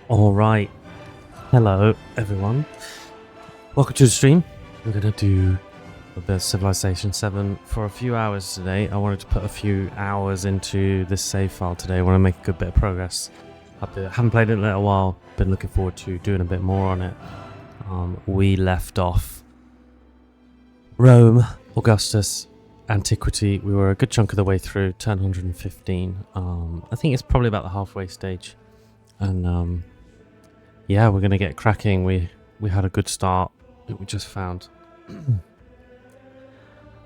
Alright, hello everyone. Welcome to the stream. We're gonna do a bit of Civilization 7 for a few hours today. I wanted to put a few hours into this save file today. I want to make a good bit of progress. I haven't played it in a little while. Been looking forward to doing a bit more on it. We left off Rome, Augustus, Antiquity. We were a good chunk of the way through, turn 115. I think it's probably about the halfway stage. And yeah, we're gonna get cracking. We had a good start that we just found.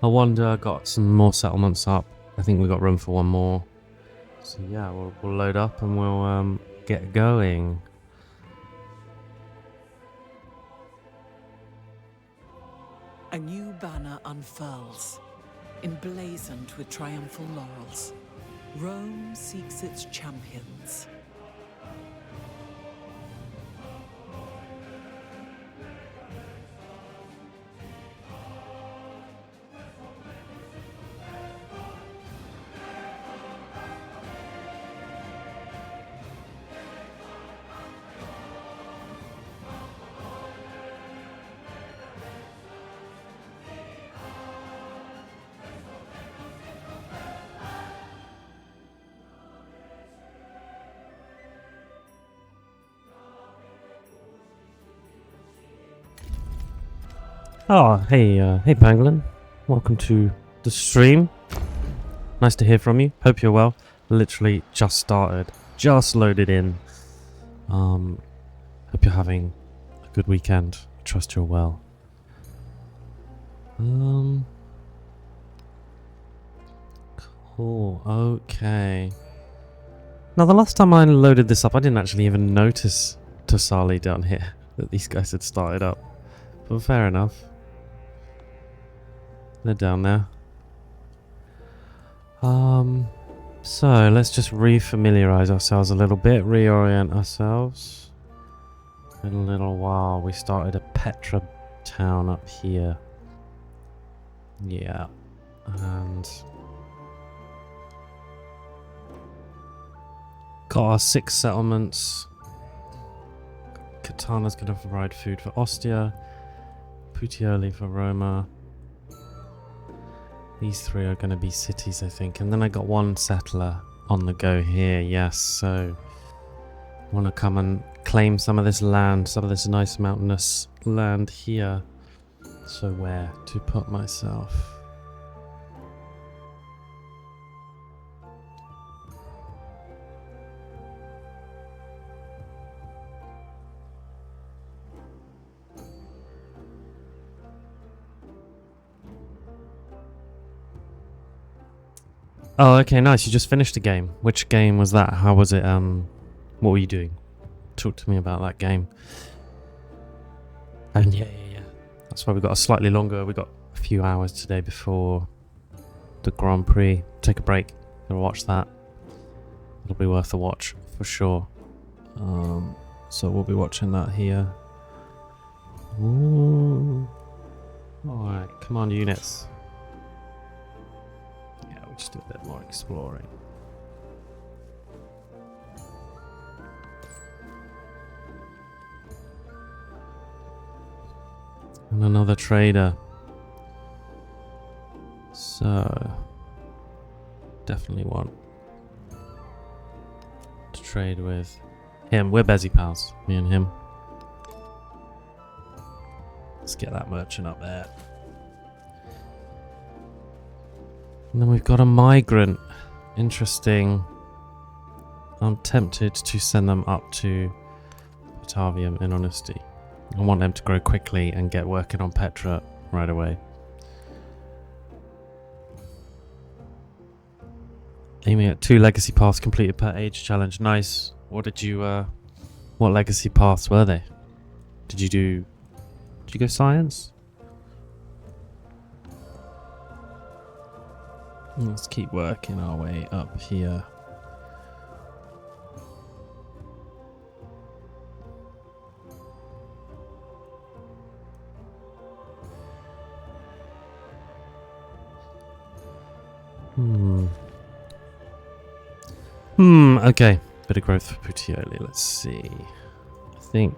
I wonder, got some more settlements up. I think we got room for one more. So yeah, we'll load up and we'll get going. A new banner unfurls, emblazoned with triumphal laurels. Rome seeks its champions. Oh, hey Pangolin. Welcome to the stream. Nice to hear from you. Hope you're well. Literally just started. Just loaded in. Hope you're having a good weekend. Trust you're well. Cool. Okay. Now, the last time I loaded this up, I didn't actually even notice Tosali down here. That these guys had started up. But fair enough. They're down there. So let's just refamiliarize ourselves a little bit, reorient ourselves. In a little while, we started a Petra town up here. Yeah, and got our 6 settlements. Katana's gonna provide food for Ostia, Puteoli for Roma. These 3 are going to be cities, I think. And then I got 1 settler on the go here, yes. So, I want to come and claim some of this land, some of this nice mountainous land here. So where to put myself? Oh, okay, nice. You just finished a game. Which game was that? How was it? What were you doing? Talk to me about that game. And yeah. That's why we got a slightly longer. We got a few hours today before the Grand Prix. Take a break. Gonna watch that. It'll be worth a watch for sure. So we'll be watching that here. Ooh. All right, come on, units. Just do a bit more exploring. And another trader. So definitely want to trade with him. We're busy pals, me and him. Let's get that merchant up there. And then we've got a migrant. Interesting. I'm tempted to send them up to Batavium in honesty. I want them to grow quickly and get working on Petra right away. Aiming at 2 legacy paths completed per age challenge. Nice. What did you what legacy paths were they? Did you go science? Let's keep working our way up here. Okay. Bit of growth for Puteoli. Let's see. I think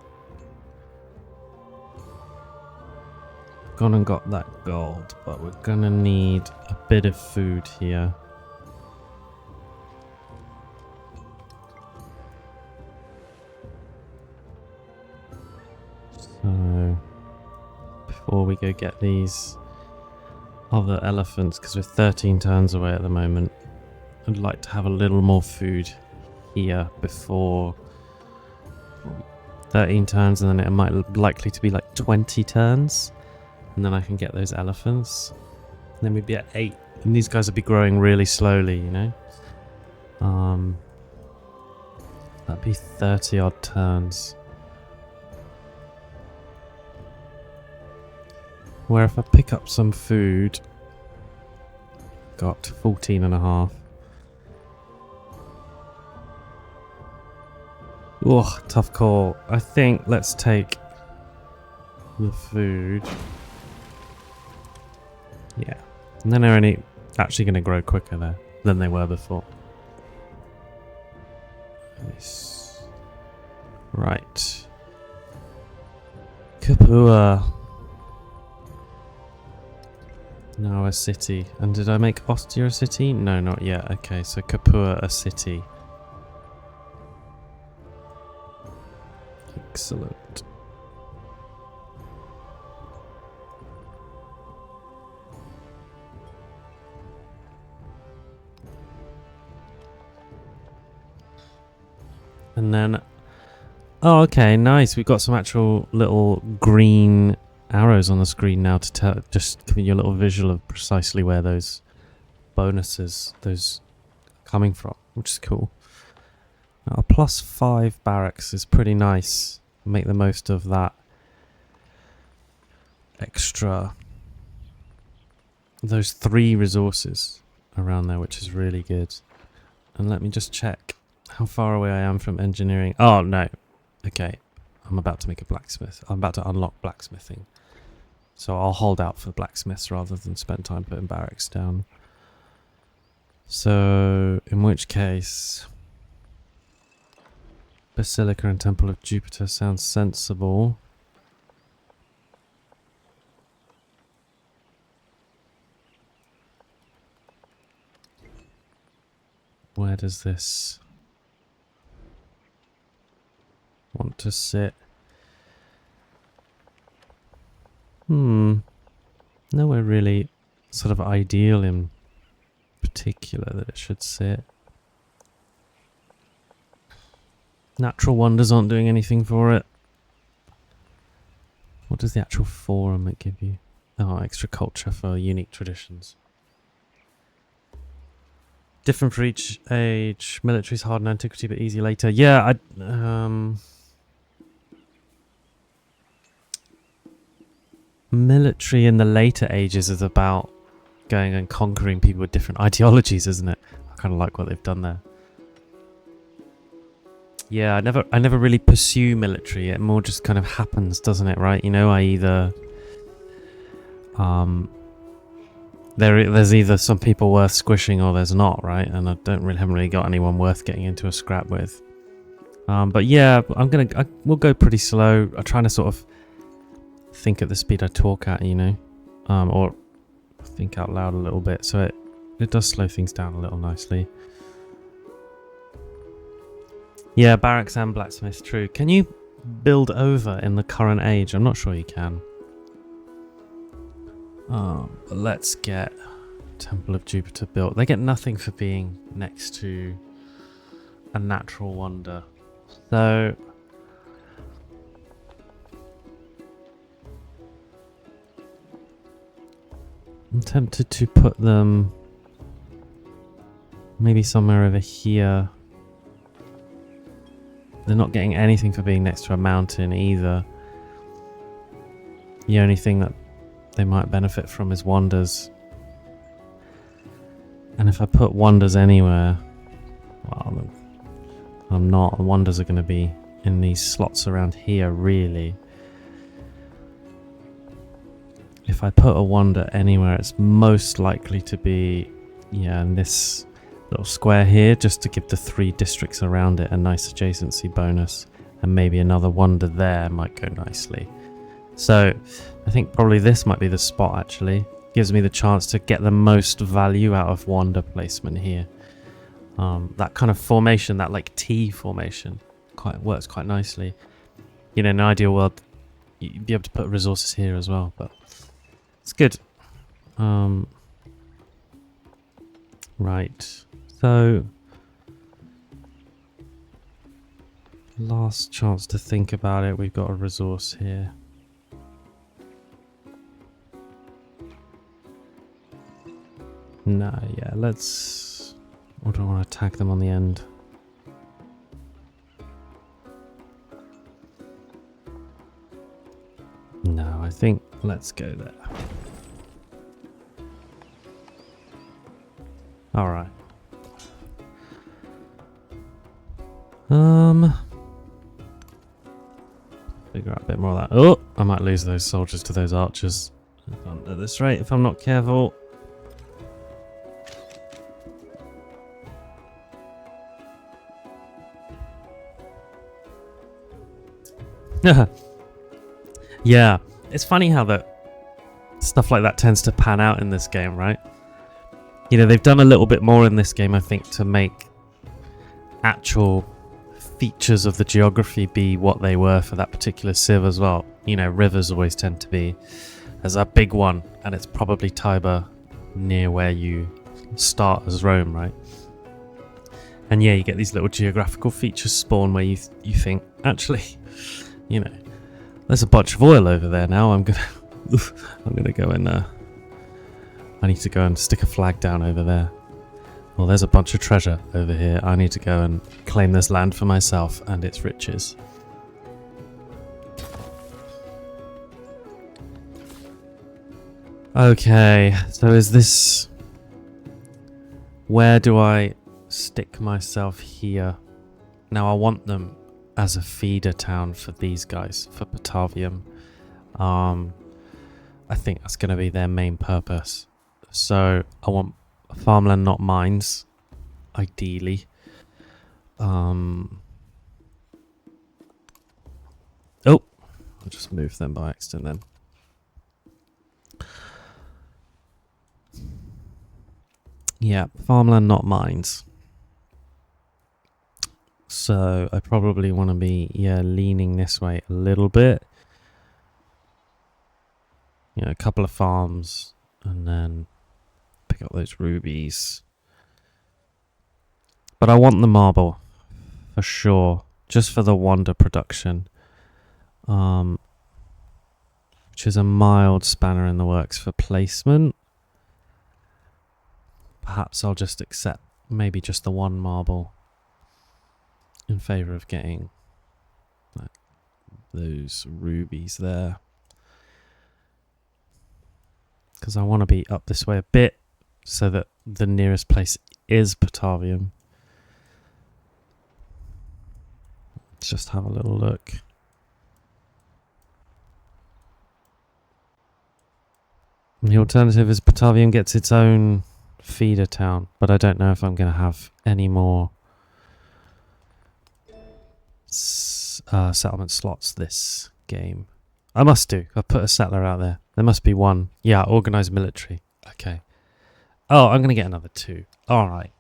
gone and got that gold, but we're gonna need a bit of food here. So before we go get these other elephants, because we're 13 turns away at the moment, I'd like to have a little more food here before 13 turns, and then it might likely to be like 20 turns, and then I can get those elephants, and then we'd be at 8, and these guys would be growing really slowly, you know. That'd be 30 odd turns, where if I pick up some food, got 14 and a half. Oh, tough call. I think let's take the food. Yeah. And then they're only actually going to grow quicker there than they were before. Nice. Right. Kapua. Now a city. And did I make Ostia a city? No, not yet. Okay, so Kapua a city. Excellent. And then, oh, okay, nice. We've got some actual little green arrows on the screen now to tell, just giving you a little visual of precisely where those bonuses, those are coming from, which is cool. Now, a +5 barracks is pretty nice. Make the most of that extra, those 3 resources around there, which is really good. And let me just check how far away I am from engineering. Oh, no. Okay. I'm about to make a blacksmith. I'm about to unlock blacksmithing. So I'll hold out for blacksmiths rather than spend time putting barracks down. So, in which case, Basilica and Temple of Jupiter sounds sensible. Where does this want to sit? Nowhere really sort of ideal in particular that it should sit. Natural wonders aren't doing anything for it. What does the actual forum it give you? Oh, extra culture for unique traditions. Different for each age. Military's hard in Antiquity but easy later. Yeah, military in the later ages is about going and conquering people with different ideologies, isn't it? I kind of like what they've done there. Yeah, I never really pursue military. It more just kind of happens, doesn't it? Right? You know, I either there's either some people worth squishing or there's not, right? And I haven't really got anyone worth getting into a scrap with. But yeah, we'll go pretty slow. I'm trying to sort of think at the speed I talk at, you know, or think out loud a little bit. So it does slow things down a little nicely. Yeah, barracks and blacksmith, true. Can you build over in the current age? I'm not sure you can. But let's get Temple of Jupiter built. They get nothing for being next to a natural wonder. So I'm tempted to put them maybe somewhere over here. They're not getting anything for being next to a mountain either. The only thing that they might benefit from is wonders. And if I put wonders anywhere, well, I'm not. Wonders are going to be in these slots around here, really. If I put a wonder anywhere, it's most likely to be, yeah, in this little square here, just to give the 3 districts around it a nice adjacency bonus. and maybe another wonder there might go nicely. So I think probably this might be the spot actually. Gives me the chance to get the most value out of wonder placement here. That kind of formation, that like T formation, works quite nicely. You know, in an ideal world, you'd be able to put resources here as well, but it's good. Right, so last chance to think about it. We've got a resource here. No, yeah, let's... Or do I want to attack them on the end? No, I think let's go there. Alright. Figure out a bit more of that. Oh, I might lose those soldiers to those archers at this rate if I'm not careful. Yeah, it's funny how that stuff like that tends to pan out in this game, right? You know, they've done a little bit more in this game, I think, to make actual features of the geography be what they were for that particular civ as well. You know, rivers always tend to be, there's a big one, and it's probably Tiber near where you start as Rome, right? And yeah, you get these little geographical features spawn where you think, actually, you know, there's a bunch of oil over there now. I'm gonna go and I need to go and stick a flag down over there. Well, there's a bunch of treasure over here. I need to go and claim this land for myself and its riches. Okay, so is this... Where do I stick myself here? Now I want them as a feeder town for these guys, for Batavium. I think that's going to be their main purpose. So I want farmland, not mines, ideally. Oh, I'll just move them by accident then. Yeah, farmland, not mines. So I probably want to be, leaning this way a little bit. You know, a couple of farms, and then pick up those rubies. But I want the marble, for sure, just for the wonder production. Which is a mild spanner in the works for placement. Perhaps I'll just accept maybe just the one marble in favour of getting those rubies there. Because I want to be up this way a bit so that the nearest place is Batavium. Let's just have a little look. The alternative is Batavium gets its own feeder town, but I don't know if I'm going to have any more settlement slots this game. I must do. I've put a settler out there. There must be one. Yeah, organised military. Okay. Oh, I'm going to get another 2. Alright.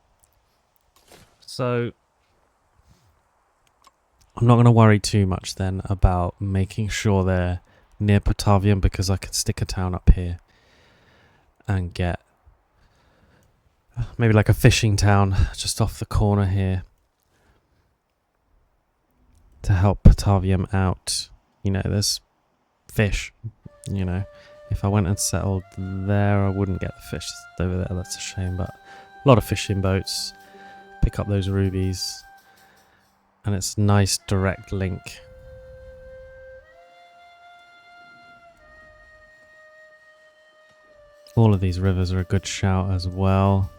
So, I'm not going to worry too much then about making sure they're near Batavium, because I could stick a town up here and get maybe like a fishing town just off the corner here to help Batavium out. You know, there's fish, you know. If I went and settled there, I wouldn't get the fish over there. That's a shame, but a lot of fishing boats. Pick up those rubies. And it's a nice direct link. All of these rivers are a good shout as well.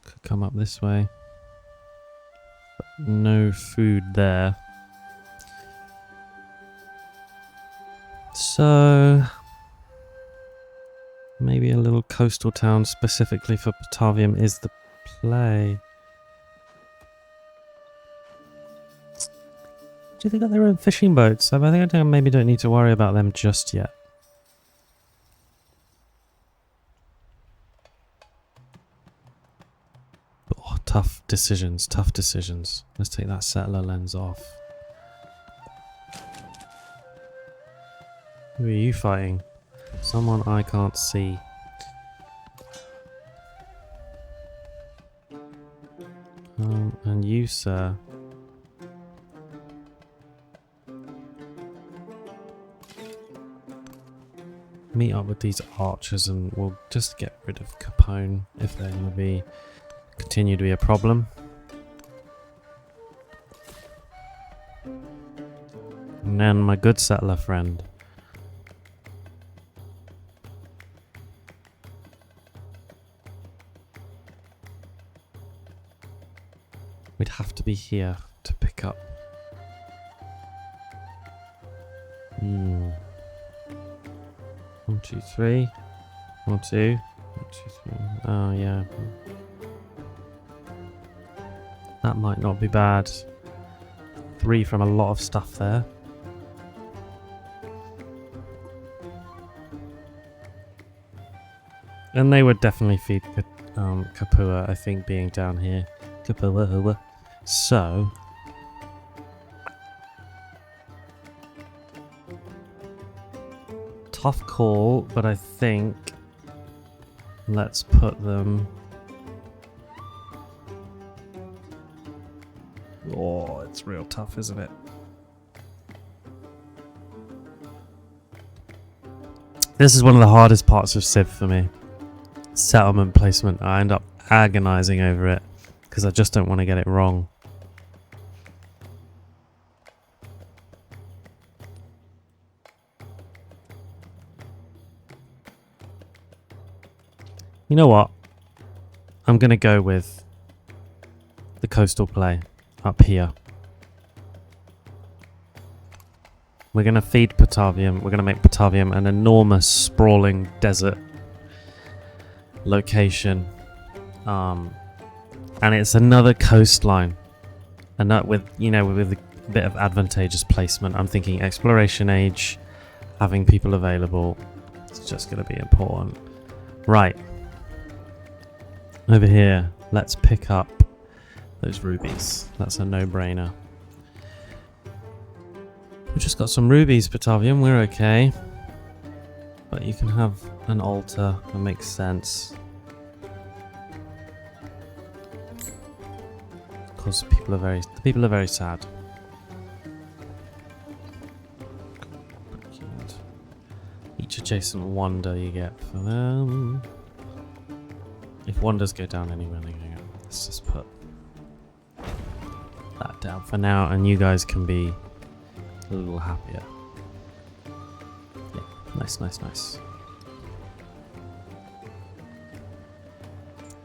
Could come up this way. But no food there. So maybe a little coastal town specifically for Batavium is the play. Do they got their own fishing boats? I think I maybe don't need to worry about them just yet. Oh, tough decisions, tough decisions. Let's take that settler lens off. Who are you fighting? Someone I can't see. And you, sir. Meet up with these archers and we'll just get rid of Capone if they're going to continue to be a problem. And then my good settler friend. We'd have to be here to pick up. 1, 2, 3. 1, 2. 1, 2, 3. Oh, yeah. That might not be bad. 3 from a lot of stuff there. And they would definitely feed Kapua, I think, being down here. Kapua. So... tough call, but I think... let's put them... oh, it's real tough, isn't it? This is one of the hardest parts of Civ for me. Settlement placement. I end up agonizing over it because I just don't want to get it wrong. You know what? I'm going to go with the coastal play up here. We're going to feed Patavium. We're going to make Patavium an enormous, sprawling desert location. And it's another coastline. And that with a bit of advantageous placement. I'm thinking exploration age, having people available. It's just going to be important. Right. Over here, let's pick up those rubies. That's a no-brainer. We've just got some rubies, Patavium. We're okay. But you can have an altar. That makes sense. Because the people are very sad. Each adjacent wonder you get for them. If wonders go down anywhere, they go. Let's just put that down for now, and you guys can be a little happier. Yeah, nice.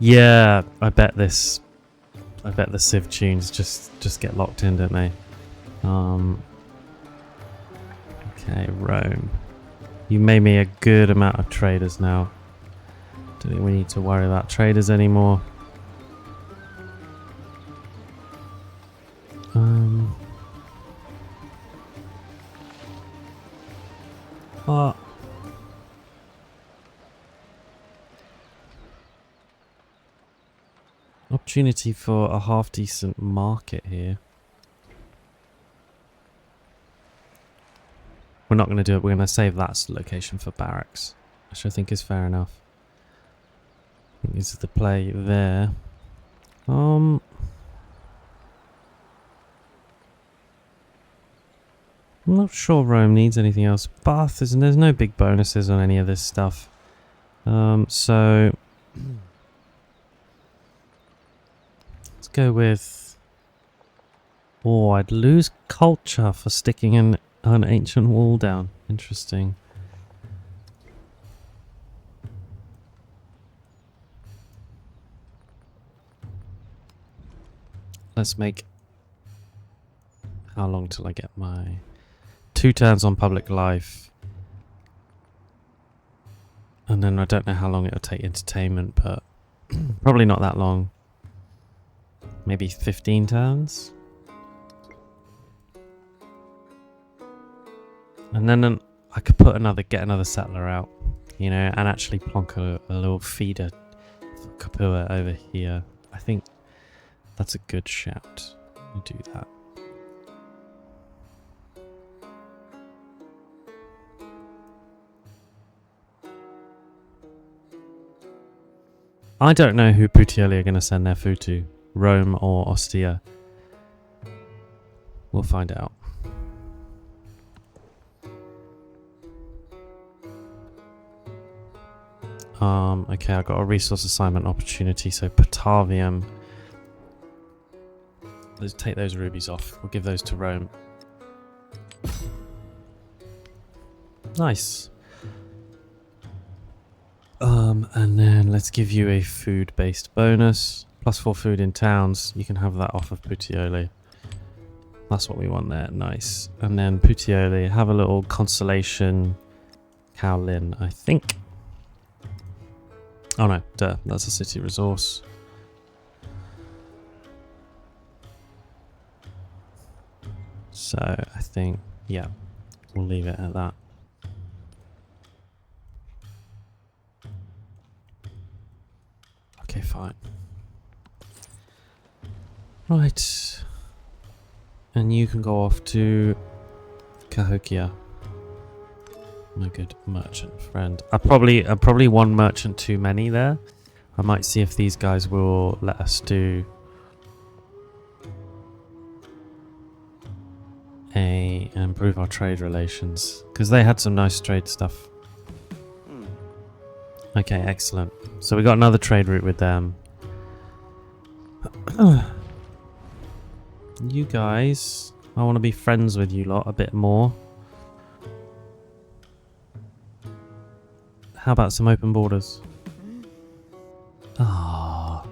Yeah, I bet the Civ tunes just get locked in, don't they? Okay, Rome. You made me a good amount of traders now. Don't think we need to worry about traders anymore. Opportunity for a half-decent market here. We're not going to do it. We're going to save that location for barracks, which I think is fair enough. I think this is the play there. I'm not sure Rome needs anything else. Bath there's no big bonuses on any of this stuff. So let's go with. Oh, I'd lose culture for sticking an ancient wall down. Interesting. Let's make... how long till I get my 2 turns on public life? And then I don't know how long it'll take entertainment, but probably not that long. Maybe 15 turns? And then I could get another settler out, you know, and actually plonk a little feeder for Kapua over here. I think that's a good shout. I'll do that. I don't know who Puteoli are going to send their food to, Rome or Ostia. We'll find out. Okay, I got a resource assignment opportunity, so Patavium. Let's take those rubies off. We'll give those to Rome. Nice. And then let's give you a food-based bonus. +4 food in towns. You can have that off of Puteoli. That's what we want there. Nice. And then Puteoli, have a little consolation Cowlin, I think. Oh no, duh. That's a city resource. So I think, yeah, we'll leave it at that. Okay, fine. Right. And you can go off to Cahokia. My good merchant friend. I'm probably one merchant too many there. I might see if these guys will let us do improve our trade relations, because they had some nice trade stuff. Okay, excellent. So we got another trade route with them. You guys, I want to be friends with you lot a bit more. How about some open borders? Ah,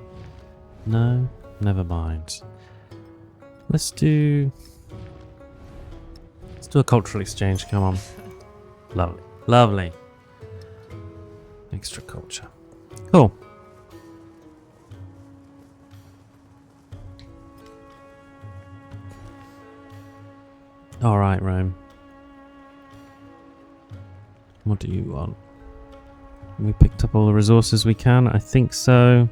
no, never mind. Let's do a cultural exchange. Come on, lovely, lovely. Extra culture, cool. All right, Rome. What do you want? We picked up all the resources we can. I think so.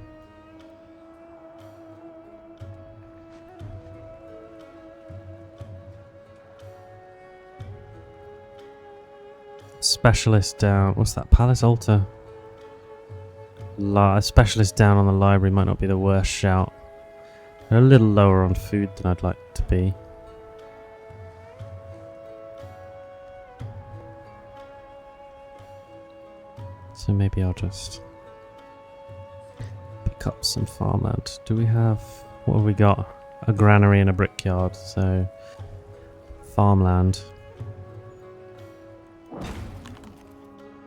Specialist down. What's that? Palace altar. A specialist down on the library might not be the worst shout. They're a little lower on food than I'd like to be. So maybe I'll just pick up some farmland. Do we have... what have we got? A granary and a brickyard, so... farmland.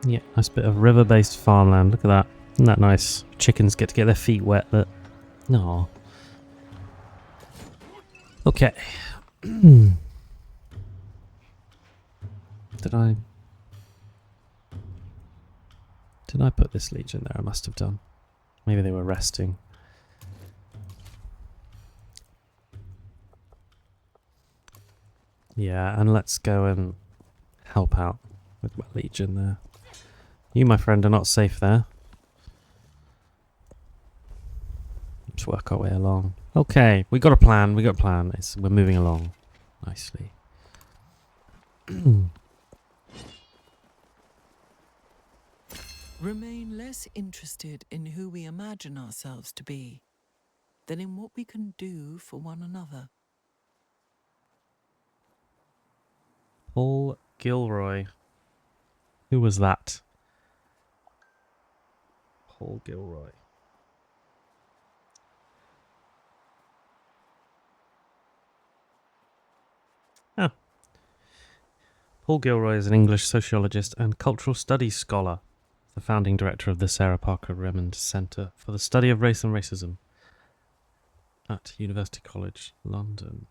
Yeah, nice bit of river-based farmland. Look at that. Isn't that nice? Chickens get to get their feet wet. Look. Aww. Okay. Did I put this legion there? I must have done. Maybe they were resting. Yeah, and let's go and help out with my legion there. You, my friend, are not safe there. Let's work our way along. Okay, we got a plan. We got a plan. We're moving along nicely. Remain less interested in who we imagine ourselves to be than in what we can do for one another. Paul Gilroy. Who was that? Paul Gilroy. Ah. Paul Gilroy is an English sociologist and cultural studies scholar, the founding director of the Sarah Parker Remond Centre for the Study of Race and Racism at University College London.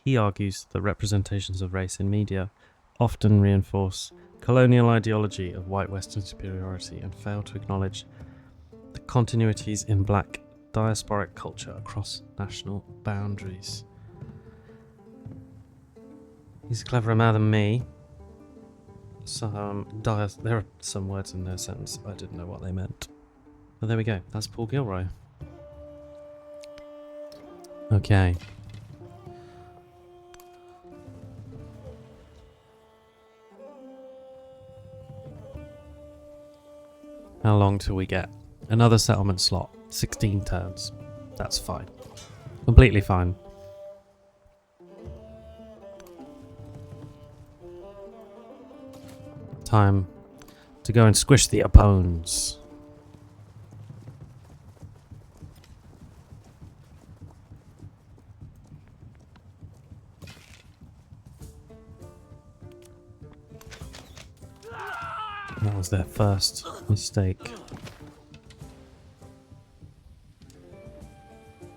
He argues that representations of race in media often reinforce colonial ideology of white Western superiority and fail to acknowledge the continuities in black diasporic culture across national boundaries. He's a cleverer man than me. There are some words in their sentence I didn't know what they meant. But there we go. That's Paul Gilroy. Okay. How long till we get another settlement slot? 16 turns. That's fine. Completely fine. Time to go and squish the opponents. That was their first mistake.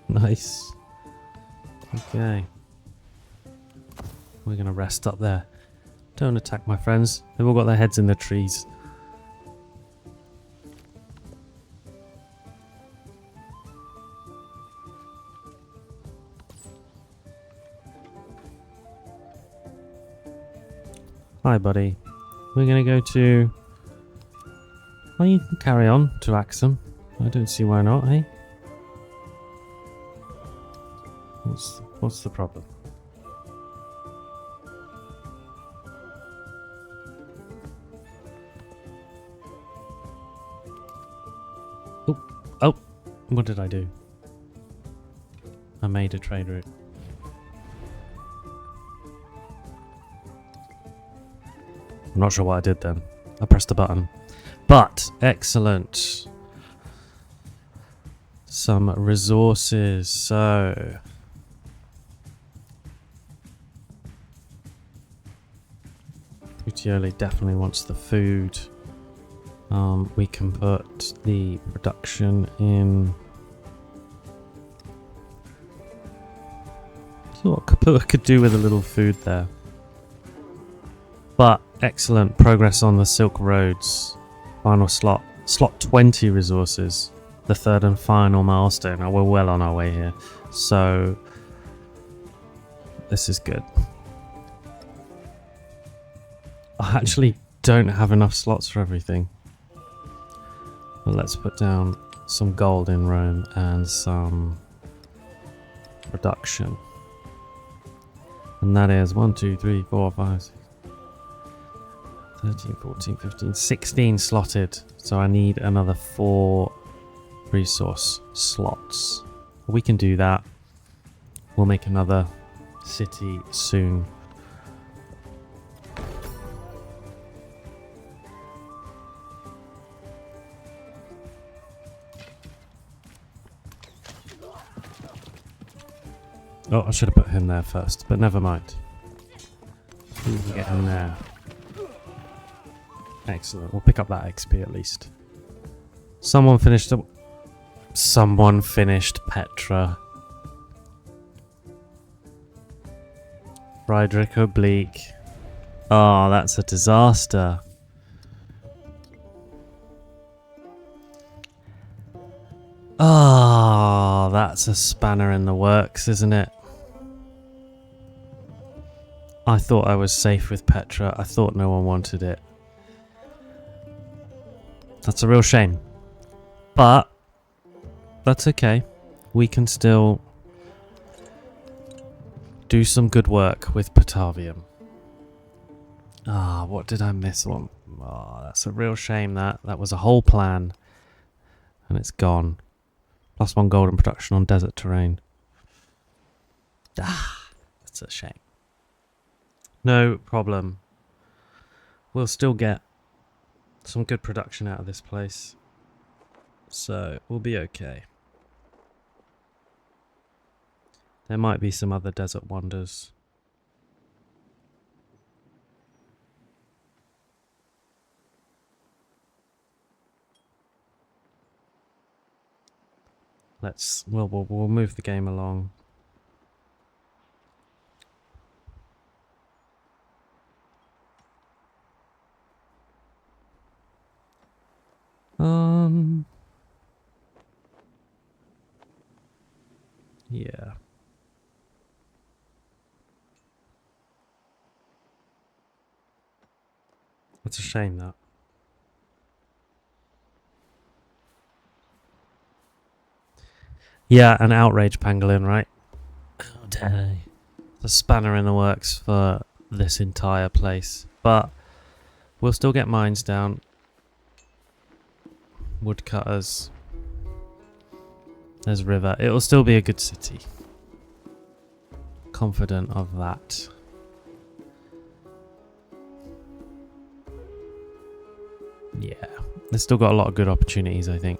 Nice. Okay. We're gonna rest up there. Don't attack my friends. They've all got their heads in the trees. Hi, buddy. We're gonna go to... Oh, you can carry on to Axum. I don't see why not, eh? What's the problem? Oh, what did I do? I made a trade route. I'm not sure what I did then. I pressed the button. But, excellent. Some resources, so... Puteoli definitely wants the food. We can put the production in... So what Kapua could do with a little food there. But, excellent progress on the Silk Roads. Final slot. Slot 20 resources. The third and final milestone. Now we're well on our way here. So, this is good. I actually don't have enough slots for everything. But let's put down some gold in Rome and some production. And that is 1, 2, 3, 4, 5, 6, 13, 14, 15, 16 slotted. So I need another 4 resource slots. We can do that. We'll make another city soon. Oh, I should have put him there first, but never mind. We can get him there. Excellent. We'll pick up that XP at least. Someone finished Petra. Friedrich Oblique. Oh, that's a disaster. Oh, that's a spanner in the works, isn't it? I thought I was safe with Petra. I thought no one wanted it. That's a real shame. But that's okay. We can still do some good work with Patavium. Ah, what did I miss on? Oh, that's a real shame that. That was a whole plan. And it's gone. +1 golden production on desert terrain. Ah, that's a shame. No problem. We'll still get some good production out of this place. So, we'll be okay. There might be some other desert wonders. We'll move the game along. That's a shame, that. Yeah, an outrage pangolin, right? Oh, dear. The spanner in the works for this entire place. But we'll still get mines down. Woodcutters. There's river. It'll still be a good city. Confident of that. Yeah. There's still got a lot of good opportunities, I think.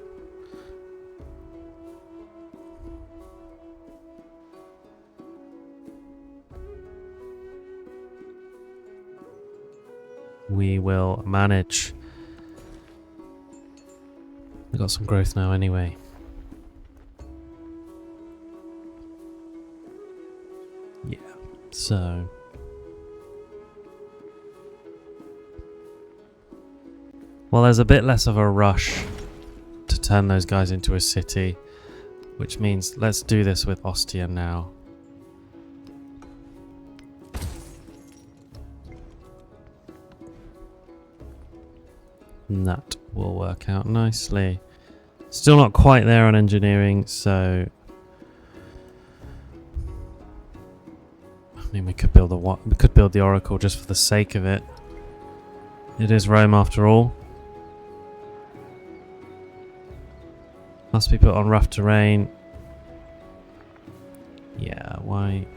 We will manage. We've got some growth now anyway. Yeah, so... well, there's a bit less of a rush to turn those guys into a city, which means let's do this with Ostia now. And that will work out nicely. Still not quite there on engineering, so I mean we could build the Oracle just for the sake of it. It is Rome after all. Must be put on rough terrain. Yeah, why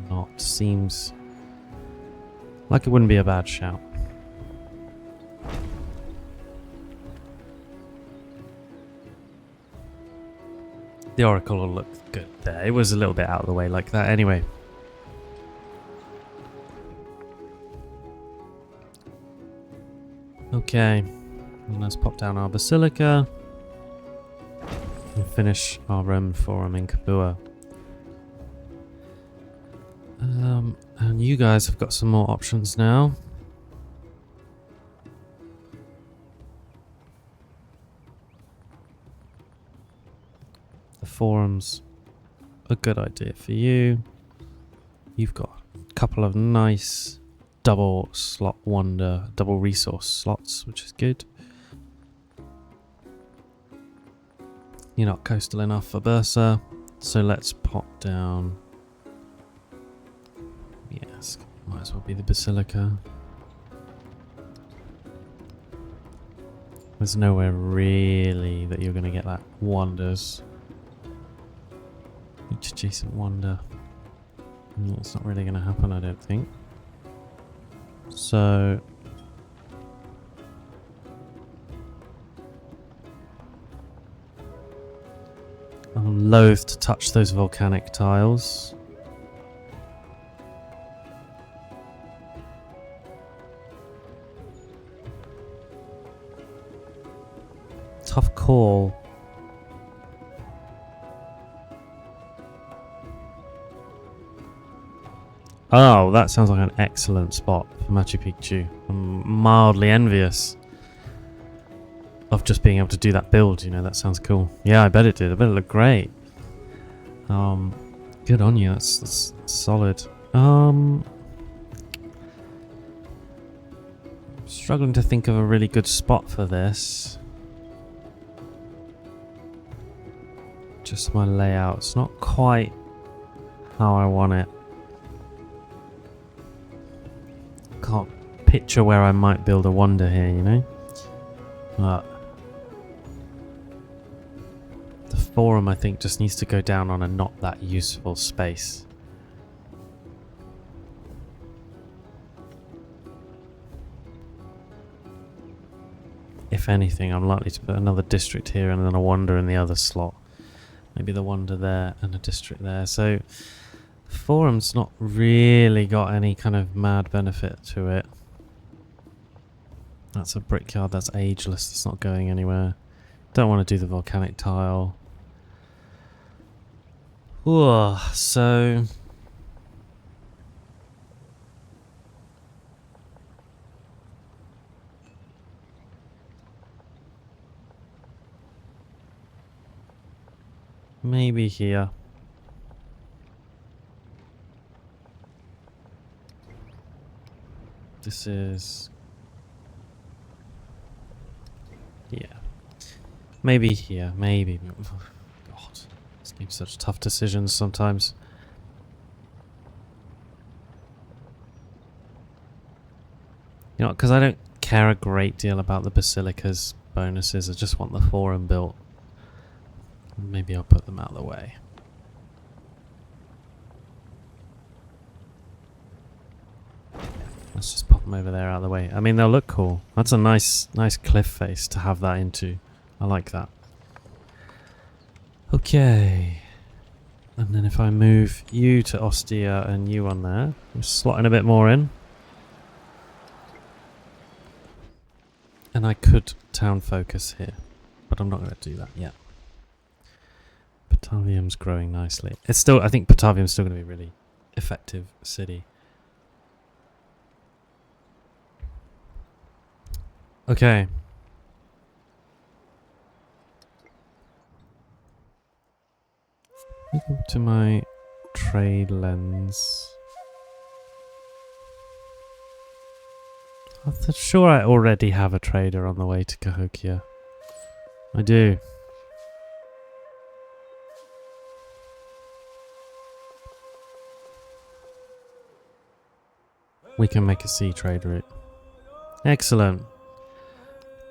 not? Seems like it wouldn't be a bad shout. The Oracle will look good there. It was a little bit out of the way like that anyway. Okay, and let's pop down our Basilica and finish our Roman Forum in Capua. And you guys have got some more options now. The forum's a good idea for you. You've got a couple of nice double resource slots, which is good. You're not coastal enough for Bursa, so let's pop down. Yes, might as well be the Basilica. There's nowhere really that you're going to get that wonders. Each adjacent wonder. It's not really going to happen, I don't think. So I'm loath to touch those volcanic tiles. Tough call. Oh, that sounds like an excellent spot for Machu Picchu. I'm mildly envious of just being able to do that build, you know, that sounds cool. Yeah, I bet it did. I bet it looked great. Good on you, that's solid. Struggling to think of a really good spot for this. Just my layout's not quite how I want it. Can't picture where I might build a wonder here, you know? But the forum, I think, just needs to go down on a not that useful space. If anything, I'm likely to put another district here and then a wonder in the other slot. Maybe the wonder there and a district there. So forum's not really got any kind of mad benefit to it. That's a brickyard, that's ageless, it's not going anywhere. Don't want to do the volcanic tile. Ooh, so maybe here. This is Yeah. Maybe here, maybe. God, this makes such tough decisions sometimes. You know, because I don't care a great deal about the Basilica's bonuses. I just want the forum built. Maybe I'll put them out of the way. Let's just pop them over there out of the way. I mean, they'll look cool. That's a nice cliff face to have that into. I like that. Okay. And then if I move you to Ostia and you on there, I'm slotting a bit more in. And I could town focus here, but I'm not going to do that yet. Batavium's growing nicely. It's still, I think Batavium's still going to be a really effective city. Okay. Go to my trade lens. I'm sure I already have a trader on the way to Cahokia. I do. We can make a sea trade route. Excellent.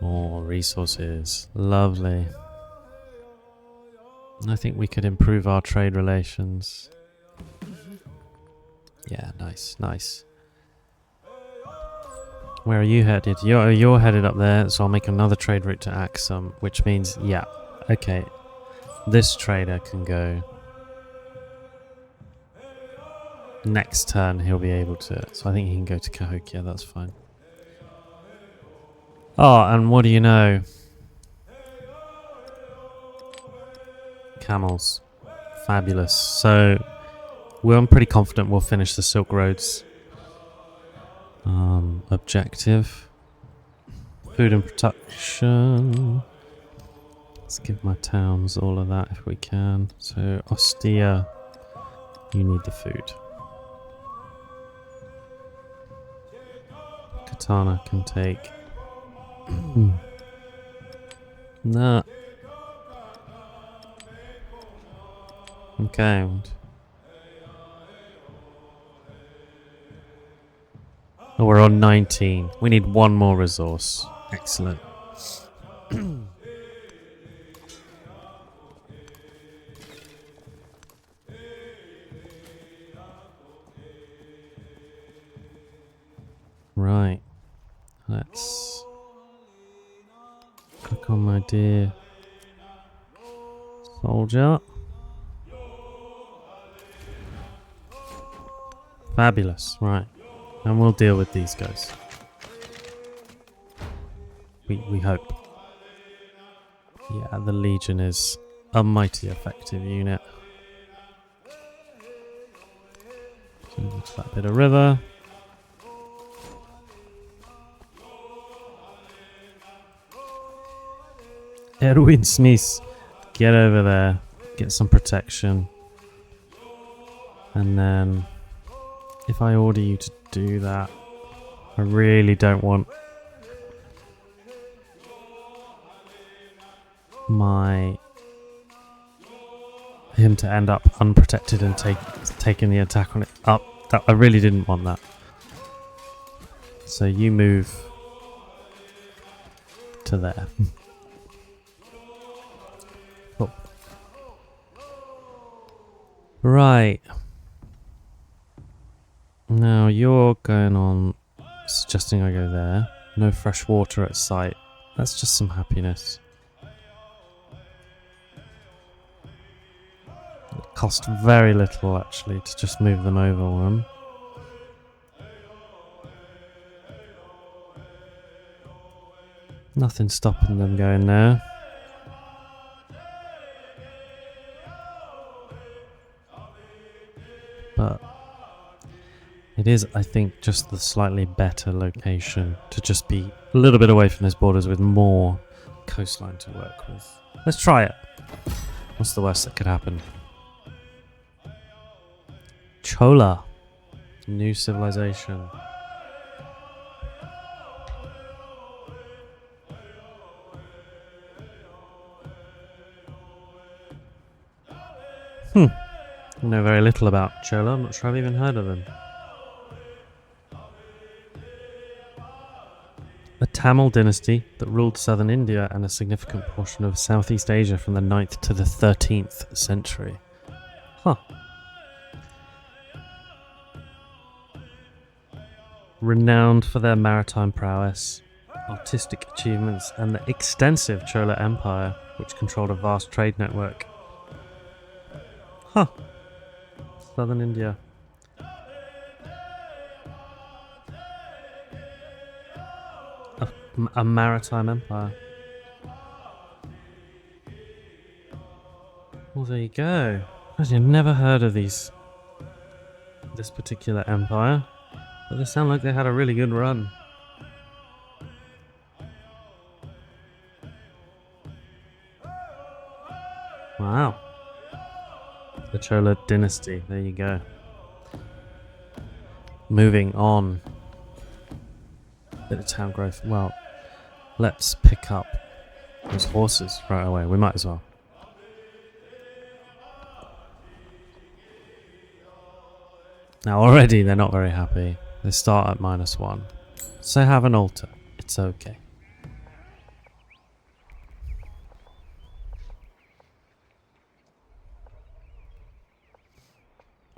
More resources. Lovely. I think we could improve our trade relations. Yeah, nice. Where are you headed? You're headed up there, so I'll make another trade route to Axum, which means, yeah, okay. This trader can go. Next turn he'll be able to, so I think he can go to Cahokia, that's fine. Oh, and what do you know? Camels. Fabulous. So, I'm pretty confident we'll finish the Silk Roads. Objective. Food and production. Let's give my towns all of that if we can. So, Ostia, you need the food. Katana can take... Nah. Okay. Oh, we're on 19. We need one more resource. Excellent. Right. Let's click on my dear soldier. Fabulous. Right. And we'll deal with these guys. We hope. Yeah, the Legion is a mighty effective unit. So into that bit of river. Erwin Smith, get over there, get some protection. And then, if I order you to do that, I really don't want him to end up unprotected and taking the attack on it up. I really didn't want that. So you move to there. Cool. Right. Now you're going on suggesting I go there. No fresh water at sight. That's just some happiness. It cost very little actually to just move them over one. Nothing stopping them going there. But it is, I think, just the slightly better location to just be a little bit away from his borders with more coastline to work with. Let's try it. What's the worst that could happen? Chola. New civilization. I know very little about Chola. I'm not sure I've even heard of them. A Tamil dynasty that ruled southern India and a significant portion of Southeast Asia from the 9th to the 13th century. Huh. Renowned for their maritime prowess, artistic achievements, and the extensive Chola Empire, which controlled a vast trade network. Huh. Southern India. A maritime empire. Well, there you go. I've never heard of this particular empire, but they sound like they had a really good run. Wow. The Chola dynasty, there you go. Moving on. Bit of town growth. Well, let's pick up those horses right away. We might as well. Now already they're not very happy. They start at -1. So have an altar. It's okay.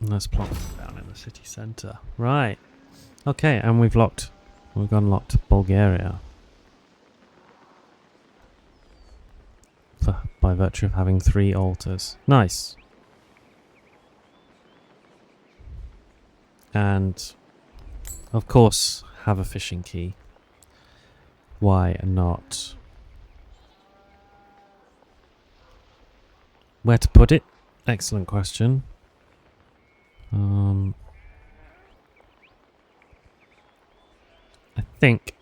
Let's plop them down in the city centre. Right. Okay, and we've unlocked Bulgaria. By virtue of having 3 altars. Nice. And, of course, have a fishing key. Why not? Where to put it? Excellent question. I think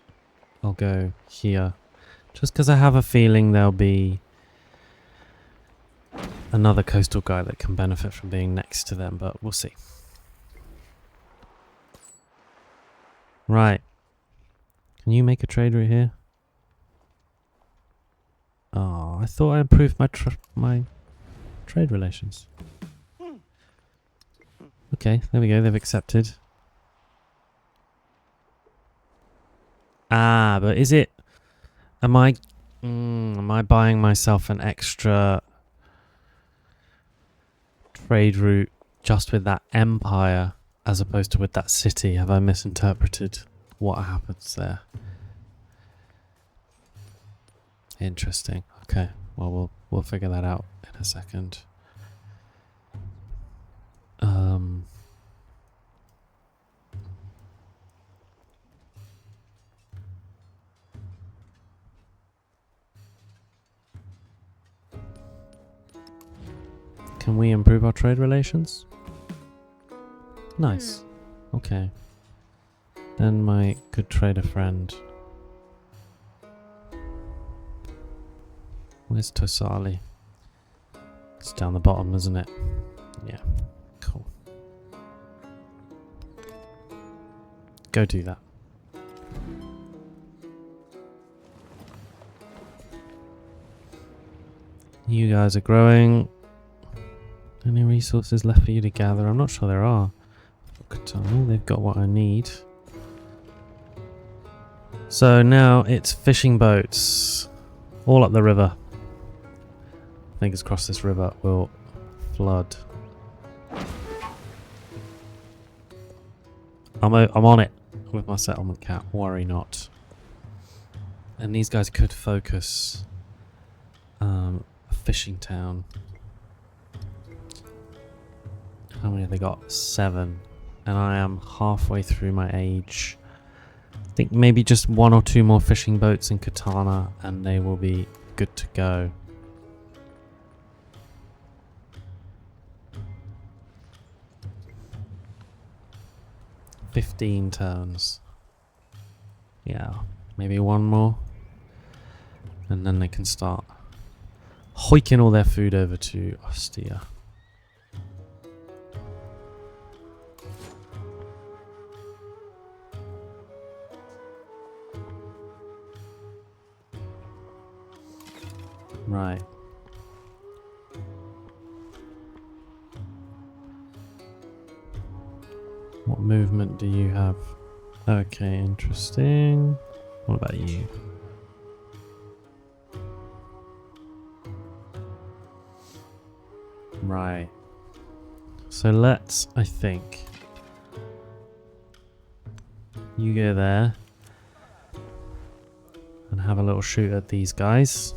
I'll go here. Just because I have a feeling there'll be another coastal guy that can benefit from being next to them, but we'll see. Right. Can you make a trade route here? Oh, I thought I improved my trade relations. Okay, there we go. They've accepted. Ah, but is it... Am I buying myself an extra trade route just with that empire as opposed to with that city? Have I misinterpreted what happens there? Interesting. Okay, well we'll figure that out in a second. Can we improve our trade relations? Nice. Okay. Then my good trader friend. Where's Tosali? It's down the bottom, isn't it? Yeah. Cool. Go do that. You guys are growing. Any resources left for you to gather? I'm not sure there are. Katana, they've got what I need. So now it's fishing boats. All up the river. Fingers crossed this river will flood. I'm on it with my settlement cap. Worry not. And these guys could focus a fishing town. How many have they got? 7. And I am halfway through my age. I think maybe just 1 or 2 more fishing boats in Katana and they will be good to go. "15 turns. Yeah, maybe 1 more. And then they can start hoiking all their food over to Ostia. Right. What movement do you have? Okay, interesting. What about you? Right. So let's, I think, you go there and have a little shoot at these guys.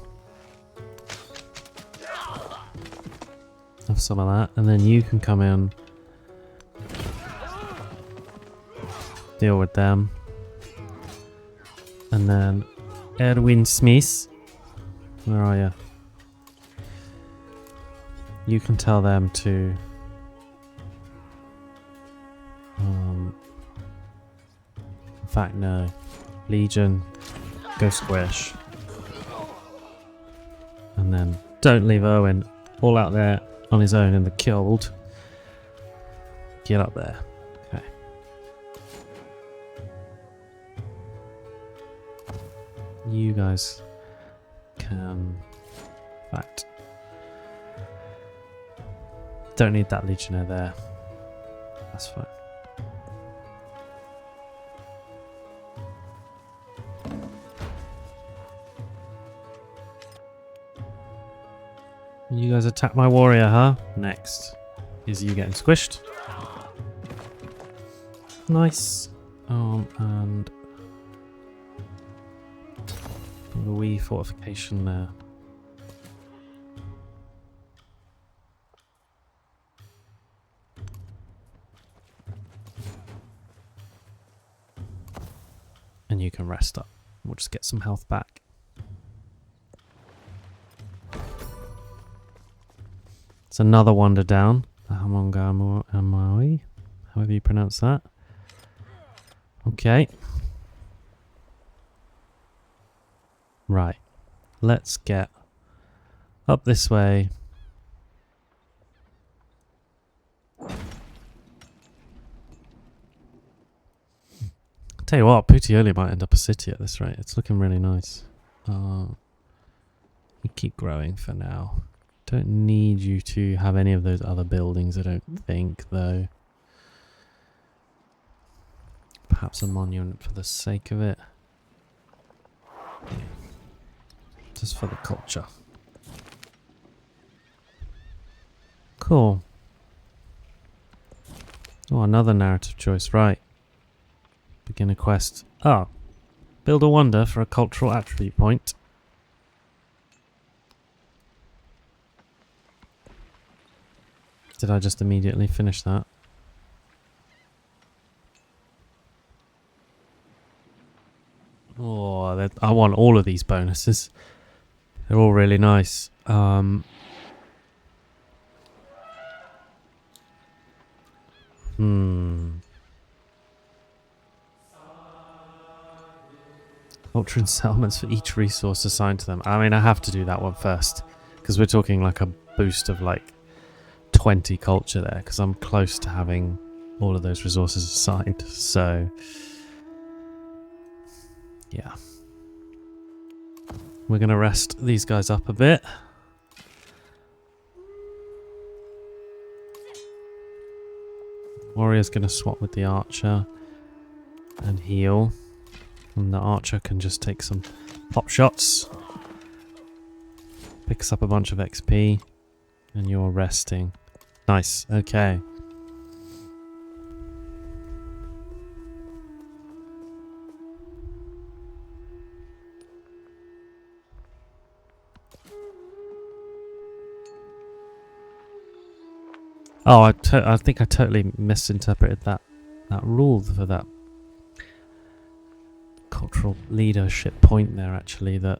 Have some of that, and then you can come in, deal with them, and then Erwin Smith, where are you? You can tell them to in fact no, Legion, go squish, and then don't leave Erwin all out there on his own in the cold. Get up there. Okay. You guys can... In fact, don't need that Legionnaire there. That's fine. You guys attack my warrior, huh? Next is you getting squished. Nice. And a wee fortification there. And you can rest up. We'll just get some health back. It's another wonder down. Amongamawi, however you pronounce that. Okay. Right. Let's get up this way. Tell you what, Puteoli might end up a city at this rate. It's looking really nice. You keep growing for now. Don't need you to have any of those other buildings, I don't think, though. Perhaps a monument for the sake of it. Yeah. Just for the culture. Cool. Oh, another narrative choice, right. Begin a quest. Oh. Build a wonder for a cultural attribute point. Did I just immediately finish that? Oh, I want all of these bonuses. They're all really nice. Culture and settlements for each resource assigned to them. I mean, I have to do that one first. Because we're talking like a boost of like 20 culture there, because I'm close to having all of those resources assigned. So yeah, we're gonna rest these guys up a bit. Warrior's gonna swap with the archer and heal, and the archer can just take some pop shots, picks up a bunch of XP, and you're resting. Nice, okay. Oh, I think I totally misinterpreted that rule for that cultural leadership point there, actually, that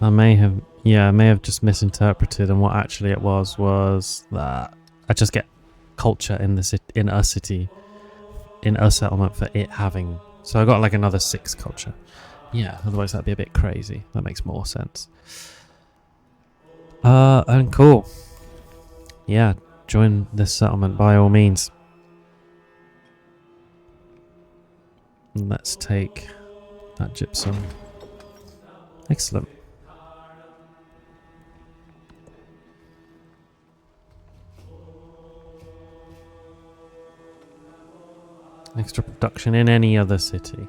I may have just misinterpreted, and what actually it was that I just get culture in the city, in a city, in a settlement for it having. So I got like another 6 culture. Yeah, otherwise that'd be a bit crazy. That makes more sense. And cool. Yeah, join this settlement by all means. Let's take that gypsum. Excellent. extra production in any other city.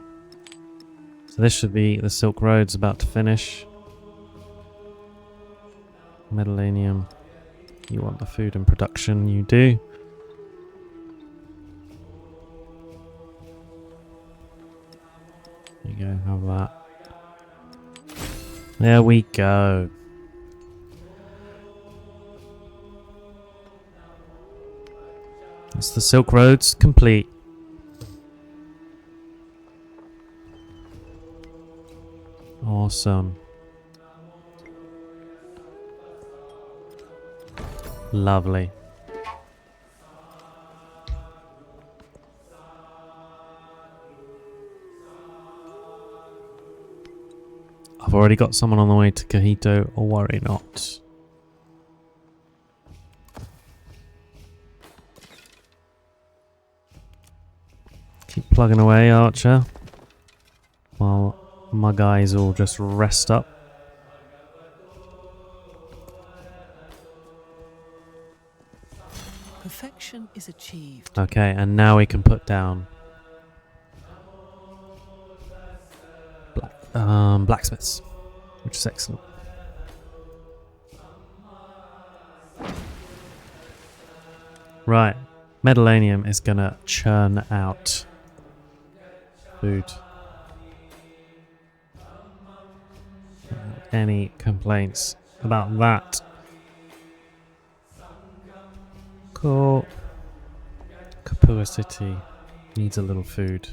So this should be the Silk Road's about to finish. Medellinium. You want the food and production, you do. There you go, have that. There we go. That's the Silk Roads complete. Awesome. Lovely. I've already got someone on the way to Cajito, or worry not. Keep plugging away, Archer, while my guys all just rest up. Perfection is achieved. Okay, and now we can put down blacksmiths, which is excellent. Right, Medellinium is gonna churn out food. Any complaints about that? Cool. Capua City needs a little food.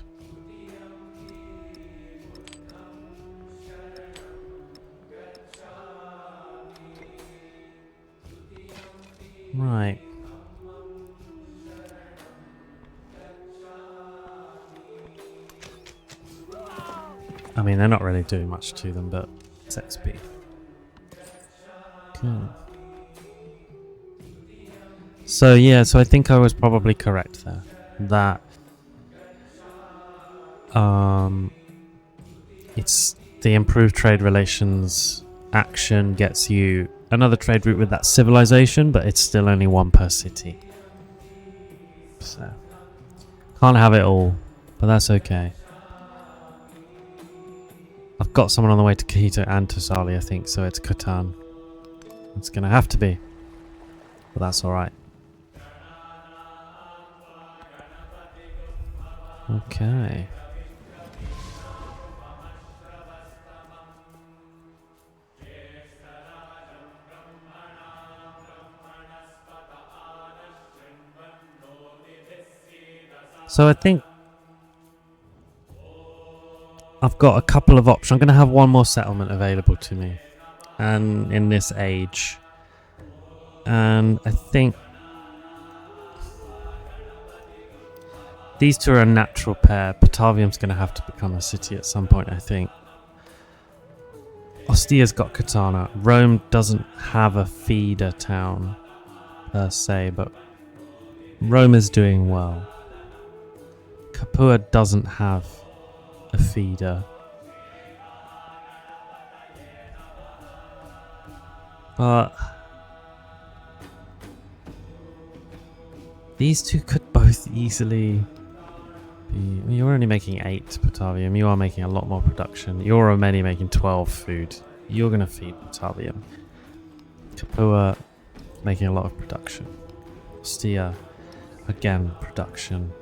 Right. I mean, they're not really doing much to them, but it's XP. Okay. So yeah, so I think I was probably correct there. That it's the improved trade relations action gets you another trade route with that civilization, but it's still only one per city. So can't have it all, but that's okay. I've got someone on the way to Quito and Tosali, I think, so it's Catan. It's gonna have to be, but that's alright. Okay. So I think I've got a couple of options. I'm going to have one more settlement available to me, and in this age, and I think these two are a natural pair. Batavium's going to have to become a city at some point, I think. Ostia's got Katana. Rome doesn't have a feeder town per se, but Rome is doing well. Capua doesn't have a feeder. But these two could both easily be... You're only making 8, Batavium. You are making a lot more production. You're already making 12 food. You're going to feed Batavium. Capua making a lot of production. Ostia, again, production.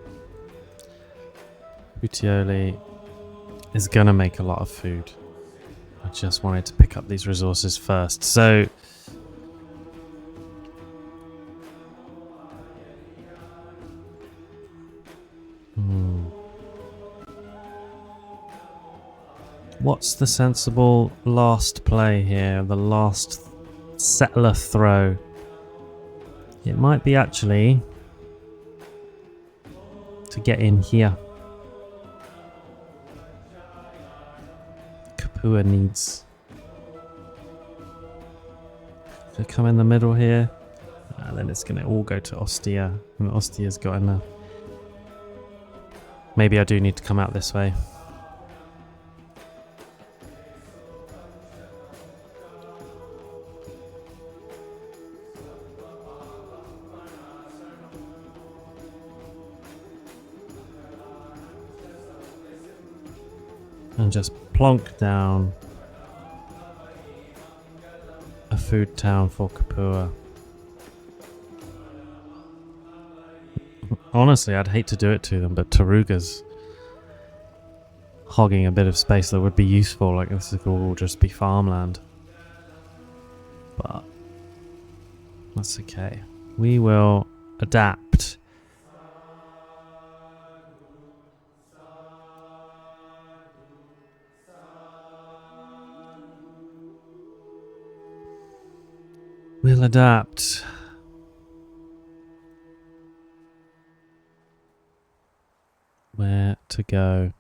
Puteoli is going to make a lot of food. I just wanted to pick up these resources first. So what's the sensible last play here? The last settler throw. It might be actually to get in here. Capua needs to come in the middle here, and then it's going to all go to Ostia, and Ostia's got enough. Maybe I do need to come out this way. And just plonk down a food town for Kapua. Honestly, I'd hate to do it to them, but Taruga's hogging a bit of space that would be useful. Like, this could all just be farmland. But that's okay. We will adapt. We'll adapt. Where to go?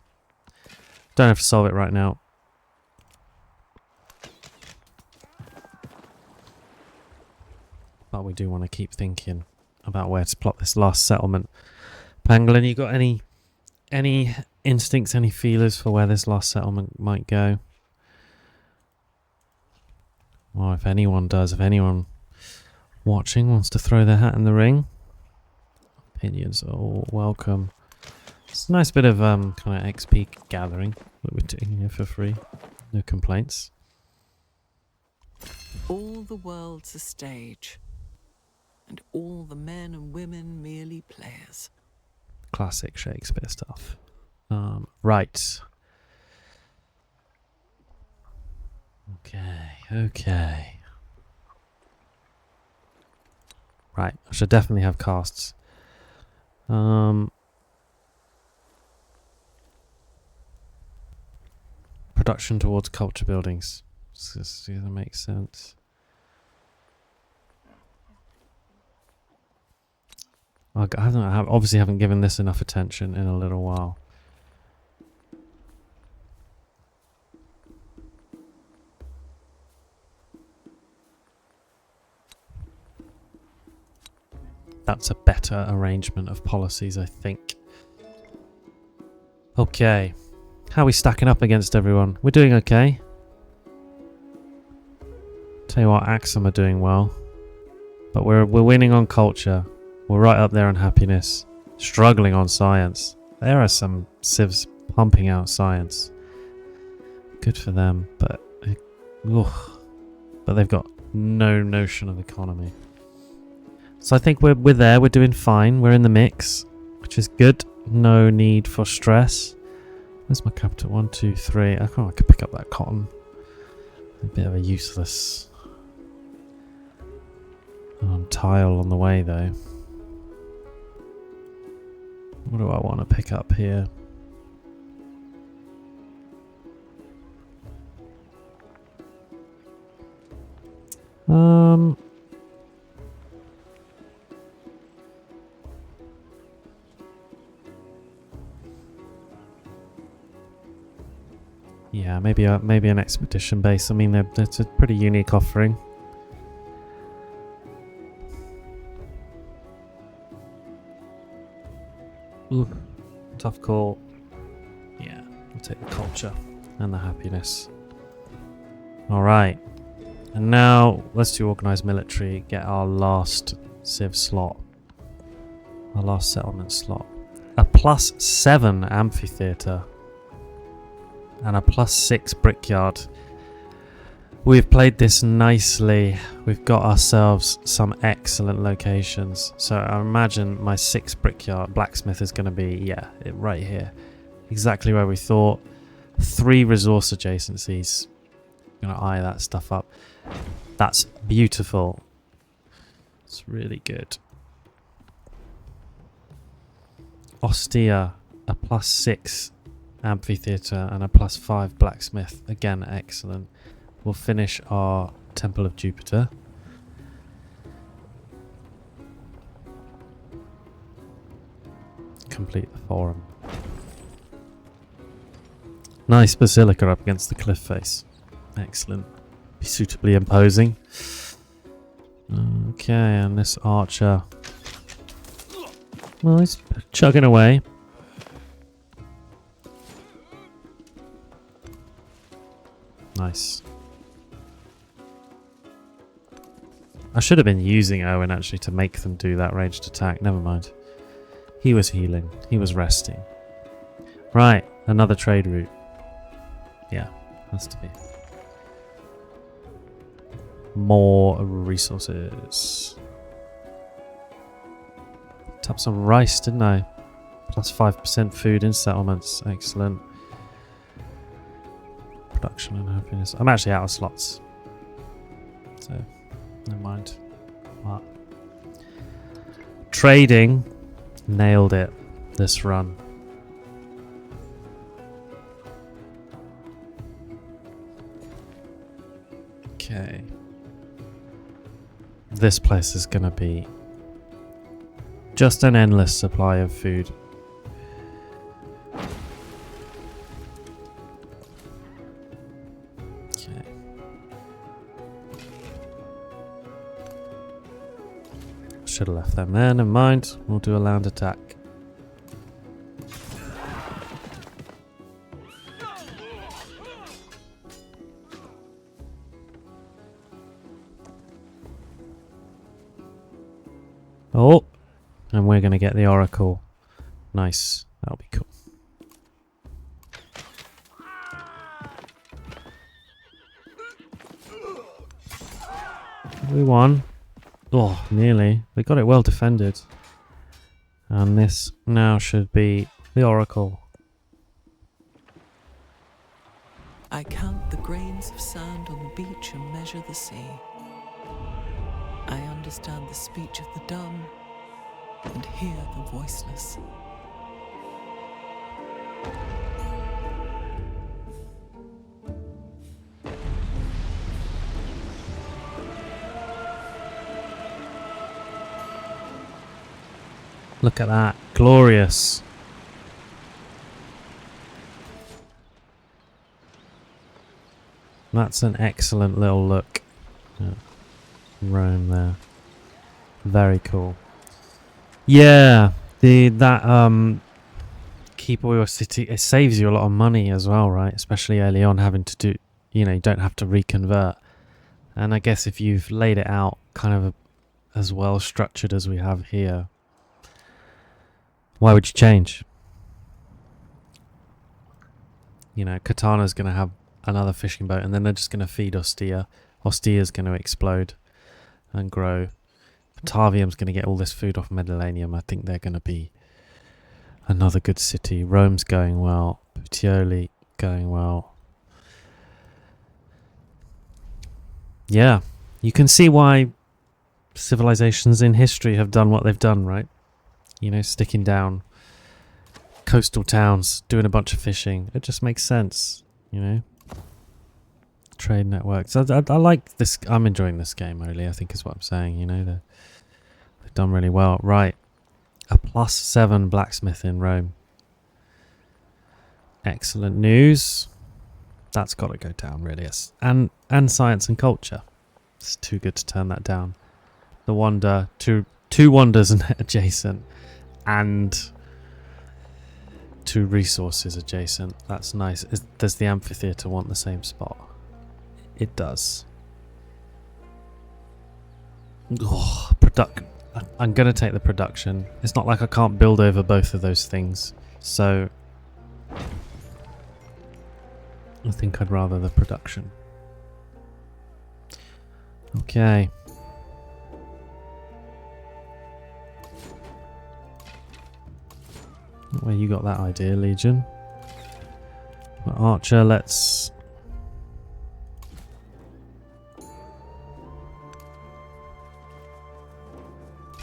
Don't have to solve it right now. But we do want to keep thinking about where to plot this last settlement. Pangolin, you got any instincts, any feelers for where this last settlement might go? Well, if anyone does, if anyone watching wants to throw their hat in the ring, opinions are all welcome. It's a nice bit of kind of XP gathering that we're doing here for free. No complaints. All the world's a stage, and all the men and women merely players. Classic Shakespeare stuff. Right. Okay. Right, I should definitely have casts. Production towards culture buildings. Does that make sense? I obviously haven't given this enough attention in a little while. That's a better arrangement of policies, I think. Okay. How are we stacking up against everyone? We're doing okay. Tell you what, Axum are doing well. But we're winning on culture. We're right up there on happiness. Struggling on science. There are some civs pumping out science. Good for them, but they've got no notion of economy. So I think we're there, we're doing fine, we're in the mix, which is good. No need for stress. Where's my capital? 1, 2, 3. I could pick up that cotton. A bit of a useless tile on the way though. What do I want to pick up here? Yeah, maybe an expedition base. I mean, it's a pretty unique offering. Ooh, tough call. Yeah, I'll take the culture and the happiness. All right, and now let's do organised military. Get our last civ slot, our last settlement slot. A +7 amphitheatre. And a +6 brickyard. We've played this nicely. We've got ourselves some excellent locations. So I imagine my 6 brickyard blacksmith is going to be, right here. Exactly where we thought. 3 resource adjacencies. I'm going to eye that stuff up. That's beautiful. It's really good. Ostia, a +6 amphitheatre and a +5 blacksmith. Again, excellent. We'll finish our Temple of Jupiter. Complete the forum. Nice basilica up against the cliff face. Excellent. Be suitably imposing. Okay, and this archer. Well, he's chugging away. Nice. I should have been using Owen actually to make them do that ranged attack. Never mind. He was healing. He was resting. Right, another trade route. Yeah, has to be. More resources. Tapped some rice, didn't I? Plus 5% food in settlements. Excellent. Production and happiness. I'm actually out of slots. So, never mind. But trading. Nailed it this run. Okay. This place is going to be just an endless supply of food. Okay. Should have left them there, never mind. We'll do a land attack. Oh, and we're going to get the Oracle. Nice. That'll be cool. We won. Oh, nearly. We got it well defended. And this now should be the Oracle. I count the grains of sand on the beach and measure the sea. I understand the speech of the dumb and hear the voiceless. Look at that. Glorious. That's an excellent little look. Yeah. Rome there. Very cool. Yeah, that keep all your city, it saves you a lot of money as well, right? Especially early on, having to do, you know, you don't have to reconvert. And I guess if you've laid it out kind of as well structured as we have here, why would you change? You know, Katana's going to have another fishing boat, and then they're just going to feed Ostia. Ostia's going to explode and grow. Batavium's going to get all this food off Medellanium. I think they're going to be another good city. Rome's going well. Puteoli going well. Yeah, you can see why civilizations in history have done what they've done, right? You know, sticking down coastal towns, doing a bunch of fishing. It just makes sense, you know? Trade networks. I like this. I'm enjoying this game, really, I think is what I'm saying, you know? They've done really well. Right. A +7 blacksmith in Rome. Excellent news. That's got to go down, really. Yes. And science and culture. It's too good to turn that down. The wonder, two wonders adjacent, and 2 resources adjacent. That's nice. Does the amphitheatre want the same spot? It does. Oh, I'm going to take the production. It's not like I can't build over both of those things. So I think I'd rather the production. Okay. Where you got that idea, Legion? Well, Archer, let's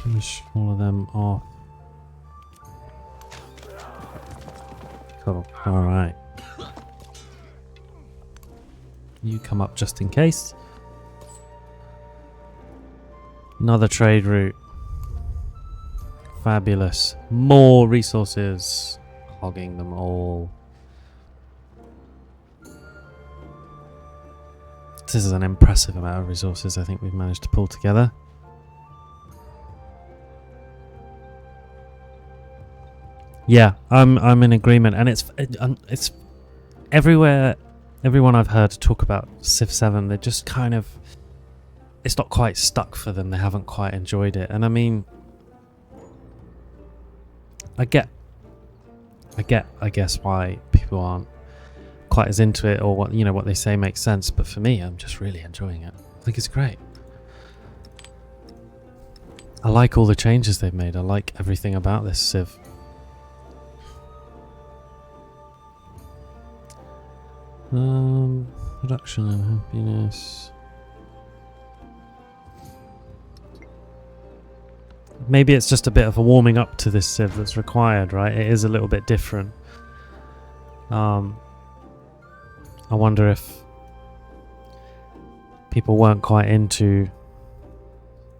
finish all of them off. Cool. Alright. You come up just in case. Another trade route. Fabulous. More resources. Hogging them all. This is an impressive amount of resources I think we've managed to pull together. Yeah, I'm in agreement, and it's everywhere. Everyone I've heard talk about Civ 7, they're just kind of, it's not quite stuck for them. They haven't quite enjoyed it, and I mean, I guess why people aren't quite as into it, or what what they say makes sense. But for me, I'm just really enjoying it. I think it's great. I like all the changes they've made. I like everything about this Civ. Production and happiness. Maybe it's just a bit of a warming up to this Civ that's required, right? It is a little bit different. I wonder if people weren't quite into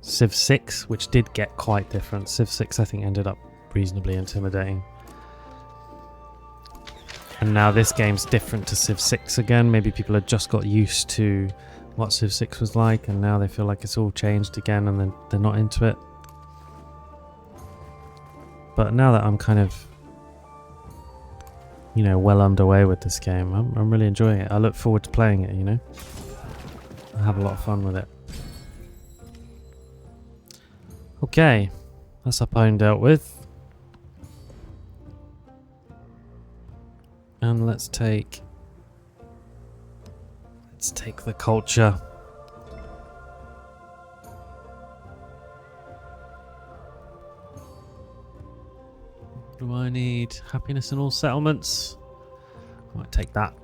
Civ 6, which did get quite different. Civ 6, I think, ended up reasonably intimidating. And now this game's different to Civ 6 again. Maybe people had just got used to what Civ 6 was like, and now they feel like it's all changed again, and then they're not into it. But now that I'm kind of, well underway with this game, I'm really enjoying it. I look forward to playing it, I have a lot of fun with it. Okay, that's our poem dealt with. And let's take the culture. What do I need? Happiness in all settlements. I might take that.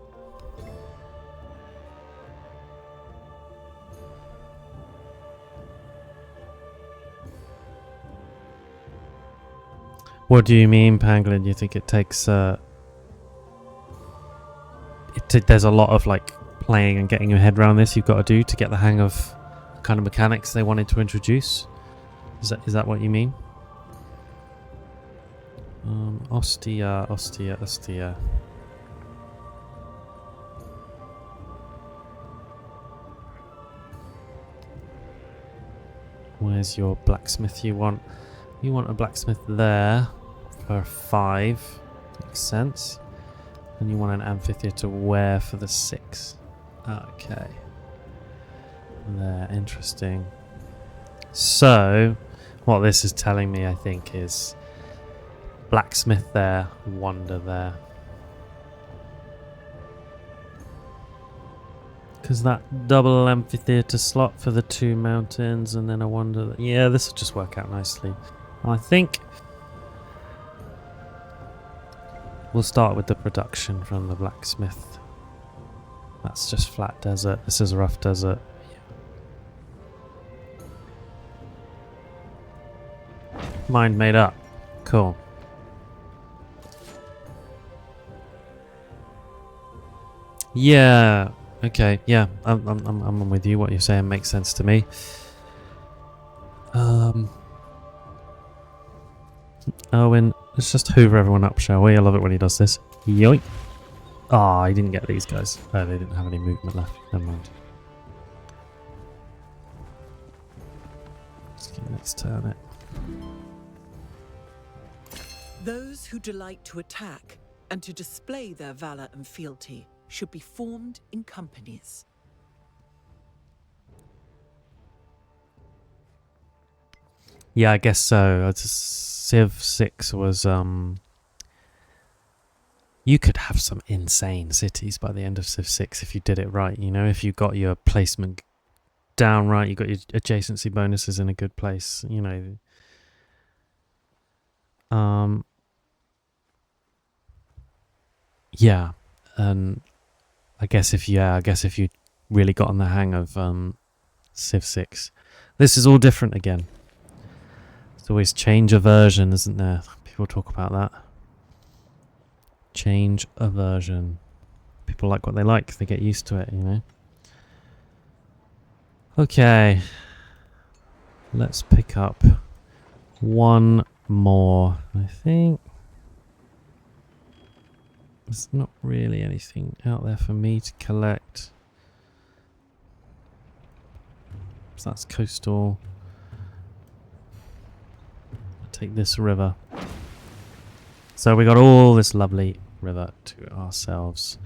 What do you mean, Pangolin? You think it takes there's a lot of like playing and getting your head around this you've got to do to get the hang of the kind of mechanics they wanted to introduce? Is that what you mean? Ostia. Where's your blacksmith you want? You want a blacksmith there for 5. Makes sense. And you want an amphitheatre where for the 6? Okay. There, interesting. So, what this is telling me, I think, is blacksmith there, wonder there. Because that double amphitheatre slot for the 2 mountains, and then I wonder... Yeah, this will just work out nicely. I think we'll start with the production from the blacksmith. That's just flat desert. This is a rough desert. Mind made up. Cool. Yeah. Okay. Yeah. I'm with you. What you're saying makes sense to me. Owen, let's just hoover everyone up, shall we? I love it when he does this. Yoink. Ah, he didn't get these guys. Oh, they didn't have any movement left. Never mind. Let's get next turn it. Those who delight to attack and to display their valor and fealty should be formed in companies. Yeah, I guess so. Civ 6 was you could have some insane cities by the end of Civ 6 if you did it right, if you got your placement down right, you got your adjacency bonuses in a good place, yeah, and I guess if you really got on the hang of Civ 6, this is all different again. There's always change aversion, isn't there? People talk about that. Change aversion. People like what they like. They get used to it, Okay. Let's pick up one more, I think. There's not really anything out there for me to collect. So that's coastal. Take this river. So we got all this lovely river to ourselves.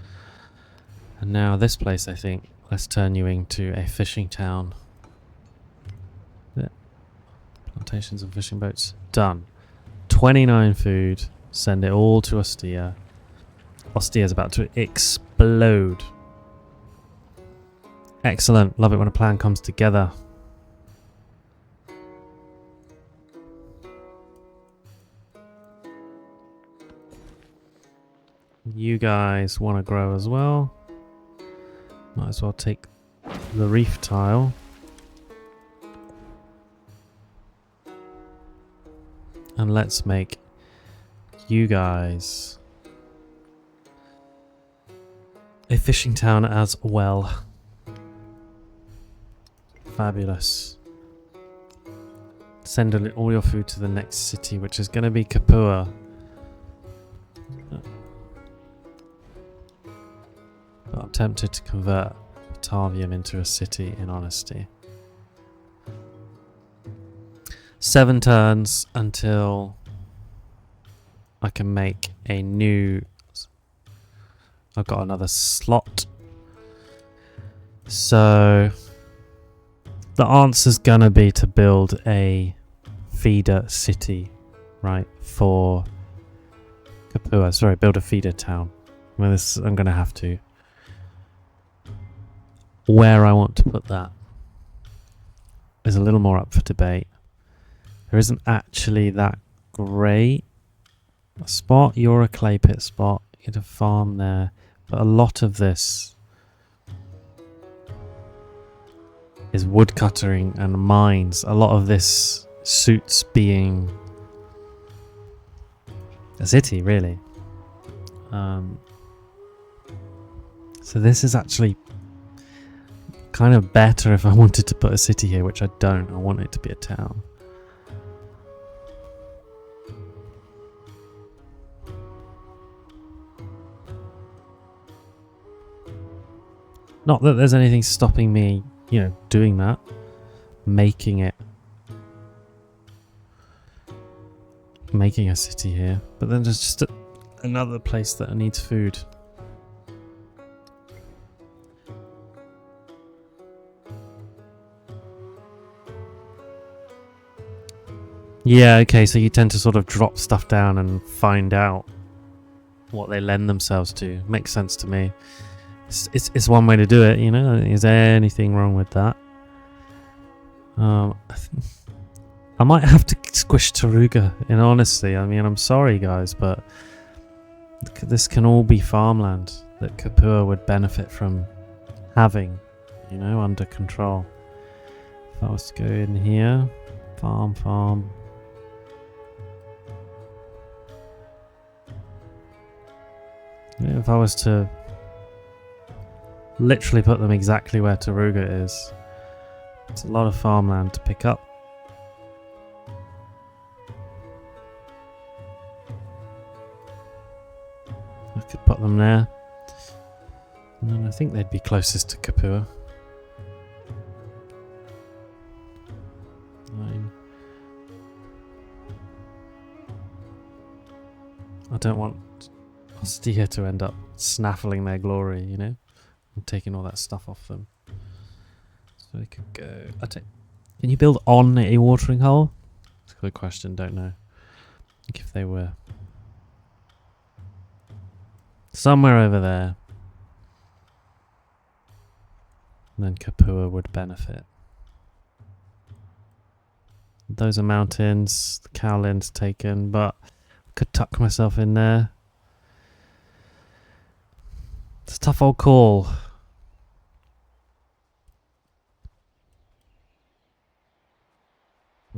And now this place, I think, let's turn you into a fishing town. Yeah. Plantations and fishing boats. Done. 29 food. Send it all to Ostia. Ostia is about to explode. Excellent. Love it when a plan comes together. You guys want to grow as well. Might as well take the reef tile. And let's make you guys a fishing town as well. Fabulous. Send all your food to the next city, which is going to be Capua. But I'm tempted to convert Batavium into a city, in honesty. 7 turns until I can make a new... I've got another slot. So the answer's gonna be to build a feeder city, right, for Capua. Sorry, build a feeder town. Well, this I'm gonna have to. Where I want to put that is a little more up for debate. There isn't actually that great a spot. You're a clay pit spot. You get a farm there. But a lot of this is woodcuttering and mines. A lot of this suits being a city, really. So this is actually kind of better if I wanted to put a city here, which I don't. I want it to be a town. Not that there's anything stopping me, you know, doing that. Making a city here. But then there's just another place that needs food. Yeah, okay, so you tend to sort of drop stuff down and find out what they lend themselves to. Makes sense to me. It's one way to do it, you know. I don't think there's anything wrong with that. I might have to squish Taruga, in honesty. I mean, I'm sorry, guys, but this can all be farmland that Capua would benefit from having, you know, under control. If I was to go in here, farm. Yeah, if I was to literally put them exactly where Taruga is, it's a lot of farmland to pick up. I could put them there. And then I think they'd be closest to Capua. 9. I don't want Ostia to end up snaffling their glory, you know? I'm taking all that stuff off them. So they could go... Can you build on a watering hole? It's a good question, don't know. I think if they were... somewhere over there, then Capua would benefit. Those are mountains. The Cowlin's taken, but I could tuck myself in there. It's a tough old call.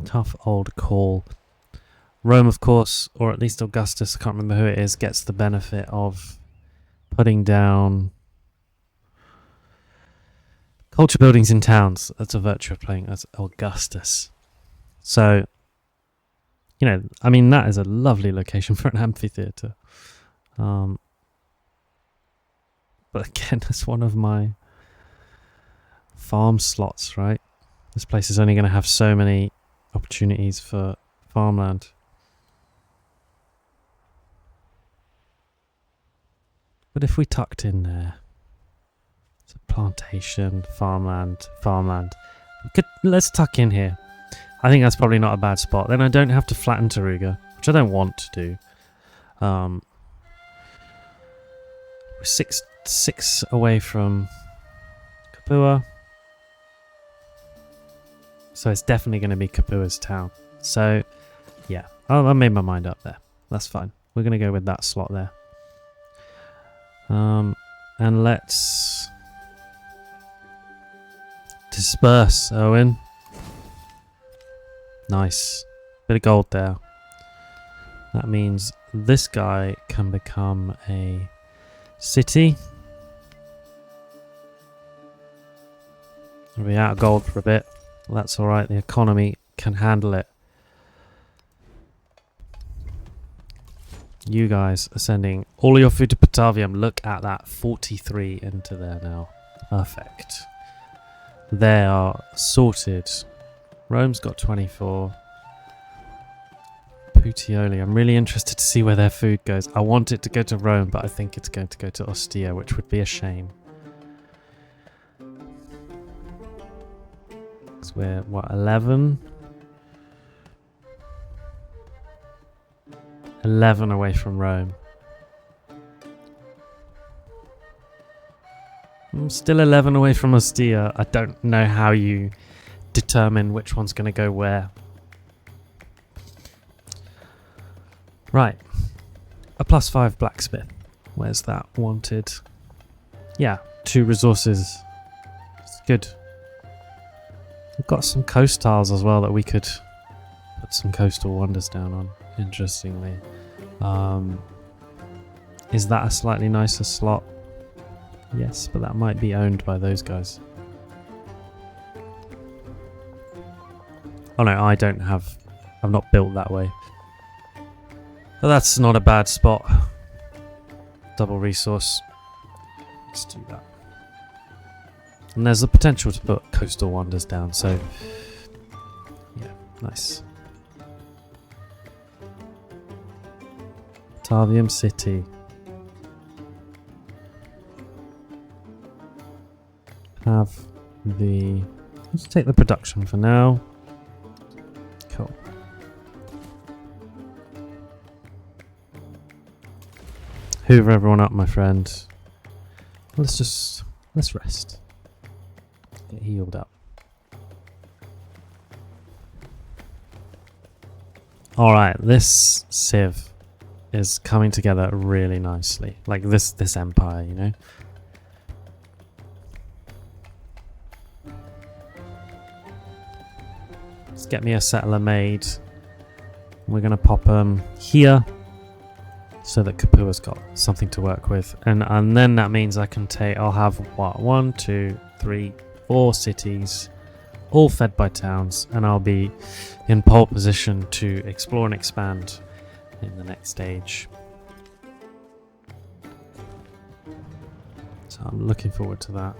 Tough old call. Rome, of course, or at least Augustus, I can't remember who it is, gets the benefit of putting down culture buildings in towns. That's a virtue of playing as Augustus. So, you know, I mean, that is a lovely location for an amphitheatre. But again, that's one of my farm slots, right? This place is only going to have so many opportunities for farmland. But if we tucked in there, it's a plantation, farmland. Let's tuck in here. I think that's probably not a bad spot. Then I don't have to flatten Taruga, which I don't want to do. We're six away from Capua. So it's definitely going to be Capua's town. So, yeah, I made my mind up there. That's fine. We're going to go with that slot there. And let's disperse, Owen. Nice. Bit of gold there. That means this guy can become a city. We'll be out of gold for a bit. Well, that's alright. The economy can handle it. You guys are sending all your food to Patavium. Look at that. 43 into there now. Perfect. They are sorted. Rome's got 24. Puteoli. I'm really interested to see where their food goes. I want it to go to Rome, but I think it's going to go to Ostia, which would be a shame. So we're, what, 11? 11 away from Rome. I'm still 11 away from Ostia. I don't know how you determine which one's going to go where. Right. A +5 blacksmith. Where's that wanted? Yeah, 2 resources. It's good. We've got some coast tiles as well that we could put some coastal wonders down on, interestingly. Is that a slightly nicer slot? Yes, but that might be owned by those guys. Oh no, I've not built that way. But that's not a bad spot. Double resource. Let's do that. And there's the potential to put coastal wonders down, so yeah, nice. Tavium City. Let's take the production for now. Cool. Hoover everyone up, my friend. Let's rest. Get healed up. Alright, this Civ is coming together really nicely. Like this empire, you know? Let's get me a settler made. We're going to pop them here so that Capua's got something to work with. And then that means I'll have what, 1, 2, 3, 4 cities, all fed by towns, and I'll be in pole position to explore and expand in the next stage. So I'm looking forward to that.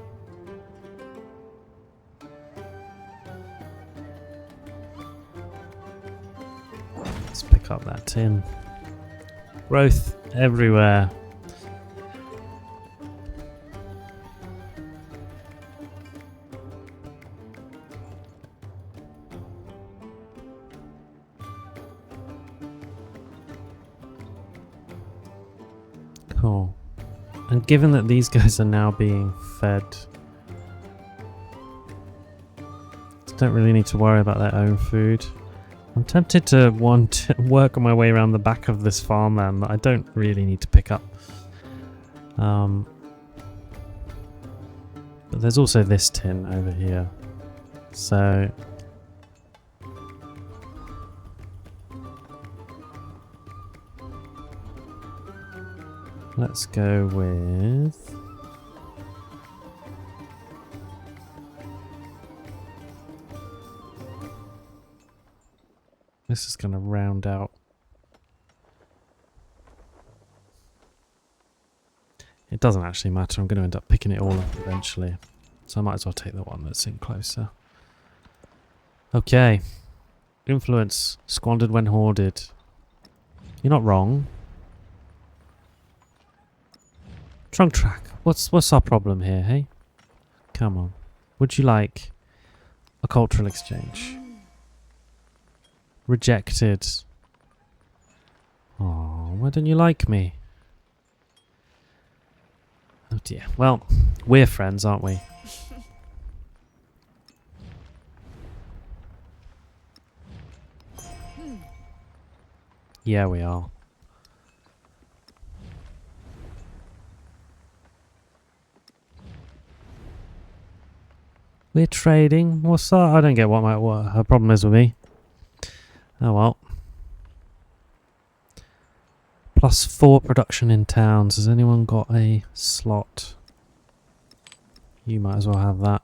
Let's pick up that tin. Growth everywhere. Cool. And given that these guys are now being fed, I don't really need to worry about their own food. I'm tempted to want to work my way around the back of this farmland that I don't really need to pick up. But there's also this tin over here. So let's go with this is going to round out. It doesn't actually matter. I'm going to end up picking it all up eventually. So I might as well take the one that's in closer. Okay. Influence. Squandered when hoarded. You're not wrong. Trunk track. What's our problem here, hey? Come on. Would you like a cultural exchange? Rejected. Oh, why don't you like me? Oh dear. Well, we're friends, aren't we? Yeah, we are. We're trading? What's that? I don't get what her problem is with me. Oh well. +4 production in towns. Has anyone got a slot? You might as well have that.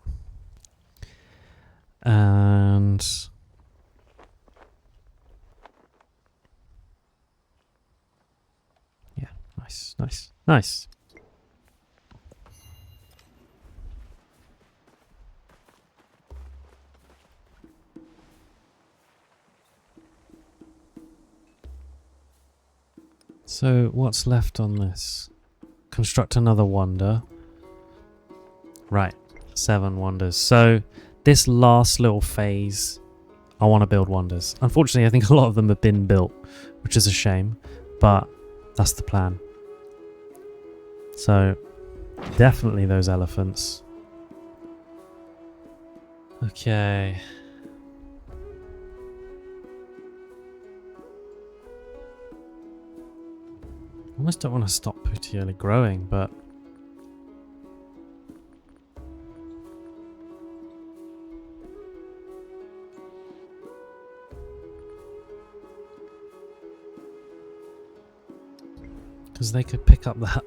And yeah, nice, nice, nice. So what's left on this? Construct another wonder. Right, 7 wonders. So this last little phase, I want to build wonders. Unfortunately, I think a lot of them have been built, which is a shame, but that's the plan. So definitely those elephants. Okay. I almost don't want to stop pretty early growing, but because they could pick up that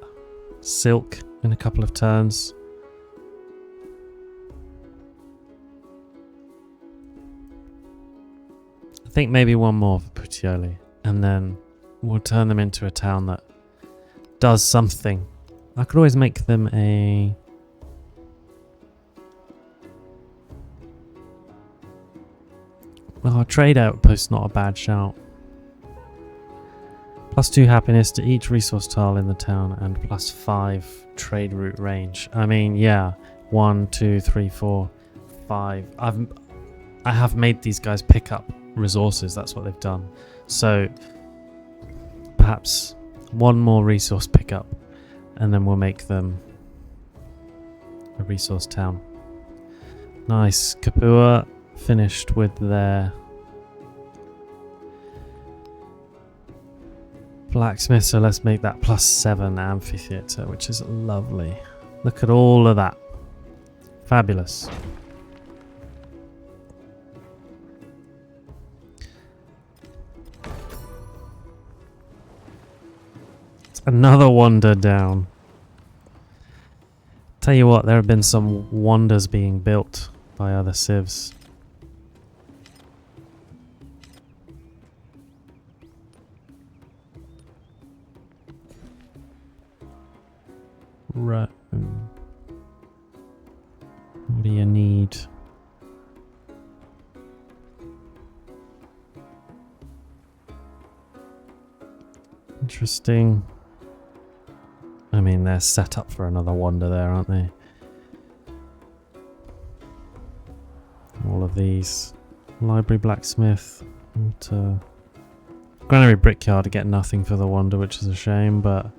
silk in a couple of turns. I think maybe one more for Puteoli, and then we'll turn them into a town that does something. I could always make them a... Well, a trade outpost's not a bad shout. +2 happiness to each resource tile in the town and +5 trade route range. I mean, yeah. 1, 2, 3, 4, 5. I have made these guys pick up resources. That's what they've done. So perhaps one more resource pickup, and then we'll make them a resource town. Nice. Kapua finished with their blacksmith, so let's make that +7 amphitheatre, which is lovely. Look at all of that. Fabulous. It's another wonder down. Tell you what, there have been some wonders being built by other civs. Right. What do you need? Interesting. I mean, they're set up for another wonder there, aren't they? All of these. Library, blacksmith, and, granary brickyard to get nothing for the wonder, which is a shame, but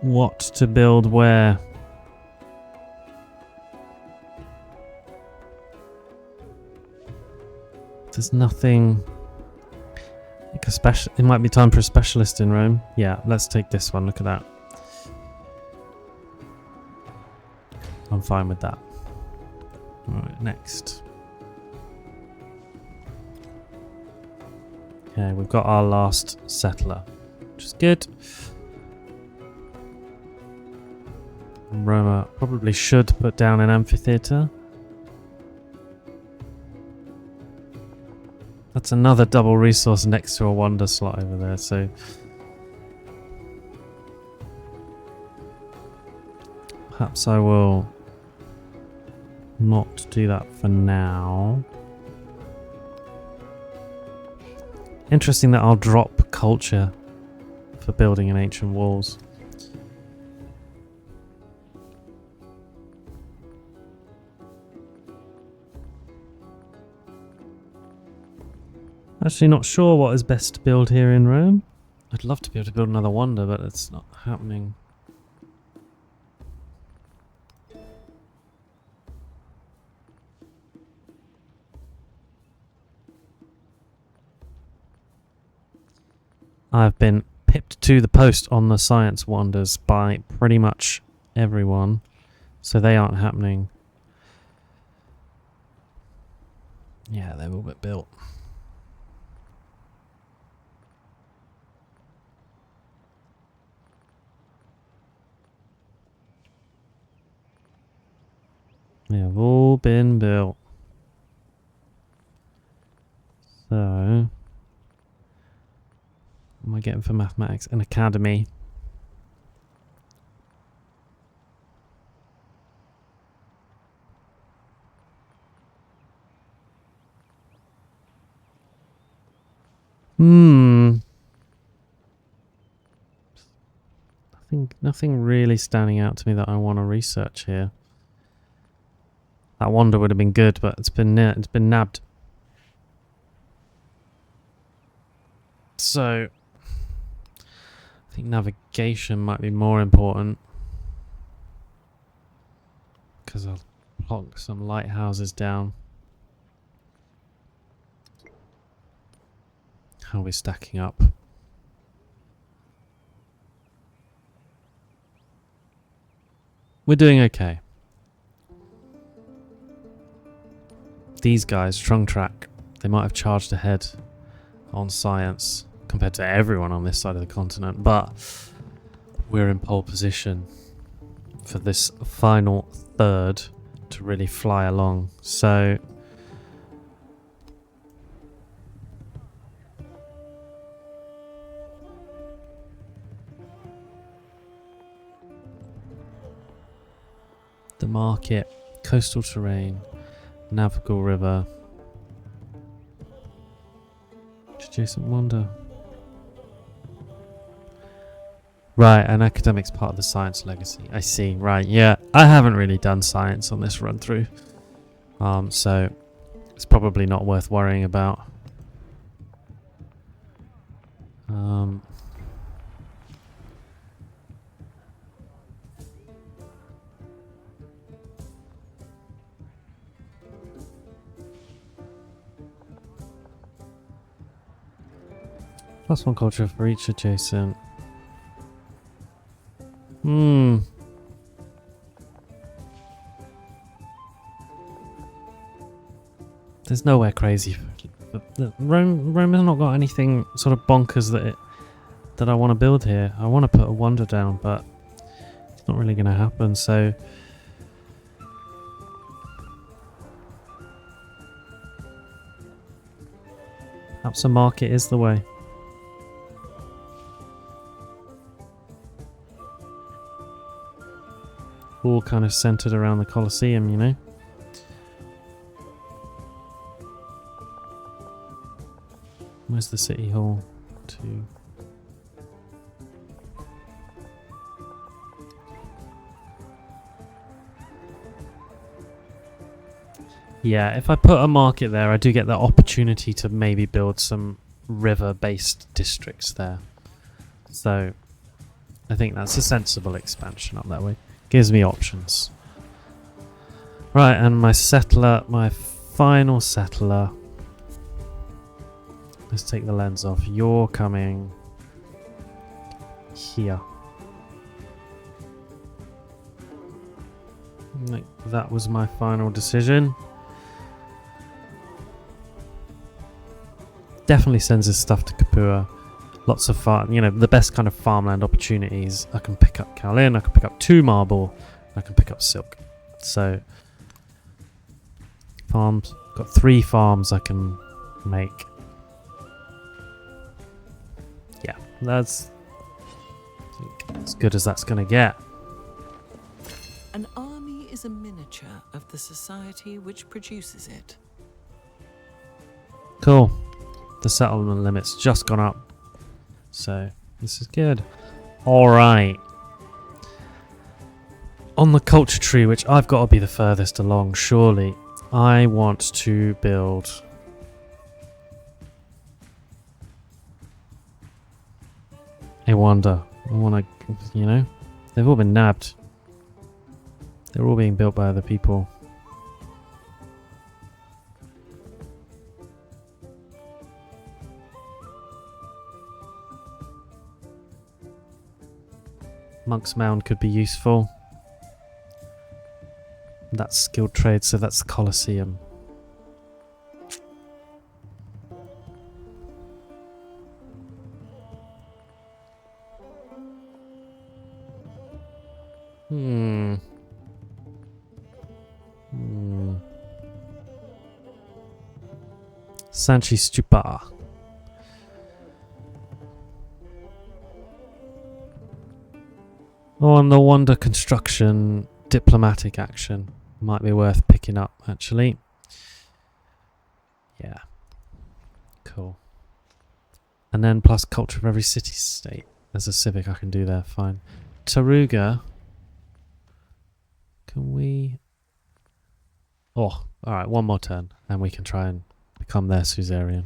what to build where? There's nothing. Like a special. It might be time for a specialist in Rome. Yeah, let's take this one. Look at that. I'm fine with that. Alright, next. Okay, we've got our last settler, which is good. Roma probably should put down an amphitheatre. That's another double resource next to a wonder slot over there, so perhaps I will not do that for now. Interesting that I'll drop culture for building an ancient walls. Actually not sure what is best to build here in Rome. I'd love to be able to build another wonder, but it's not happening. I've been pipped to the post on the science wonders by pretty much everyone, so they aren't happening. Yeah, they've all been built. They've all been built. So, what am I getting for mathematics? An academy. Nothing really standing out to me that I want to research here. That wonder would have been good, but it's been nabbed. So, I think navigation might be more important, because I'll plonk some lighthouses down. How are we stacking up? We're doing okay. These guys, Strong Track, they might have charged ahead on science compared to everyone on this side of the continent, but we're in pole position for this final third to really fly along. So the market, coastal terrain, navigable river, adjacent wonder. Right, an academic's part of the science legacy. I see. Right, yeah. I haven't really done science on this run through, so it's probably not worth worrying about. +1 culture for each adjacent. There's nowhere crazy. Rome has not got anything sort of bonkers that I want to build here. I want to put a wonder down, but it's not really going to happen. So perhaps a market is the way. All kind of centered around the Colosseum, you know. Where's the city hall? Yeah, if I put a market there, I do get the opportunity to maybe build some river-based districts there. So I think that's a sensible expansion up that way. Gives me options. Right, and my settler, my final settler. Let's take the lens off. You're coming here. That was my final decision. Definitely sends his stuff to Capua. Lots of farm, the best kind of farmland opportunities. I can pick up Kaolin, I can pick up 2 marble, I can pick up silk. So, farms. Got 3 farms I can make. Yeah, that's as good as that's going to get. An army is a miniature of the society which produces it. Cool. The settlement limit's just gone up. So, this is good. Alright. On the culture tree, which I've got to be the furthest along, surely, I want to build wonder. I want to, you know, they've all been nabbed. They're all being built by other people. Monk's Mound could be useful. That's skilled trade, so that's the Colosseum. Sanchi Stupa. Oh, and the Wonder Construction diplomatic action might be worth picking up, actually. Yeah. Cool. And then plus culture of every city-state. There's a civic I can do there, fine. Taruga. Can we... Oh, alright, one more turn. And we can try and become their suzerain.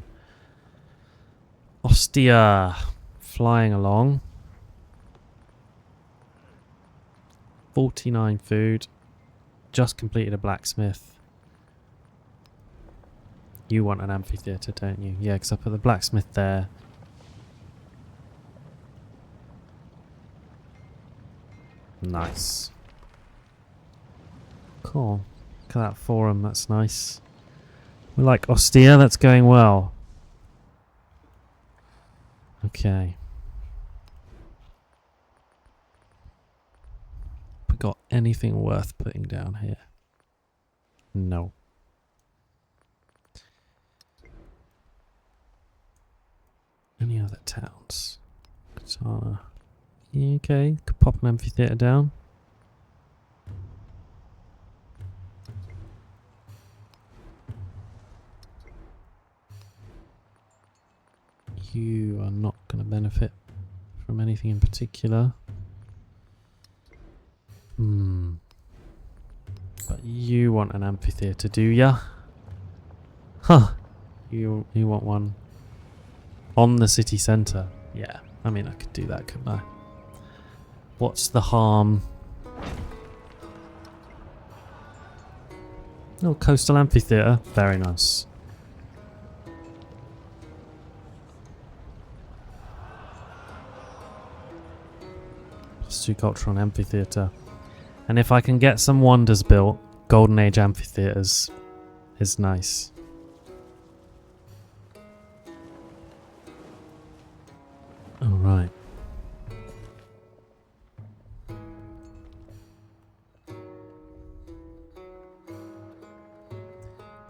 Ostia. Flying along. 49 food. Just completed a blacksmith. You want an amphitheatre, don't you? Yeah, because I put the blacksmith there. Nice. Cool. Look at that forum, that's nice. We like Ostia, that's going well. Okay. We got anything worth putting down here? No. Any other towns? Katana. Yeah, okay, could pop an amphitheatre down. You are not going to benefit from anything in particular. But you want an amphitheatre, do ya? Huh. You want one on the city centre? Yeah, I mean I could do that, couldn't I? What's the harm? Oh, coastal amphitheatre. Very nice. +2 culture on amphitheatre. And if I can get some wonders built, Golden Age amphitheatres is nice. Alright.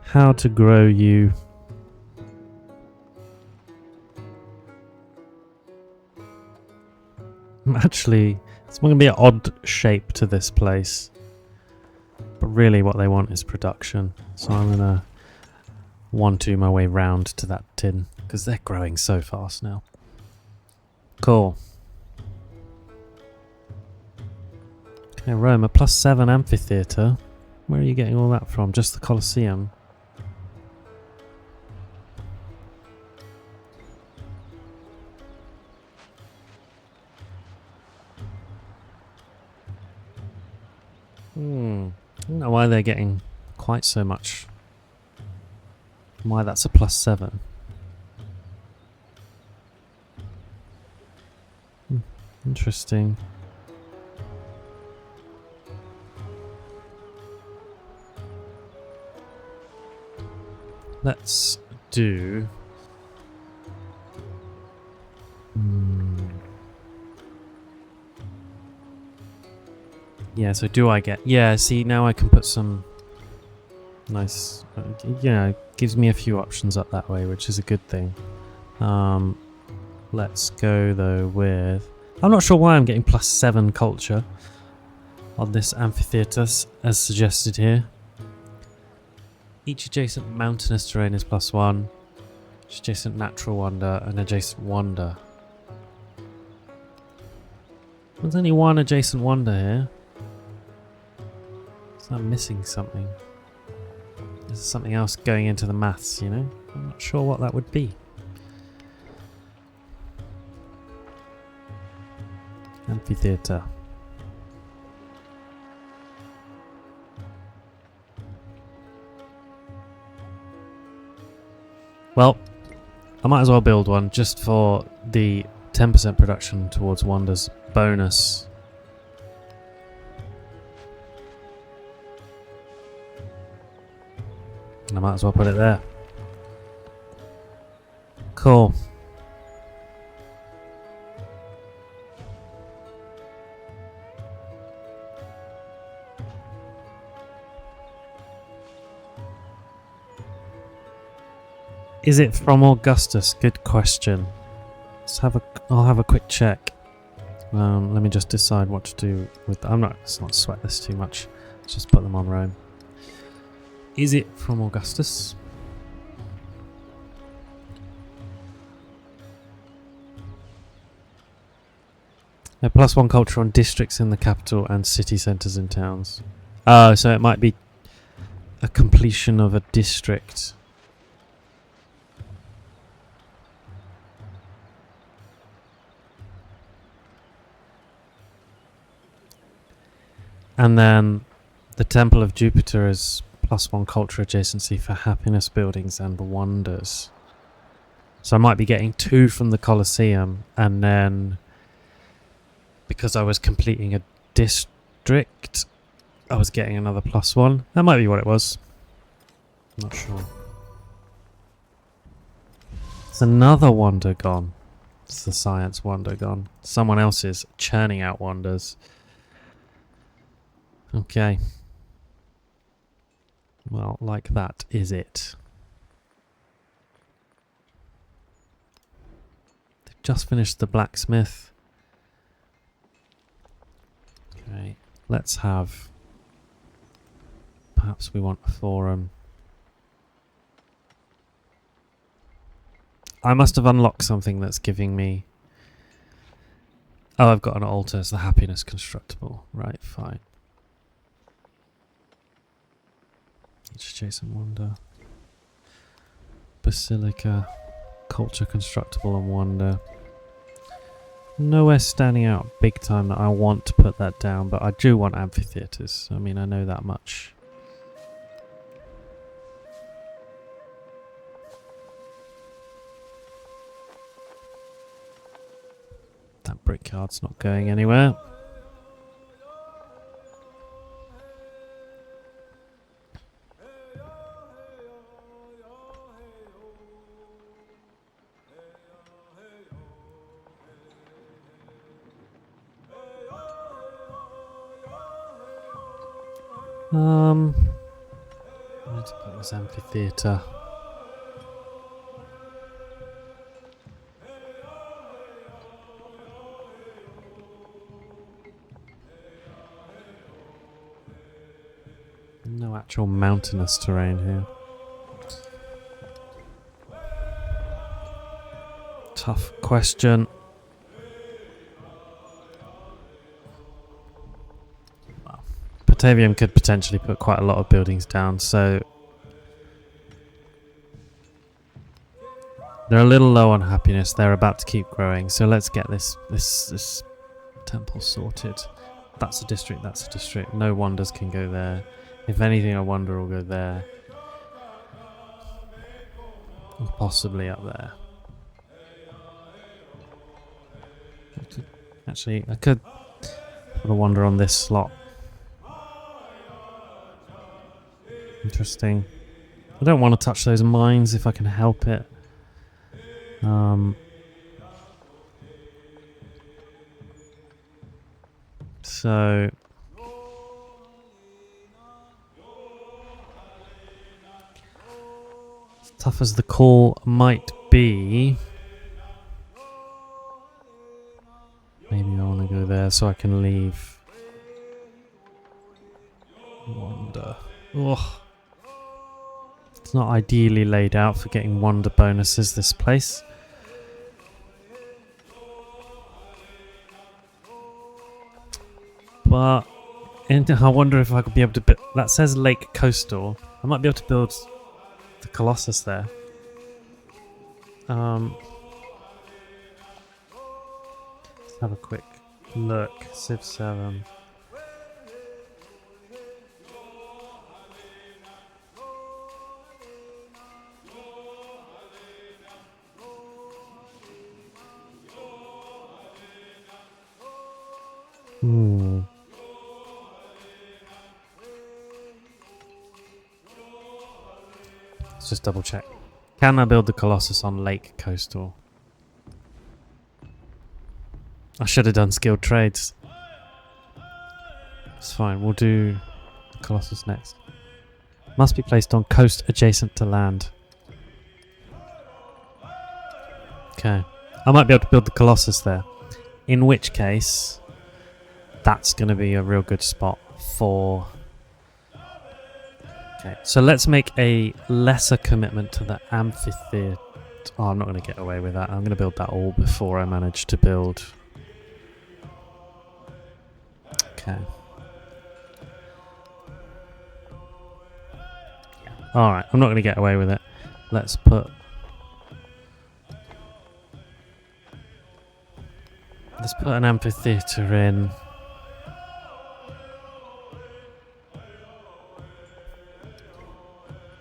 How to grow you. Actually, it's going to be an odd shape to this place. But really what they want is production. So I'm going to 1-2 my way round to that tin. Because they're growing so fast now. Cool. Okay, Rome, a +7 amphitheatre. Where are you getting all that from? Just the Colosseum? I don't know why they're getting quite so much. Why that's a +7. Interesting. Let's do... Yeah, so do I get... Yeah, see, now I can put some nice... Yeah, gives me a few options up that way, which is a good thing. Let's go, though, with... I'm not sure why I'm getting +7 culture on this amphitheatre, as suggested here. Each adjacent mountainous terrain is +1. Each adjacent natural wonder and adjacent wonder. There's only one adjacent wonder here. So I'm missing something. There's something else going into the maths, you know? I'm not sure what that would be. Amphitheatre. Well, I might as well build one just for the 10% production towards Wonders bonus. And I might as well put it there. Cool. Is it from Augustus? Good question. I'll have a quick check. Let me just decide what to do with. Let's not sweat this too much. Let's just put them on Rome. Is it from Augustus? A +1 culture on districts in the capital and city centres in towns. Oh, so it might be a completion of a district. And then the Temple of Jupiter is +1 culture adjacency for happiness buildings and wonders. So I might be getting 2 from the Colosseum, and then because I was completing a district, I was getting another +1. That might be what it was. I'm not sure. It's another wonder gone. It's the science wonder gone. Someone else is churning out wonders. Okay. Well, like that is it. They've just finished the blacksmith. Okay, let's have... Perhaps we want a forum. I must have unlocked something that's giving me... Oh, I've got an altar as the happiness constructible. Right, fine. Let's chase and wonder. Basilica, culture constructible and wonder. Nowhere standing out big time that I want to put that down, but I do want amphitheatres. I mean, I know that much. That brickyard's not going anywhere. I need to put this amphitheatre. No actual mountainous terrain here. Tough question. Batavium could potentially put quite a lot of buildings down, so they're a little low on happiness. They're about to keep growing, so let's get this temple sorted. That's a district. That's a district. No wonders can go there. If anything, a wonder will go there, or possibly up there. Actually, I could put a wonder on this slot. Interesting. I don't want to touch those mines if I can help it. So as tough as the call might be, maybe I want to go there so I can leave. Wonder. Ugh. It's not ideally laid out for getting wonder bonuses, this place. But I wonder if I could be able to build... That says Lake Coastal. I might be able to build the Colossus there. Let's have a quick Look, Civ 7. Hmm. Let's just double check. Can I build the Colossus on Lake Coastal? I should have done skilled trades. It's fine, we'll do the Colossus next. Must be placed on coast adjacent to land. Okay. I might be able to build the Colossus there. In which case, that's going to be a real good spot for... Okay, so let's make a lesser commitment to the amphitheatre. Oh, I'm not going to get away with that. I'm going to build that all before I manage to build... Okay. Alright, I'm not going to get away with it. Let's put an amphitheatre in.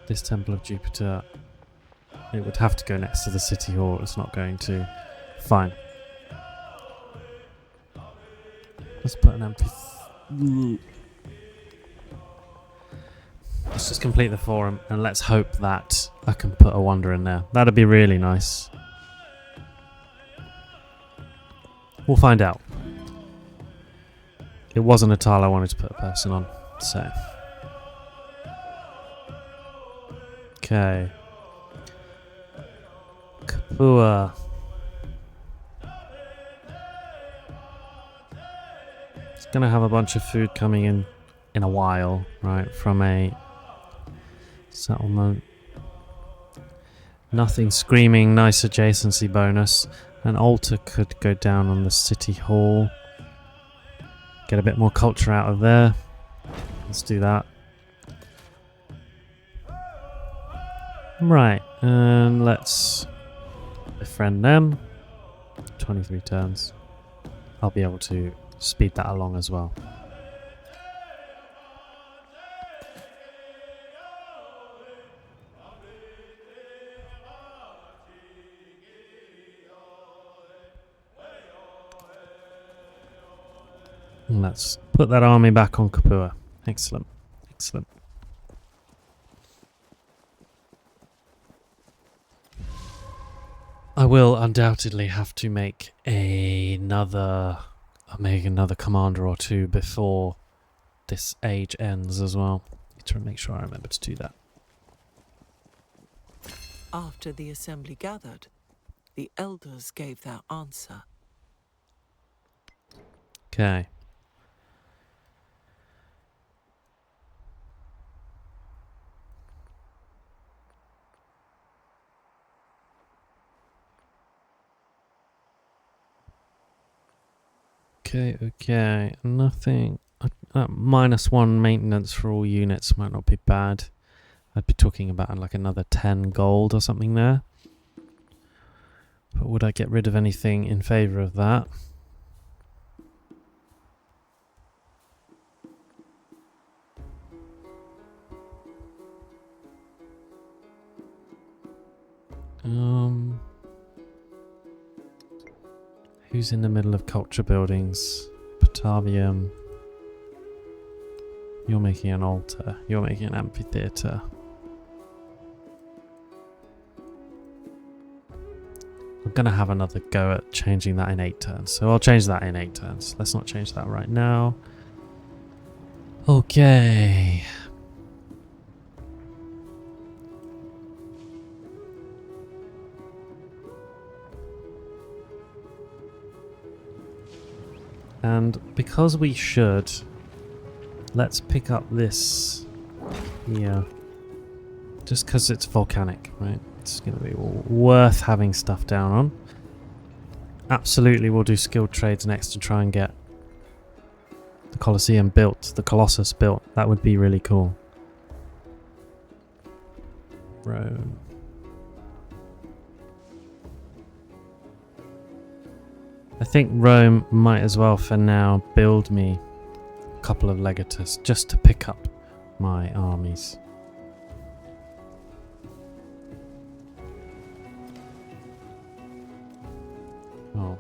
This Temple of Jupiter. It would have to go next to the City Hall. It's not going to. Fine. Let's put an amphitheatre. Let's just complete the forum and let's hope that I can put a wonder in there. That'd be really nice. We'll find out. It wasn't a tile I wanted to put a person on, so. Okay. Kapua. It's gonna have a bunch of food coming in a while, right, from a settlement. Nothing screaming nice adjacency bonus. An altar could go down on the City Hall. Get a bit more culture out of there. Let's do that. Right, and let's befriend them. 23 turns. I'll be able to speed that along as well. And let's put that army back on Kapua. Excellent. Excellent. I will undoubtedly have to make another commander or two before this age ends as well. Need to make sure I remember to do that. After the assembly gathered, the elders gave their answer. Okay. Okay. Nothing. -1 maintenance for all units might not be bad. I'd be talking about like another 10 gold or something there. But would I get rid of anything in favour of that? Who's in the middle of culture buildings? Batavium. You're making an altar. You're making an amphitheatre. I'm going to have another go at changing that in 8 turns. So I'll change that in 8 turns. Let's not change that right now. Okay. And because we should, let's pick up this here. Just because it's volcanic, right? It's going to be worth having stuff down on. Absolutely, we'll do skilled trades next to try and get the Colosseum built, the Colossus built. That would be really cool. Rome. I think Rome might as well for now build me a couple of legatus just to pick up my armies. Oh.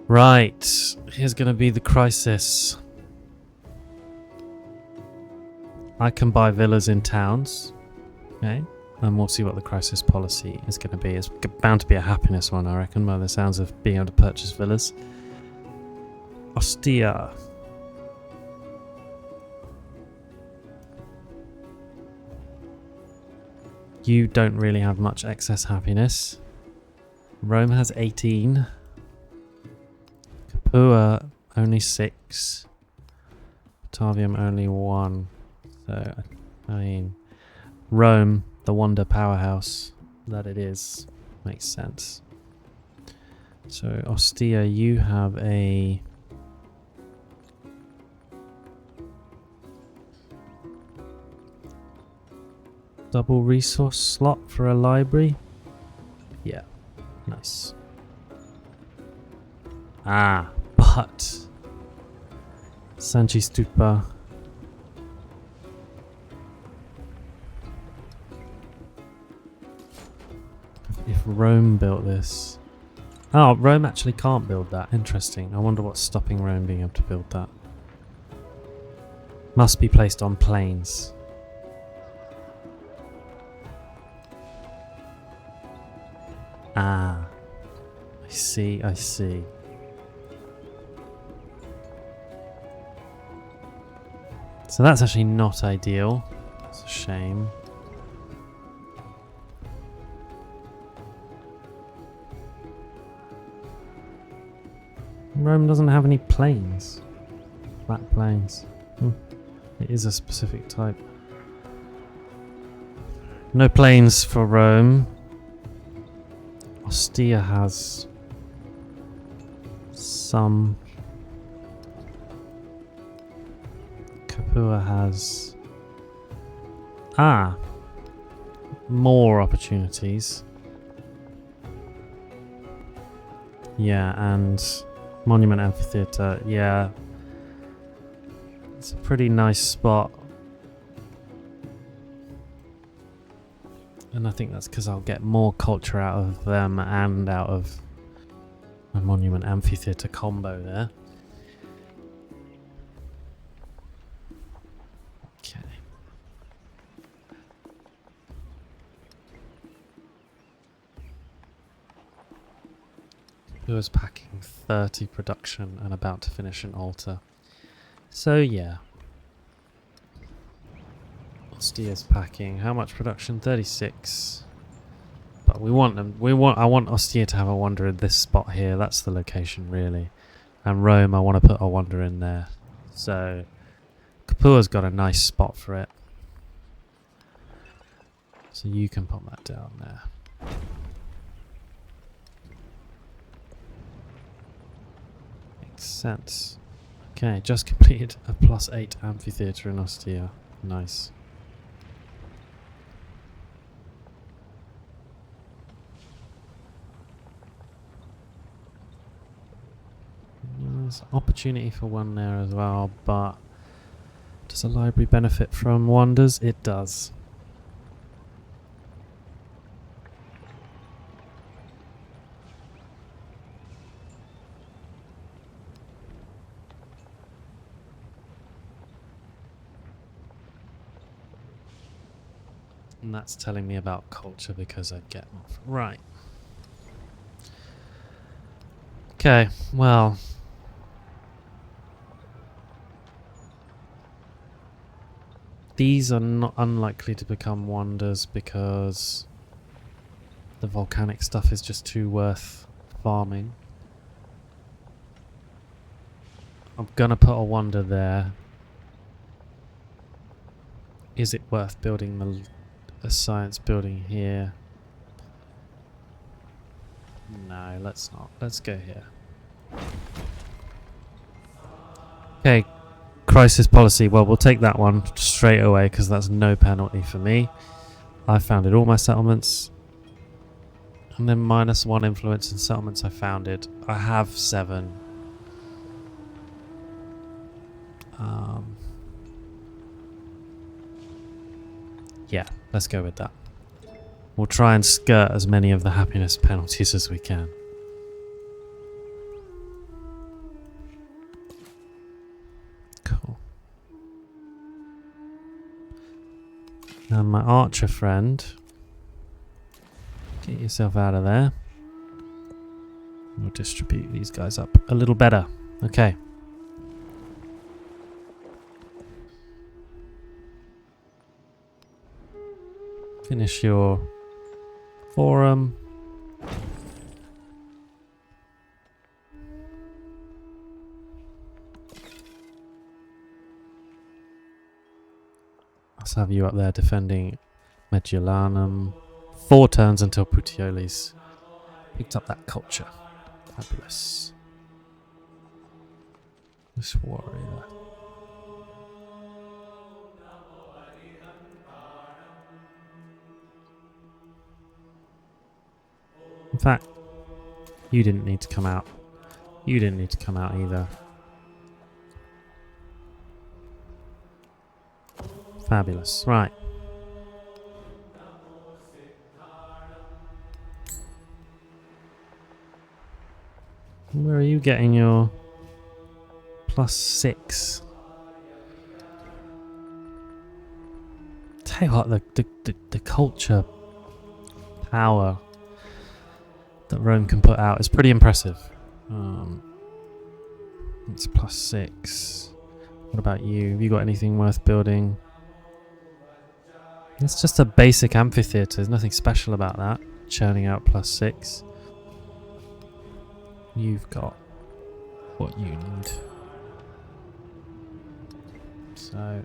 Right, here's going to be the crisis. I can buy villas in towns, okay, and we'll see what the crisis policy is going to be. It's bound to be a happiness one, I reckon, by the sounds of being able to purchase villas. Ostia. You don't really have much excess happiness. Rome has 18. Capua only 6. Batavium only 1. So, I mean, Rome, the wonder powerhouse that it is, makes sense. So, Ostia, you have a... double resource slot for a library? Yeah, nice. Ah, but... Sanchi Stupa... If Rome built this... Oh, Rome actually can't build that. Interesting. I wonder what's stopping Rome being able to build that. Must be placed on plains. Ah. I see, I see. So that's actually not ideal. It's a shame. Rome doesn't have any plains. Flat plains. It is a specific type. No plains for Rome. Ostia has some. Capua has... Ah! More opportunities. Yeah, and... Monument Amphitheatre, yeah. It's a pretty nice spot. And I think that's because I'll get more culture out of them and out of my Monument Amphitheatre combo there. Okay. Who was packing 30 production and about to finish an altar. So yeah. Ostia's packing. How much production? 36. But we want them. I want Ostia to have a wonder in this spot here. That's the location really. And Rome, I want to put a wonder in there. So Capua's got a nice spot for it. So you can put that down there. Makes sense. Okay, just completed a +8 amphitheatre in Ostia. Nice. There's opportunity for one there as well, but does a library benefit from wonders? It does. And that's telling me about culture because I get more. Right. Okay, well. These are not unlikely to become wonders because the volcanic stuff is just too worth farming. I'm gonna put a wonder there. Is it worth building a science building here? No, let's not. Let's go here. Okay. Crisis policy, well, we'll take that one straight away because that's no penalty for me. I founded all my settlements. And then -1 influence in settlements I founded. I have 7. Yeah, let's go with that. We'll try and skirt as many of the happiness penalties as we can. Cool. And my archer friend, get yourself out of there. We'll distribute these guys up a little better. Okay. Finish your forum. Let's have you up there defending Medullanum. 4 turns until Puteoli's picked up that culture. Fabulous. This warrior. In fact, you didn't need to come out. You didn't need to come out either. Fabulous. Right. Where are you getting your +6? Tell you what, the culture power that Rome can put out is pretty impressive. It's +6. What about you? Have you got anything worth building? It's just a basic amphitheatre. There's nothing special about that. Churning out +6. You've got what you need. So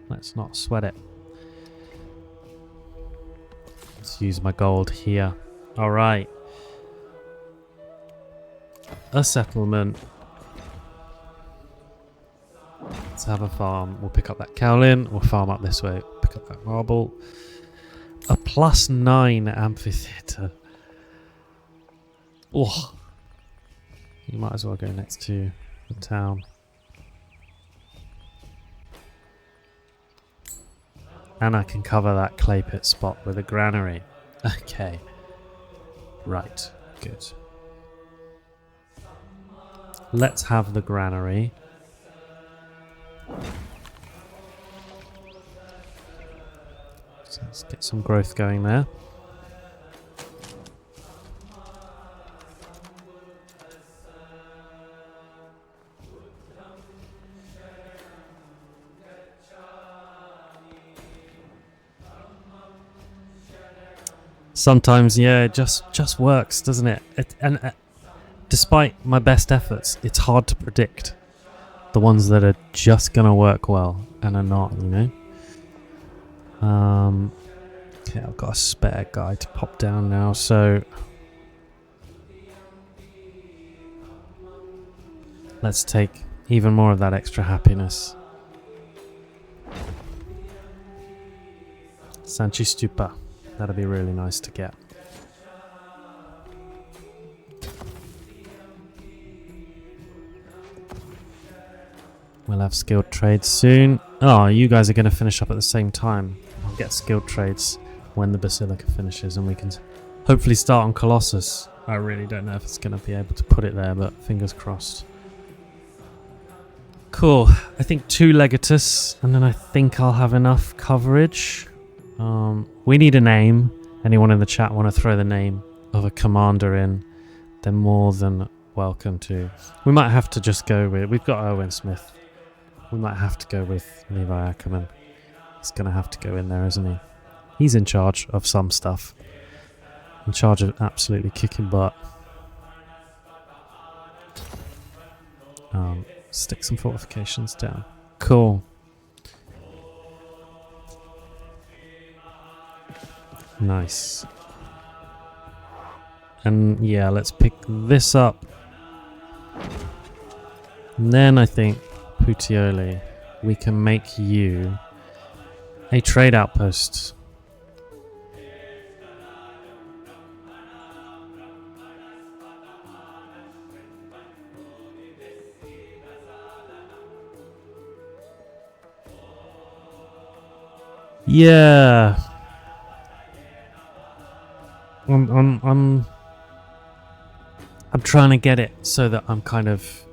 let's not sweat it. Let's use my gold here. Alright. A settlement. Let's have a farm. We'll pick up that cowlin. We'll farm up this way. Pick up that marble. A +9 amphitheatre. Oh. You might as well go next to the town. And I can cover that clay pit spot with a granary. Okay. Right. Good. Let's have the granary. So let's get some growth going there. Sometimes, yeah, it just works, doesn't it? And despite my best efforts, it's hard to predict the ones that are just gonna work well and are not, you know. Okay, I've got a spare guy to pop down now, so let's take even more of that extra happiness. Sanchi Stupa. That'd be really nice to get. We'll have skilled trades soon. Oh, you guys are going to finish up at the same time. I'll get skilled trades when the Basilica finishes and we can hopefully start on Colossus. I really don't know if it's going to be able to put it there, but fingers crossed. Cool. I think 2 Legatus and then I think I'll have enough coverage. We need a name. Anyone in the chat want to throw the name of a commander in? They're more than welcome to. We might have to just go with... We've got Owen Smith. We might have to go with Levi Ackerman. He's going to have to go in there, isn't he? He's in charge of some stuff. In charge of absolutely kicking butt. Stick some fortifications down. Cool. Nice. And yeah, let's pick this up. And then I think, Puteoli, we can make you a trade outpost. Yeah. I'm trying to get it so that I'm kind of...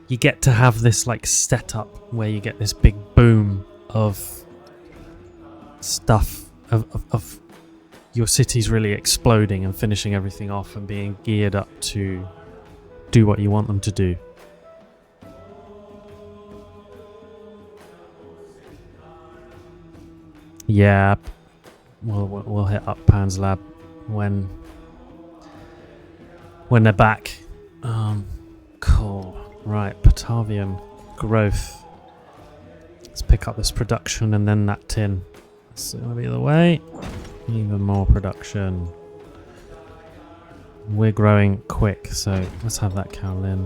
You get to have this like setup where you get this big boom of stuff of your city's really exploding and finishing everything off and being geared up to do what you want them to do. Yeah, we'll hit up Pan's lab when they're back. Cool. Right, Patavium growth. Let's pick up this production and then that tin. That's gonna be the way. Even more production. We're growing quick, so let's have that Kaolin.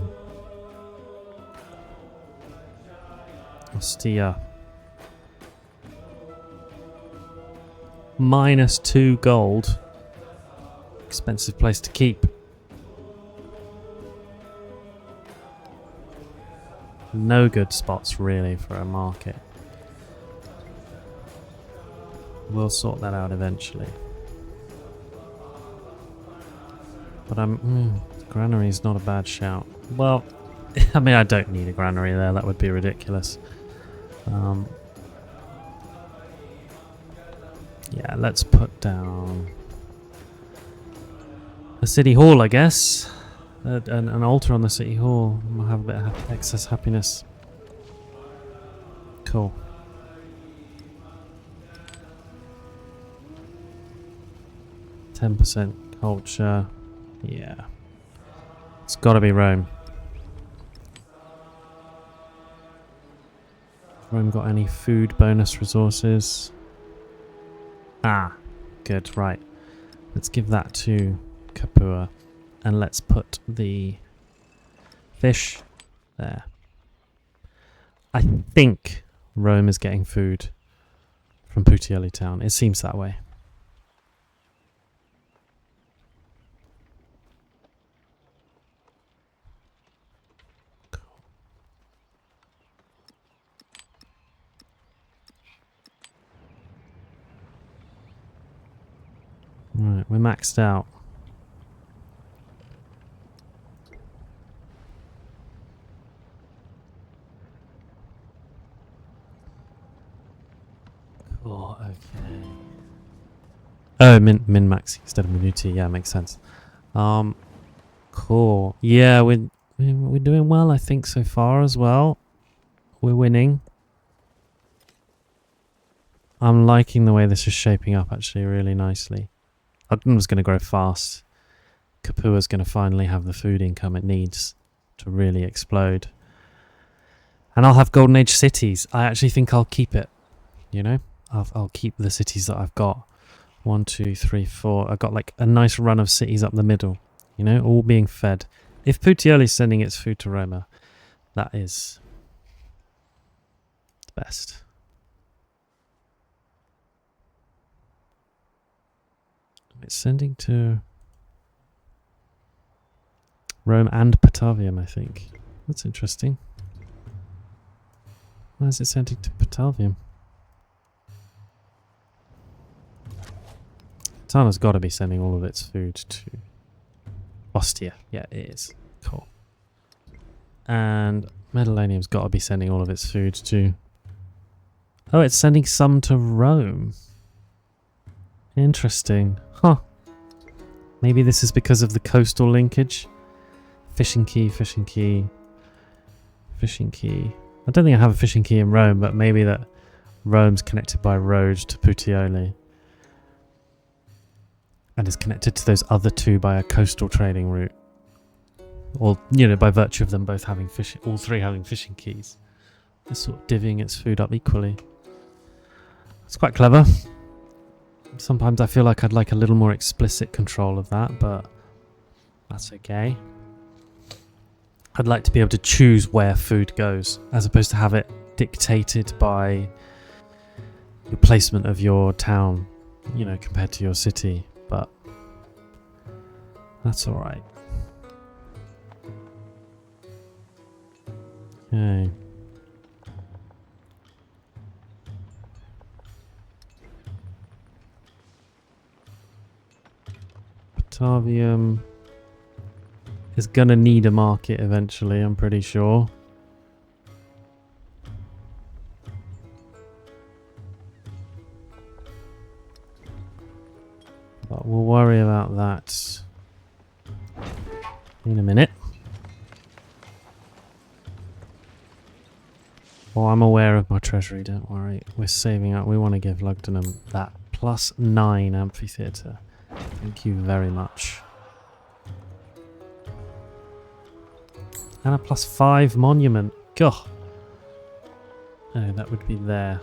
Ostia. -2 gold. Expensive place to keep. No good spots really for a market. We'll sort that out eventually. But granary's not a bad shout. Well, I mean, I don't need a granary there. That would be ridiculous. Yeah, let's put down a city hall, I guess. An altar on the city hall. We'll have a bit of excess happiness. Cool. %, culture. Yeah. It's gotta be Rome. Rome got any food bonus resources? Ah, good, right. Let's give that to Capua. And let's put the fish there. I think Rome is getting food from Puteoli town. It seems that way. Right, we're maxed out. Cool, okay. Oh, min max instead of minuti. Yeah, makes sense. Cool. Yeah, we're doing well, I think, so far as well. We're winning. I'm liking the way this is shaping up actually really nicely. Ogden's going to grow fast. Capua's going to finally have the food income it needs to really explode. And I'll have Golden Age cities. I actually think I'll keep it. You know? I'll keep the cities that I've got. 1, 2, 3, 4. I've got like a nice run of cities up the middle. You know? All being fed. If Puteoli's sending its food to Roma, that is the best. It's sending to Rome and Patavium, I think. That's interesting. Why is it sending to Patavium? Tana's got to be sending all of its food to Ostia. Yeah, it is. Cool. And Medellanium's got to be sending all of its food to... Oh, it's sending some to Rome. Interesting. Huh. Maybe this is because of the coastal linkage. Fishing key, fishing key, fishing key. I don't think I have a fishing key in Rome, but maybe that Rome's connected by road to Puteoli. And is connected to those other two by a coastal trading route. Or, you know, by virtue of them both having all three having fishing keys. It's sort of divvying its food up equally. It's quite clever. Sometimes I feel like I'd like a little more explicit control of that, but that's okay. I'd like to be able to choose where food goes, as opposed to have it dictated by your placement of your town, you know, compared to your city, but that's alright. Okay. Batavium is gonna need a market eventually, I'm pretty sure. But we'll worry about that in a minute. Oh, I'm aware of my treasury, don't worry. We're saving up. We want to give Lugdunum that +9 amphitheatre. Thank you very much. And a +5 monument. Goh. Oh, that would be there.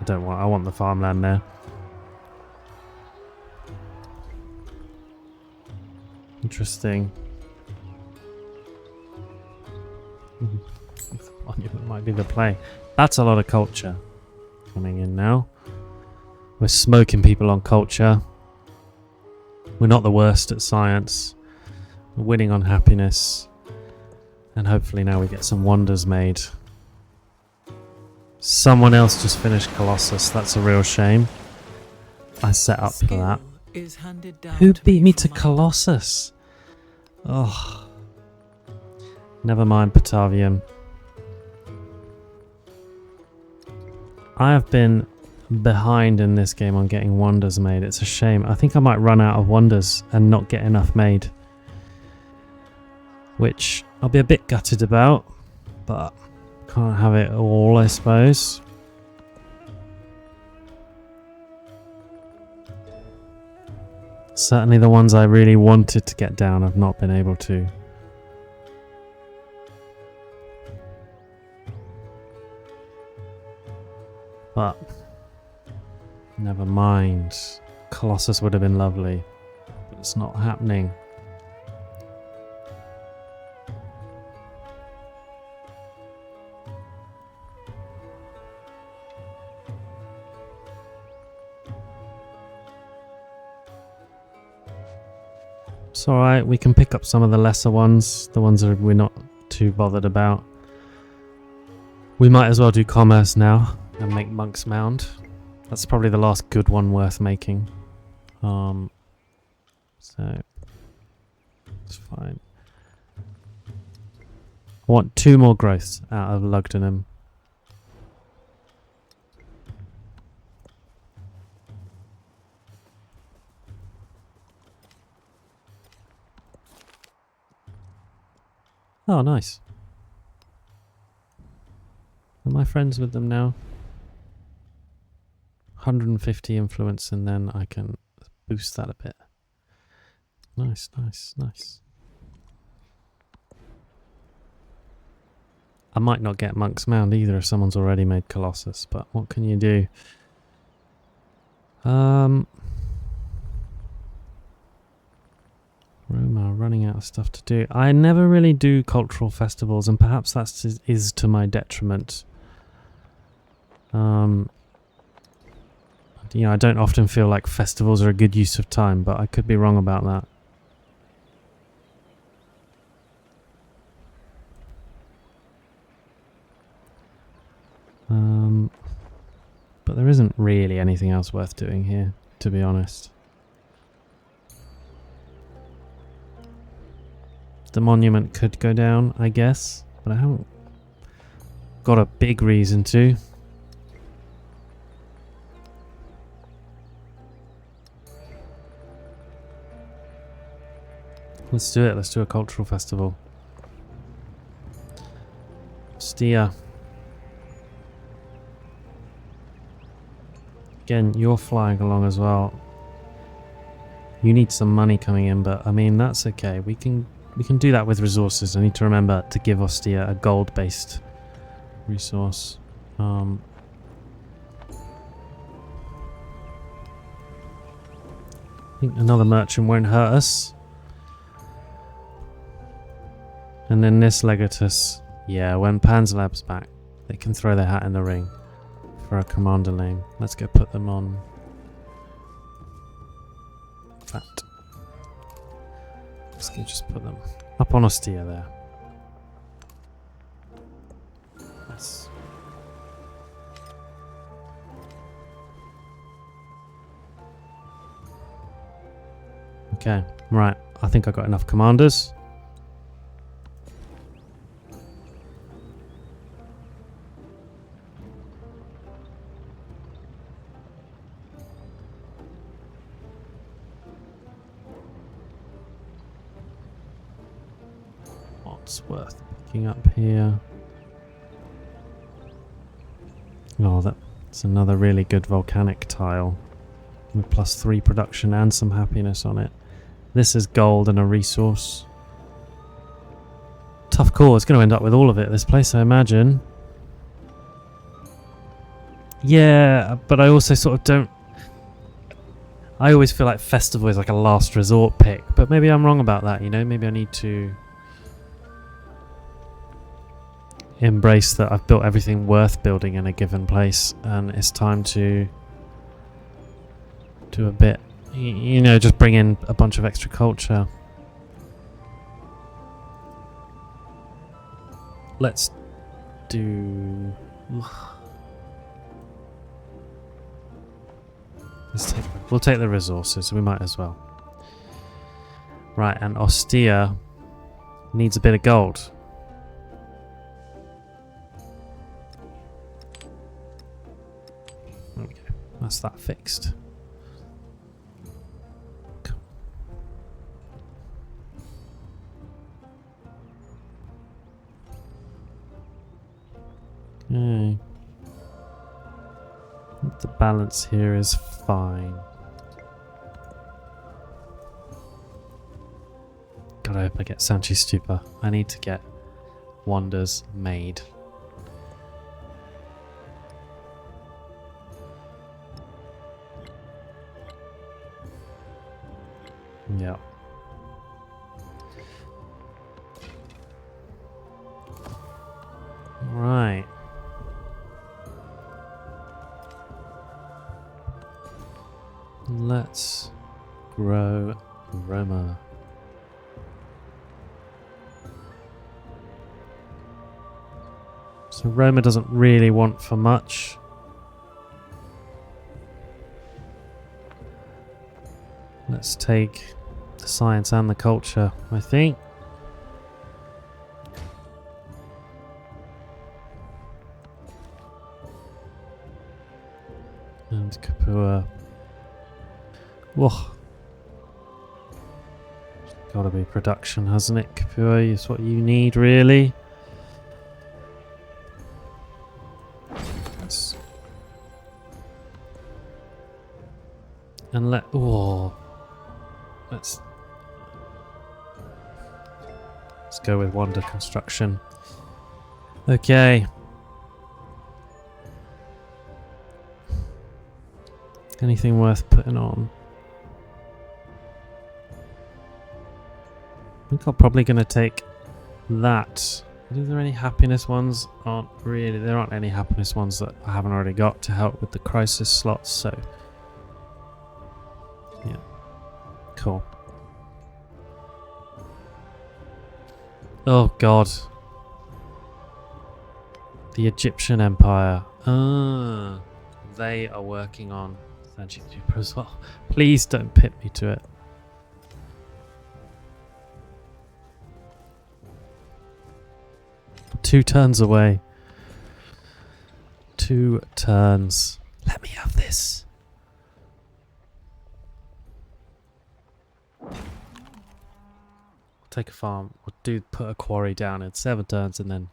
I want the farmland there. Interesting. Monument might be the play. That's a lot of culture coming in now. We're smoking people on culture. We're not the worst at science. We're winning on happiness. And hopefully now we get some wonders made. Someone else just finished Colossus. That's a real shame. I set up for that. Who beat me to Colossus? Oh. Never mind, Batavium. I have been behind in this game on getting wonders made. It's a shame. I think I might run out of wonders and not get enough made. Which I'll be a bit gutted about, but can't have it all, I suppose. Certainly the ones I really wanted to get down, I've not been able to. But never mind. Colossus would have been lovely, but it's not happening. It's alright, we can pick up some of the lesser ones, the ones that we're not too bothered about. We might as well do commerce now and make Monk's Mound. That's probably the last good one worth making. So it's fine. I want 2 more growths out of Lugdunum. Oh, nice. Am I friends with them now? 150 influence, and then I can boost that a bit. Nice, nice, nice. I might not get Monk's Mound either if someone's already made Colossus, but what can you do? Roma, running out of stuff to do. I never really do cultural festivals, and perhaps that is to my detriment. You know, I don't often feel like festivals are a good use of time, but I could be wrong about that. But there isn't really anything else worth doing here, to be honest. The monument could go down, I guess, but I haven't got a big reason to. Let's do it. Let's do a cultural festival. Stia. Again, you're flying along as well. You need some money coming in, but I mean, that's okay. We can do that with resources. I need to remember to give Ostia a gold-based resource. I think another merchant won't hurt us. And then this Legatus. Yeah, when Panzerlab's back, they can throw their hat in the ring for a commander name. Let's go put them on that. Let's go just put them up on Ostia there. Nice. Okay, right. I think I got enough commanders. What's worth picking up here? Oh, that's another really good volcanic tile with +3 production and some happiness on it. This is gold and a resource. Tough call. It's going to end up with all of it, this place, I imagine. Yeah, but I also sort of don't... I always feel like festival is like a last resort pick, but maybe I'm wrong about that, you know? Maybe I need to embrace that I've built everything worth building in a given place, and it's time to do a bit, you know, just bring in a bunch of extra culture. Let's do... We'll take the resources, we might as well. Right, and Ostia needs a bit of gold. Okay, that's that fixed. Okay. The balance here is fine. Gotta hope I get Sanchi Stupa. I need to get wonders made. Yeah. Right. Let's grow Roma. So Roma doesn't really want for much. Let's take the science and the culture, I think. And Capua. Whoa. Gotta be production, hasn't it? Capua is what you need, really. And let's go with wonder construction. Okay. Anything worth putting on? I think I'm probably going to take that. Are there any happiness ones? Aren't really. There aren't any happiness ones that I haven't already got to help with the crisis slots, so yeah. Cool. Oh god. The Egyptian Empire. Ah, they are working on Sanchi Super as well. Please don't pit me to it. Two turns away. 2 turns. Let me have this. Take a farm. We'll put a quarry down in 7 turns and then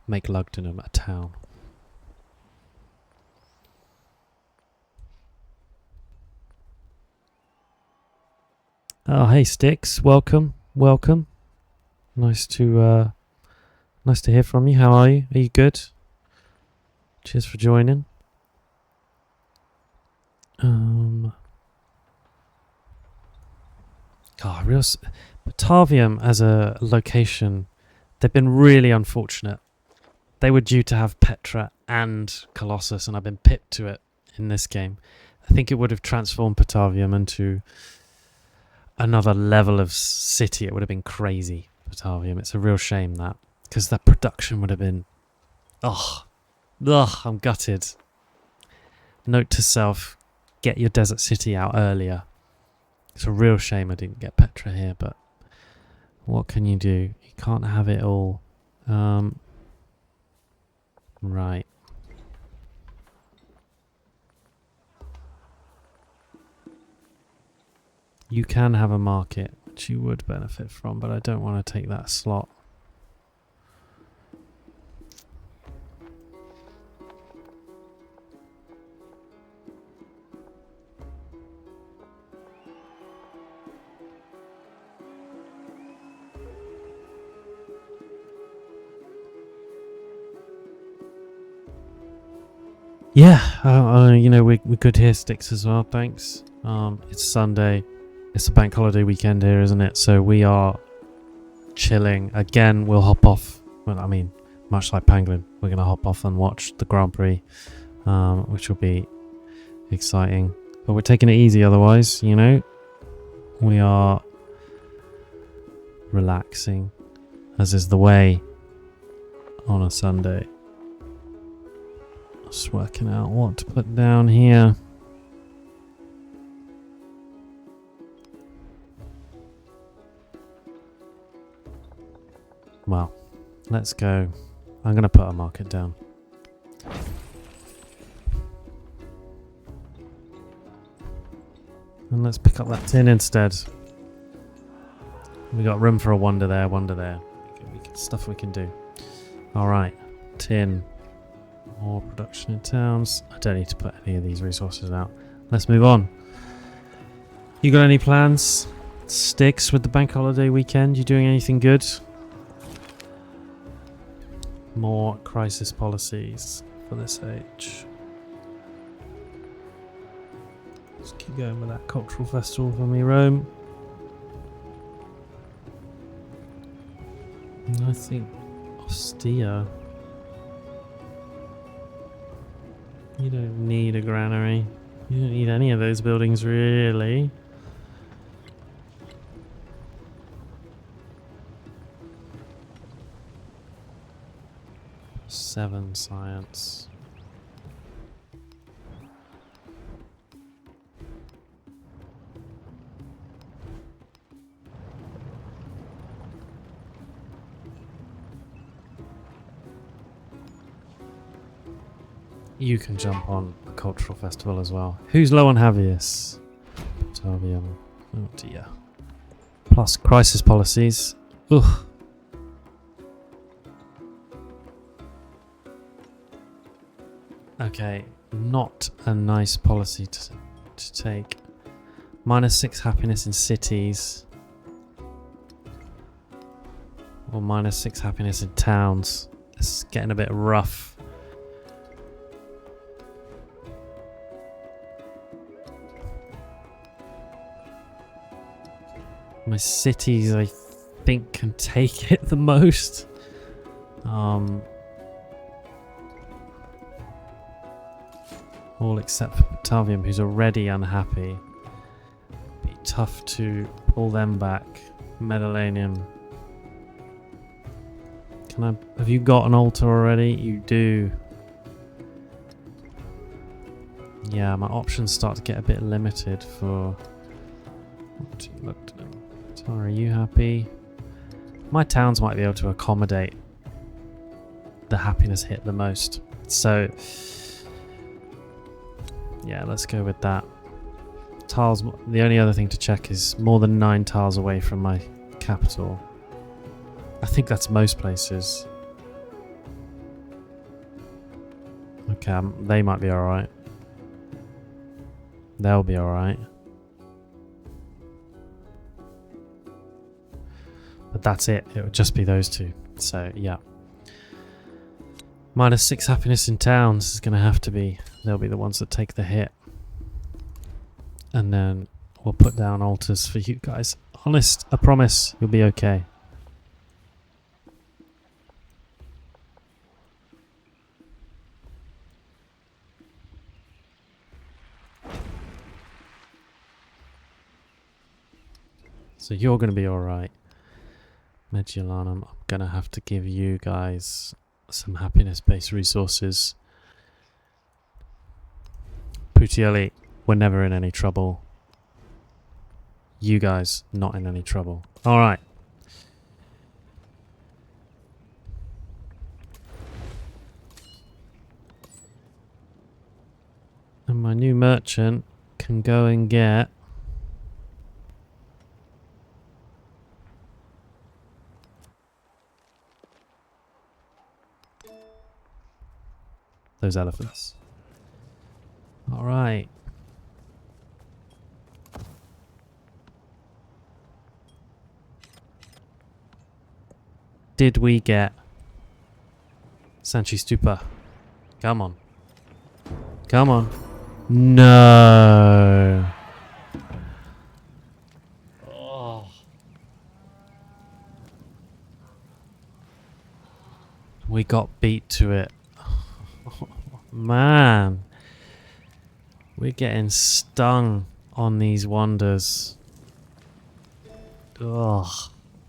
make Lugdunum a town. Oh, hey Sticks. Welcome. Welcome. Nice to hear from you. How are you? Are you good? Cheers for joining. God, Batavium as a location, they've been really unfortunate. They were due to have Petra and Colossus, and I've been pipped to it in this game. I think it would have transformed Batavium into another level of city. It would have been crazy, Batavium. It's a real shame that, because that production would have been... I'm gutted. Note to self, get your desert city out earlier. It's a real shame I didn't get Petra here, but what can you do? You can't have it all. Right. You can have a market, which you would benefit from, but I don't want to take that slot. Yeah, you know, we're good here, Sticks, as well, thanks. It's Sunday. It's a bank holiday weekend here, isn't it? So we are chilling. Again, we'll hop off. Well, I mean, much like Pangolin, we're going to hop off and watch the Grand Prix, which will be exciting. But we're taking it easy otherwise, you know. We are relaxing, as is the way on a Sunday. Just working out what to put down here. Well, let's go. I'm going to put a market down. And let's pick up that tin instead. We got room for a wonder there, stuff we can do. Alright, tin. More production in towns. I don't need to put any of these resources out. Let's move on. You got any plans? Sticks with the bank holiday weekend? You doing anything good? More crisis policies for this age. Let's keep going with that cultural festival for me, Rome. And I think Ostia. You don't need a granary. You don't need any of those buildings, really. Seven science. You can jump on a cultural festival as well. Who's low on Havius? Octavium. Oh dear. Plus crisis policies. Ugh. Okay, not a nice policy to take. -6 happiness in cities. Or -6 happiness in towns. It's getting a bit rough. My cities, I think, can take it the most. All except for Octavium, who's already unhappy. Be tough to pull them back. Mediterranean. Have you got an altar already? You do. Yeah, my options start to get a bit limited for... Are you happy? My towns might be able to accommodate the happiness hit the most. So, yeah, let's go with that. Tiles, the only other thing to check is more than 9 tiles away from my capital. I think that's most places. Okay, they might be alright. They'll be alright. But that's it. It would just be those two. So, yeah. -6 happiness in towns is going to have to be... They'll be the ones that take the hit. And then we'll put down altars for you guys. Honest, I promise you'll be okay. So you're going to be alright. Medulanum, I'm going to have to give you guys some happiness-based resources. Puteoli, we're never in any trouble. you guys not in any trouble. All right. And my new merchant can go and get those elephants. All right. Did we get Sanchi Stupa? Come on. Come on. No. Oh. We got beat to it. Man. We're getting stung on these wonders. Ugh.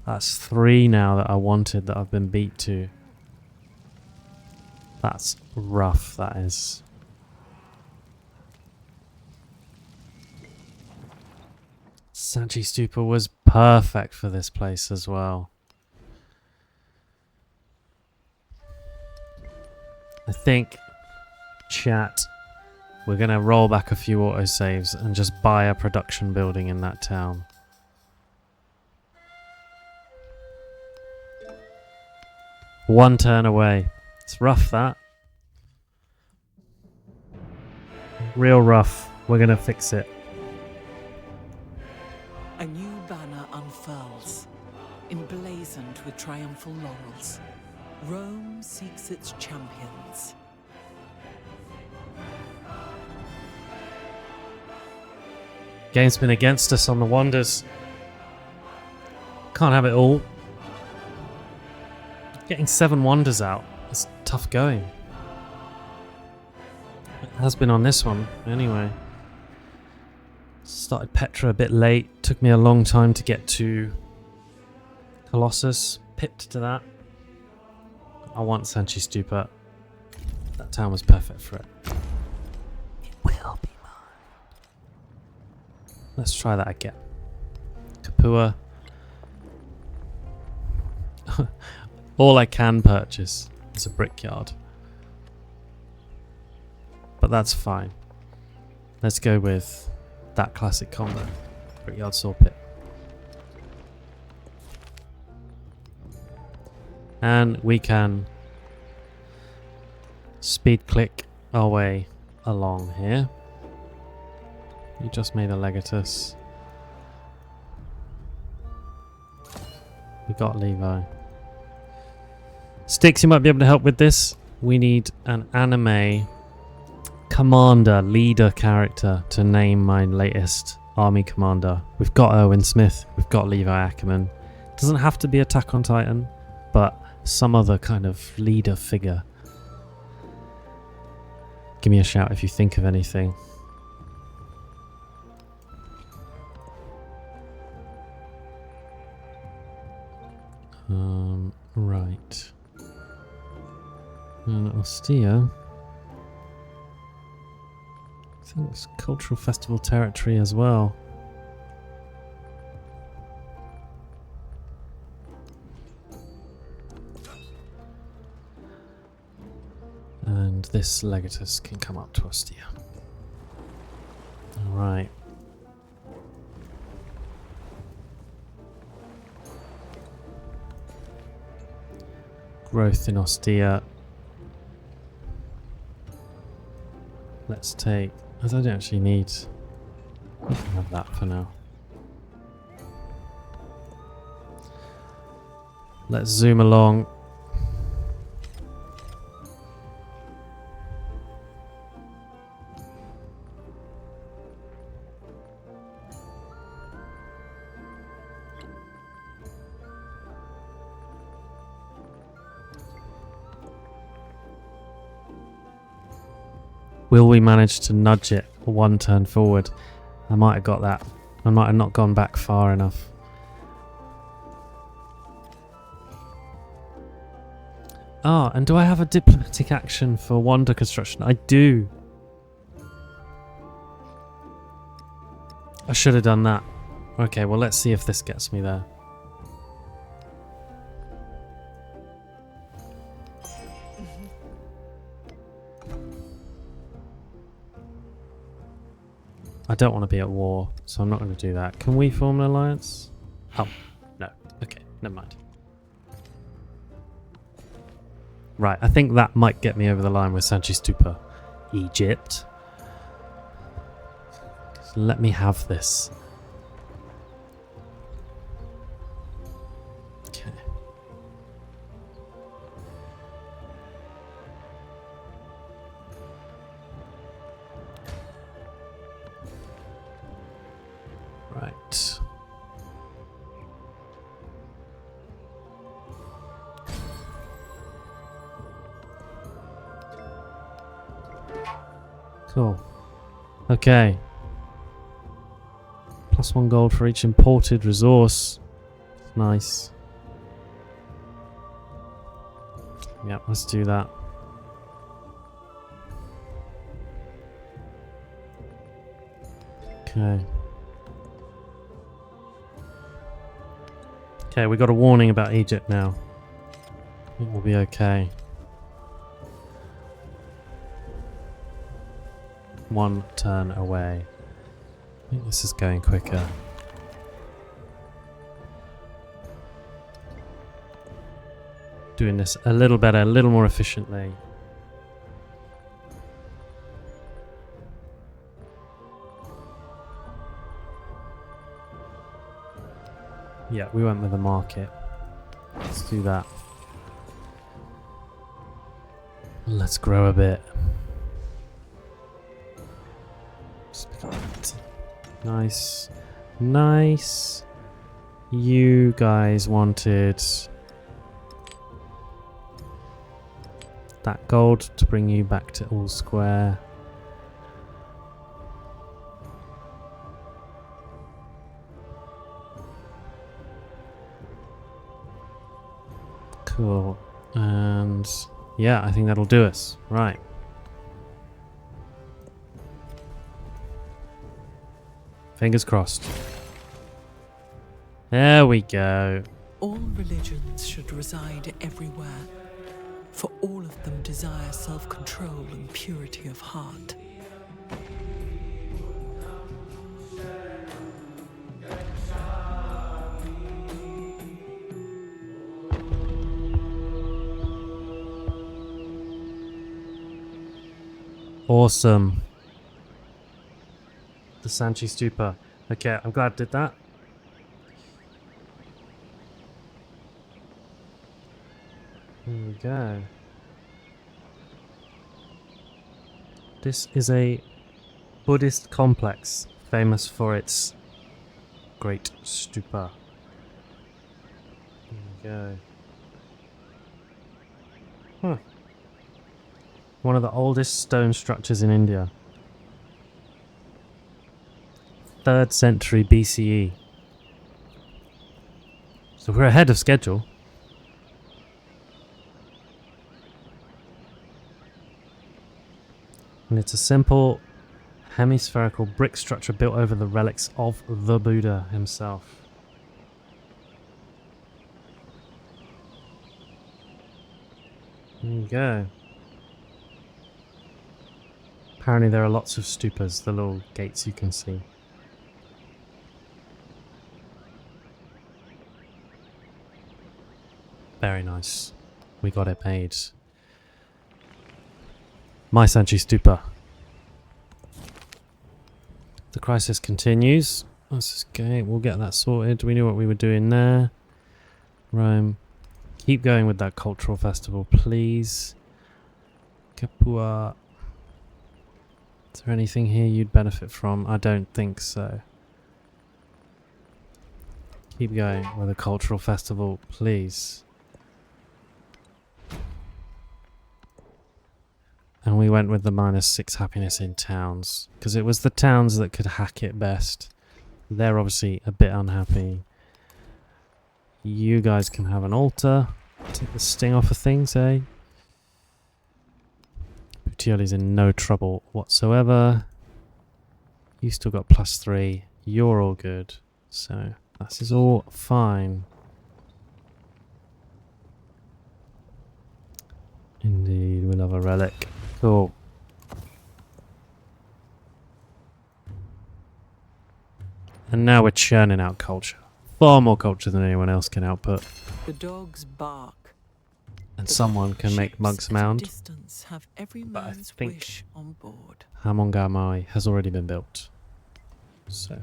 That's 3 now that I wanted that I've been beat to. That's rough, that is. Sanchi Stupa was perfect for this place as well. I think, chat, we're going to roll back a few autosaves and just buy a production building in that town. One turn away. It's rough, that. Real rough. We're going to fix it. A new banner unfurls, emblazoned with triumphal laurels. Rome seeks its champions. Game's been against us on the wonders. Can't have it all. Getting 7 wonders out is tough going. It has been on this one, anyway. Started Petra a bit late. Took me a long time to get to Colossus. Pipped to that. I want Sanchi Stupa. That town was perfect for it. It will be mine. Let's try that again. Capua. All I can purchase is a brickyard. But that's fine. Let's go with that classic combo. Brickyard saw pit. And we can speed click our way along here. You just made a Legatus. We got Levi. Sticks, you might be able to help with this. We need an anime commander, leader character to name my latest army commander. We've got Erwin Smith. We've got Levi Ackerman. Doesn't have to be Attack on Titan, but some other kind of leader figure. Give me a shout if you think of anything. Right. And Ostia. I think it's cultural festival territory as well. And this Legatus can come up to Ostia. Alright. Growth in Ostia. Let's take... I don't actually need... I can have that for now. Let's zoom along. Will we manage to nudge it 1 turn forward? I might have got that. I might have not gone back far enough. Ah, and do I have a diplomatic action for wonder construction? I do. I should have done that. Okay, well, let's see if this gets me there. I don't want to be at war, so I'm not going to do that. Can we form an alliance? Oh, no. Okay, never mind. Right, I think that might get me over the line with Sanchi Stupa. Egypt. Just let me have this. Okay. Right. Cool. Okay. +1 gold for each imported resource. Nice. Yep, let's do that. Okay. Okay, we got a warning about Egypt now. I think we'll be okay. One turn away. I think this is going quicker. Doing this a little better, a little more efficiently. Yeah, we went with the market. Let's do that. Let's grow a bit. Nice. Nice. You guys wanted that gold to bring you back to all square. Cool. And yeah, I think that'll do us. Right. Fingers crossed. There we go. All religions should reside everywhere, for all of them desire self-control and purity of heart. Awesome. The Sanchi Stupa. Okay, I'm glad I did that. Here we go. This is a Buddhist complex famous for its great stupa. Here we go. Huh. One of the oldest stone structures in India. 3rd century BCE. So we're ahead of schedule. And it's a simple hemispherical brick structure built over the relics of the Buddha himself. There you go. Apparently there are lots of stupas, the little gates you can see. Very nice. We got it made. My Sanchi Stupa. The crisis continues. Let's just go. We'll get that sorted. We knew what we were doing there. Rome. Keep going with that cultural festival, please. Capua. Is there anything here you'd benefit from? I don't think so. Keep going with the cultural festival, please. And we went with the -6 happiness in towns, because it was the towns that could hack it best. They're obviously a bit unhappy. You guys can have an altar. Take the sting off of things, eh? Puteoli's in no trouble whatsoever. You still got +3. You're all good. So this is all fine. Indeed, we'll have a relic. Cool. And now we're churning out culture. Far more culture than anyone else can output. The dogs bark. And someone can make Monk's Mound. Distance have every But I man's think wish on board. Hamongamai has already been built. So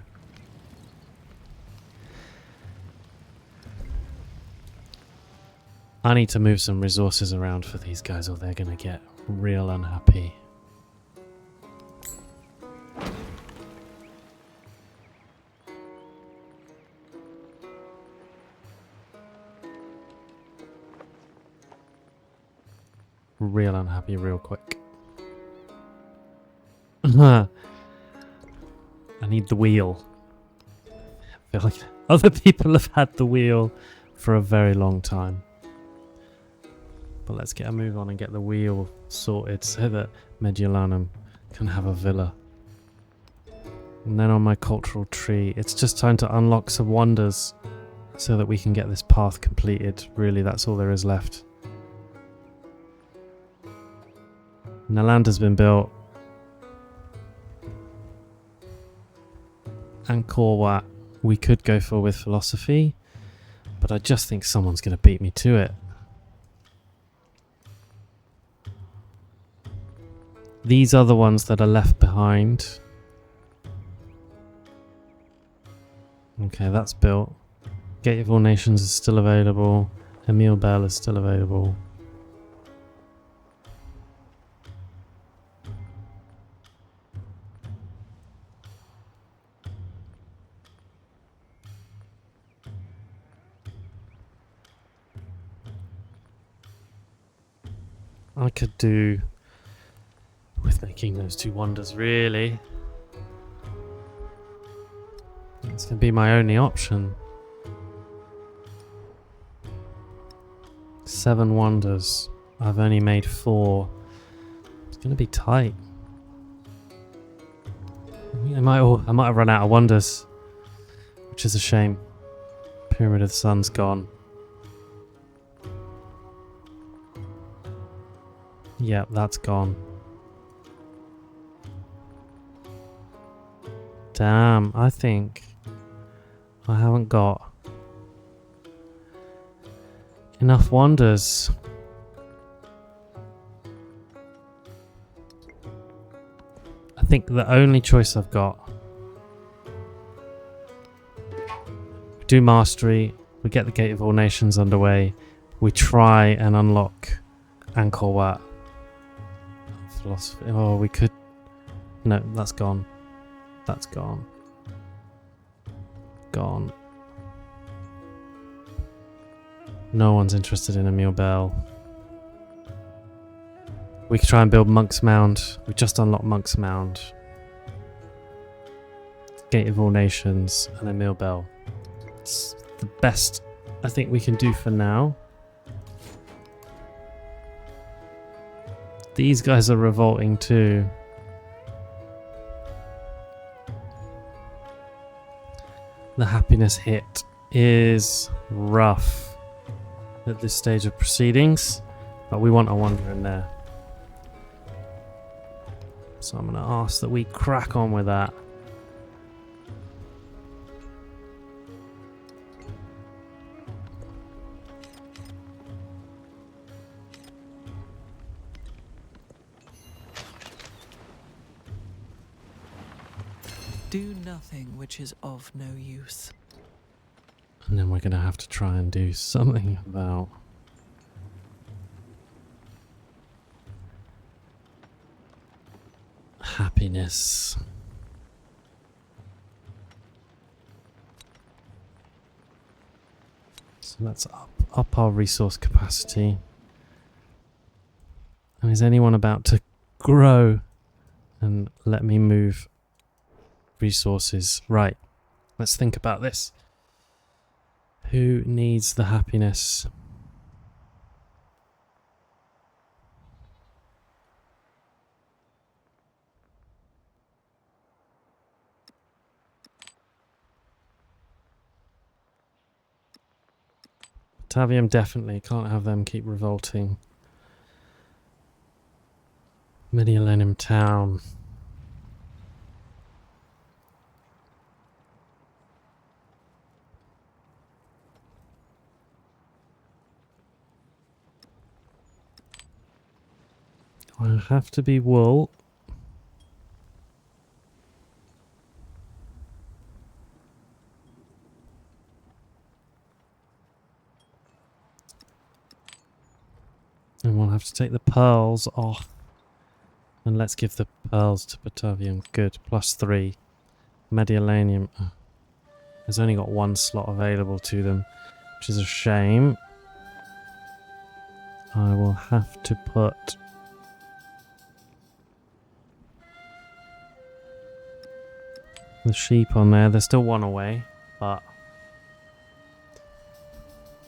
I need to move some resources around for these guys or they're going to get real unhappy. Real unhappy real quick. I need the wheel. I feel like other people have had the wheel for a very long time. But let's get a move on and get the wheel sorted so that Mediolanum can have a villa. And then on my cultural tree, it's just time to unlock some wonders so that we can get this path completed. Really, that's all there is left. Nalanda's been built. Angkor Wat we could go for with philosophy, but I just think someone's going to beat me to it. These are the ones that are left behind. Okay, that's built. Gate of All Nations is still available. Emil Bell is still available. I could do with making those two wonders, really. It's going to be my only option. 7 wonders. I've only made 4. It's going to be tight. I might have run out of wonders, which is a shame. Pyramid of the Sun's gone. Yep, that's gone. Damn, I think I haven't got enough wonders. I think the only choice I've got, we do mastery, we get the Gate of All Nations underway, we try and unlock Angkor Wat. Philosophy. Oh, we could. No, that's gone. That's gone. Gone. No one's interested in Emil Bell. We could try and build Monk's Mound. We just unlocked Monk's Mound. Gate of All Nations and Emil Bell. It's the best I think we can do for now. These guys are revolting too. The happiness hit is rough at this stage of proceedings, but we want a wonder in there. So I'm going to ask that we crack on with that. Do nothing which is of no use. And then we're going to have to try and do something about happiness. So let's up our resource capacity. And is anyone about to grow and let me move resources? Right, let's think about this. Who needs the happiness? Batavium definitely. Can't have them keep revolting. Mediolanum town. Will have to be wool. And we'll have to take the pearls off. And let's give the pearls to Batavium. Good. +3. Mediolanium. There's only got one slot available to them, which is a shame. I will have to put the sheep on there. There's still one away, but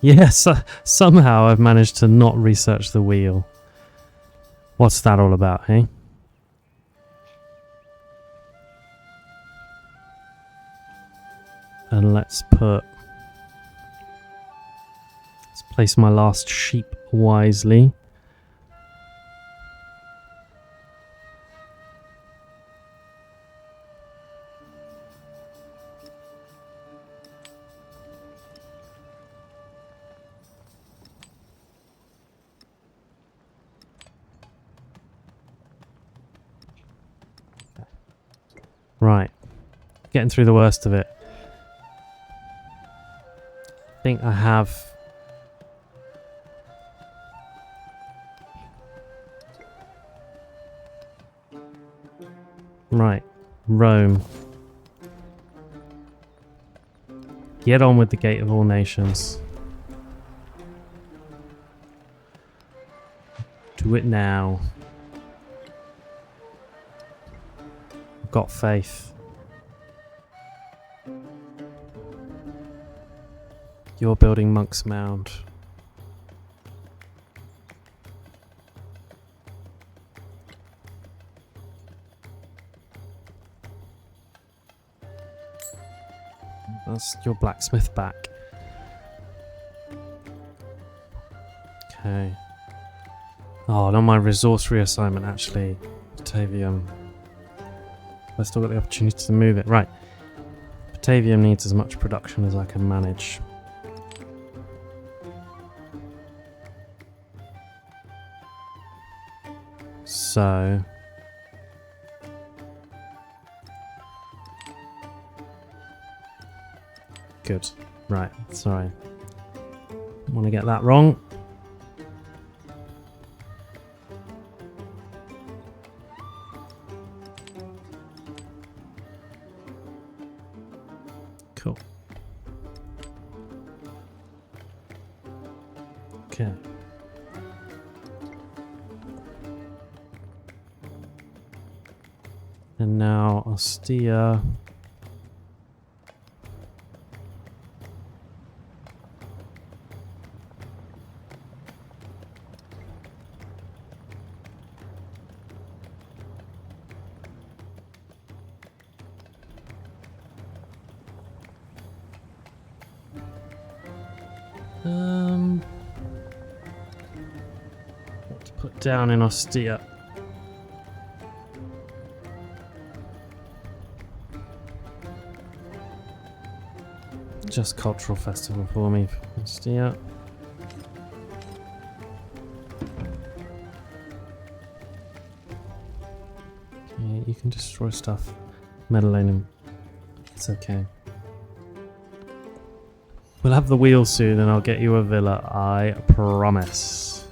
yes, somehow I've managed to not research the wheel. What's that all about, hey? And let's place my last sheep wisely. Right, getting through the worst of it. I think I have right, Rome. Get on with the Gate of All Nations. Do it now. I've got faith. You're building Monk's Mound. That's your blacksmith back. Okay. Oh, and on my resource reassignment, actually, Batavium. I've still got the opportunity to move it. Right. Batavium needs as much production as I can manage. So good. Right, sorry. Don't want to get that wrong. Cool. Okay. And now Ostia. What to put down in Ostia? Just cultural festival for me, Ostia. Okay, you can destroy stuff. Mediolanum. It's okay. We'll have the wheel soon and I'll get you a villa, I promise.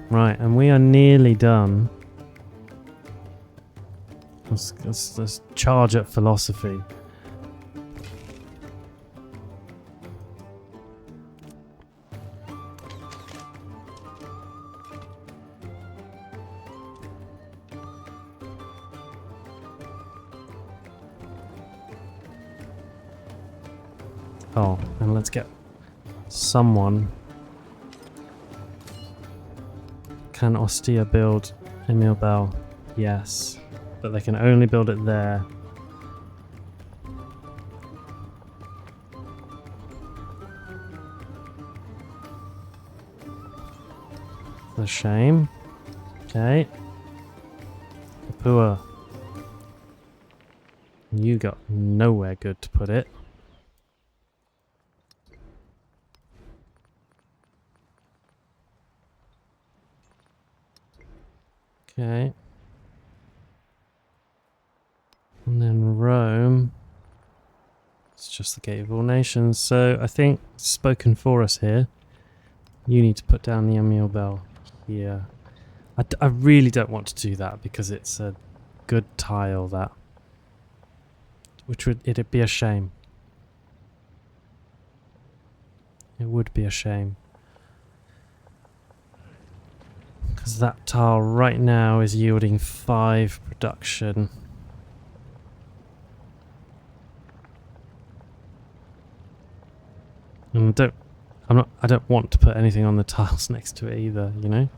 Right, and we are nearly done. Let's charge at philosophy. Oh, and let's get someone. Can Ostia build Emil Bell? Yes. but they can only build it there. It's a shame. Okay. Kapua. You got nowhere good to put it. Okay. And then Rome. It's just the gate of all nations. So I think it's spoken for us here. You need to put down the Emil Bell here. I really don't want to do that because it's a good tile, that. Which would, it'd be a shame. It would be a shame. Because that tile right now is yielding 5 production. And I don't want to put anything on the tiles next to it either, you know?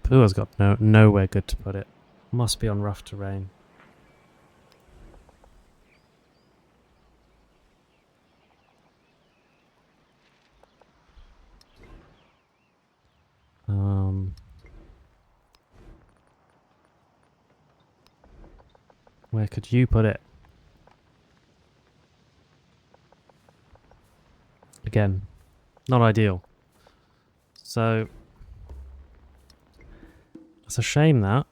Kapua's got nowhere good to put it. Must be on rough terrain. Where could you put it? Again, not ideal. So it's a shame that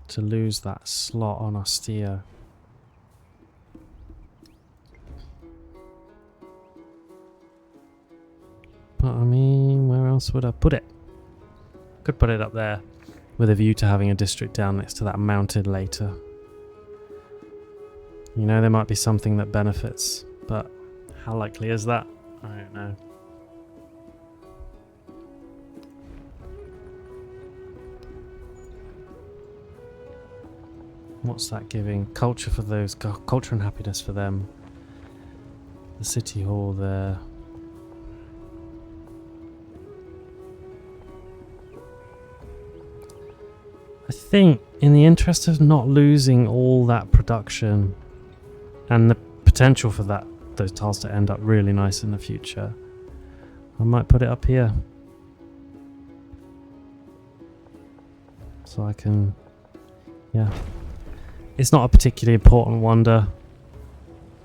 to lose that slot on Ostia. But I mean, where else would I put it? Could put it up there with a view to having a district down next to that mounted later. You know, there might be something that benefits, but how likely is that? I don't know. What's that giving? Culture for those, culture and happiness for them. The city hall there. I think in the interest of not losing all that production and the potential for those tiles to end up really nice in the future, I might put it up here. So I can, yeah. It's not a particularly important wonder.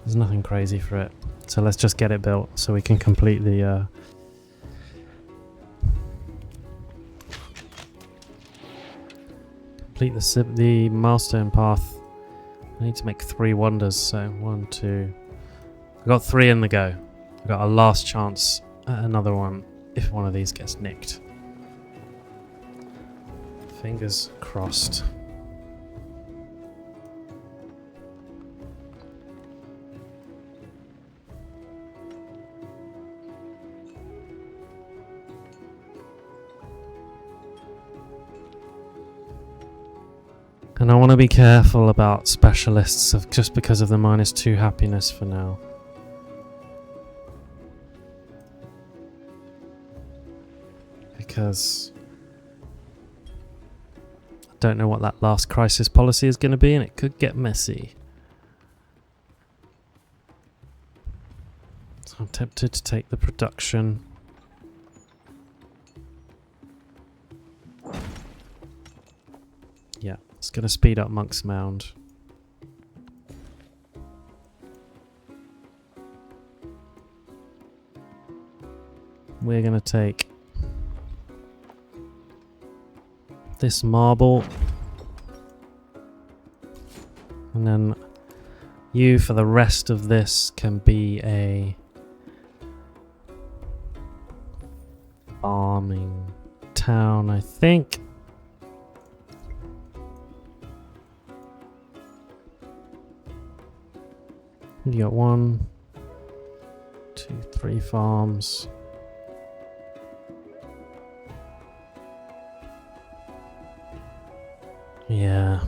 There's nothing crazy for it. So let's just get it built so we can complete the the milestone path. I need to make 3 wonders, so 1, 2. I got 3 in the go. I got a last chance at another one if one of these gets nicked. Fingers crossed. And I want to be careful about specialists just because of the -2 happiness for now. Because I don't know what that last crisis policy is going to be, and it could get messy. So I'm tempted to take the production. Yeah. It's going to speed up Monk's Mound. We're going to take this marble. And then you, for the rest of this, can be a farming town, I think. You got 1, 2, 3 farms. Yeah.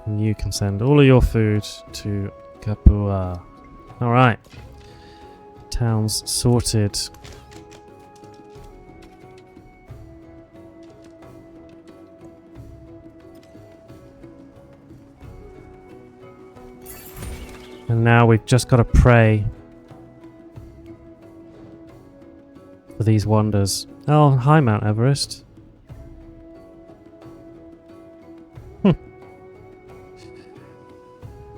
You can send all of your food to Kapua. Alright. Town's sorted. And now we've just got to pray for these wonders. Oh, hi Mount Everest.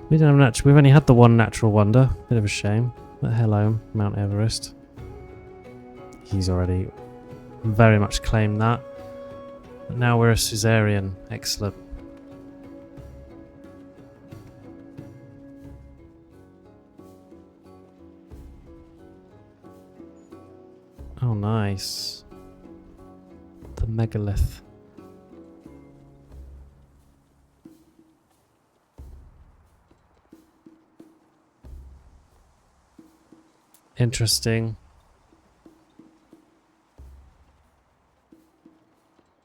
We don't have we've only had the one natural wonder. Bit of a shame. But hello, Mount Everest. He's already very much claimed that. But now we're a Caesarean. Excellent. Oh, nice. The megalith. Interesting.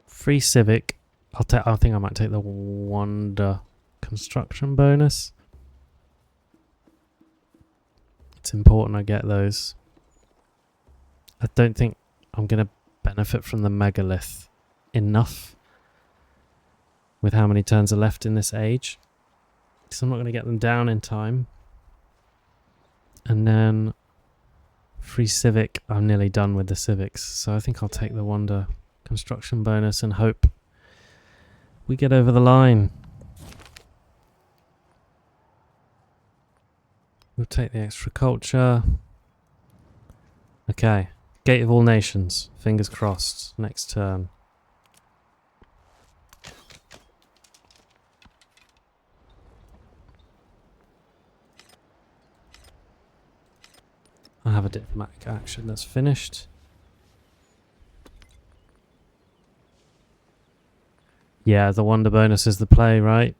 Free civic. I think I might take the wonder construction bonus. It's important I get those. I don't think I'm going to benefit from the megalith enough with how many turns are left in this age. Because I'm not going to get them down in time. And then free civic, I'm nearly done with the civics. So I think I'll take the wonder construction bonus and hope we get over the line. We'll take the extra culture. Okay. Gate of all nations. Fingers crossed. Next turn. I have a diplomatic action that's finished. Yeah, the wonder bonus is the play, right?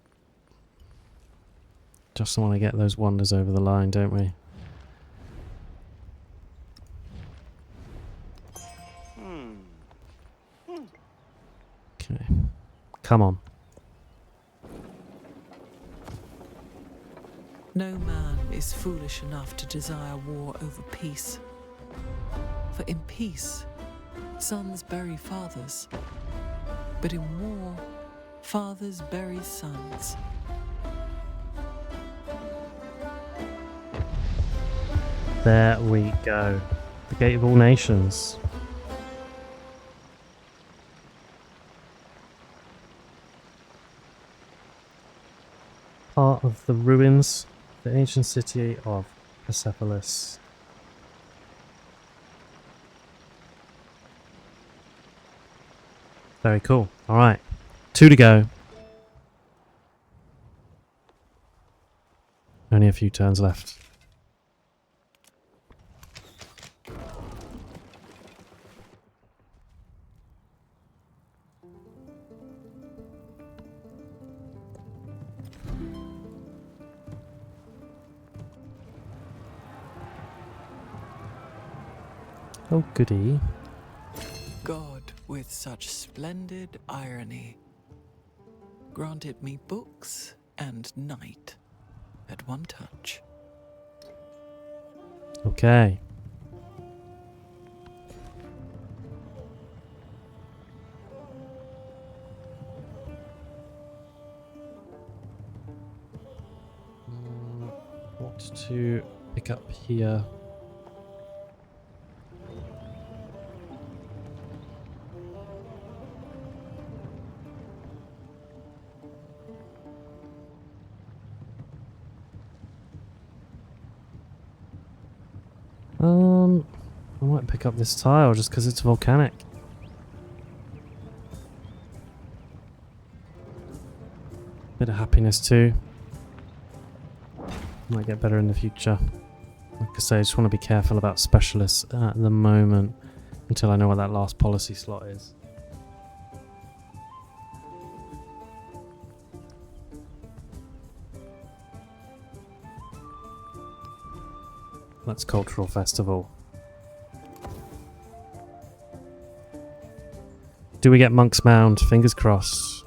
Just want to get those wonders over the line, don't we? Okay. Come on. No man is foolish enough to desire war over peace. For in peace, sons bury fathers. But in war, fathers bury sons. There we go. The Gate of all nations. Part of the ruins, the ancient city of Persepolis. Very cool. Alright. 2 to go. Only a few turns left. Oh, goody. God, with such splendid irony, granted me books and night at one touch. Okay. What to pick up here? I might pick up this tile just because it's volcanic. Bit of happiness too. Might get better in the future. Like I say, I just want to be careful about specialists at the moment until I know what that last policy slot is. That's cultural festival. Do we get Monk's Mound? Fingers crossed.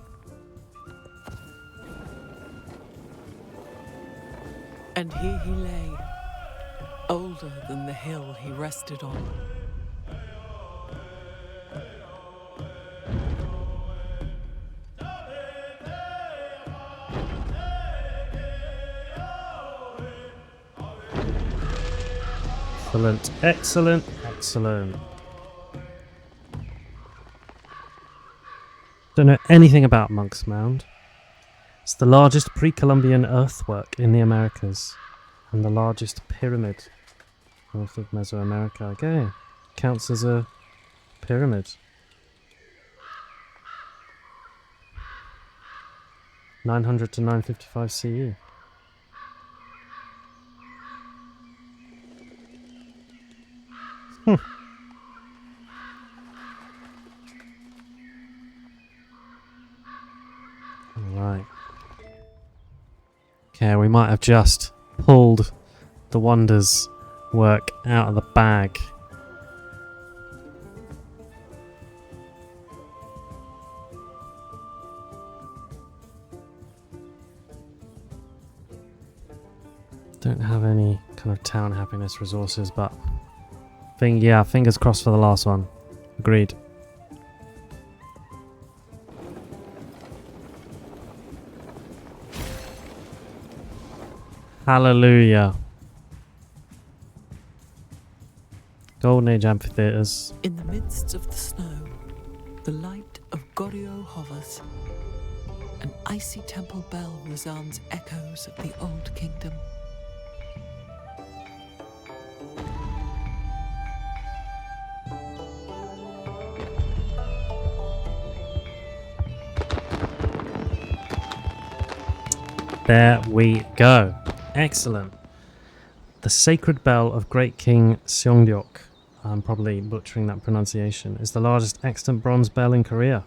And here he lay, older than the hill he rested on. Excellent, excellent, excellent. Don't know anything about Monk's Mound. It's the largest pre-Columbian earthwork in the Americas and the largest pyramid north of Mesoamerica. Okay, counts as a pyramid. 900 to 955 CE. Right. Okay, we might have just pulled the wonders work out of the bag. Don't have any kind of town happiness resources, but yeah, fingers crossed for the last one. Agreed. Hallelujah. Golden Age amphitheatres. In the midst of the snow, the light of Goryeo hovers. An icy temple bell resounds echoes of the old kingdom. There we go. Excellent. The Sacred Bell of Great King Seongdeok, I'm probably butchering that pronunciation, is the largest extant bronze bell in Korea.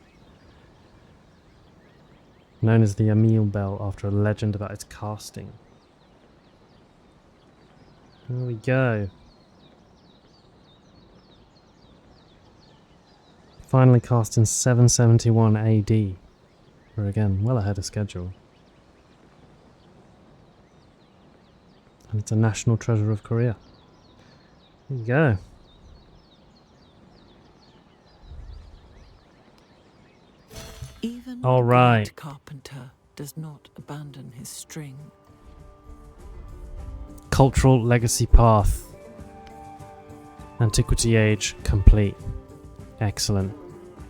Known as the Emil Bell after a legend about its casting. There we go. Finally cast in 771 AD. We're again well ahead of schedule. And it's a national treasure of Korea. There you go. Even All a right. great carpenter does not abandon his string. Cultural legacy path. Antiquity age complete. Excellent.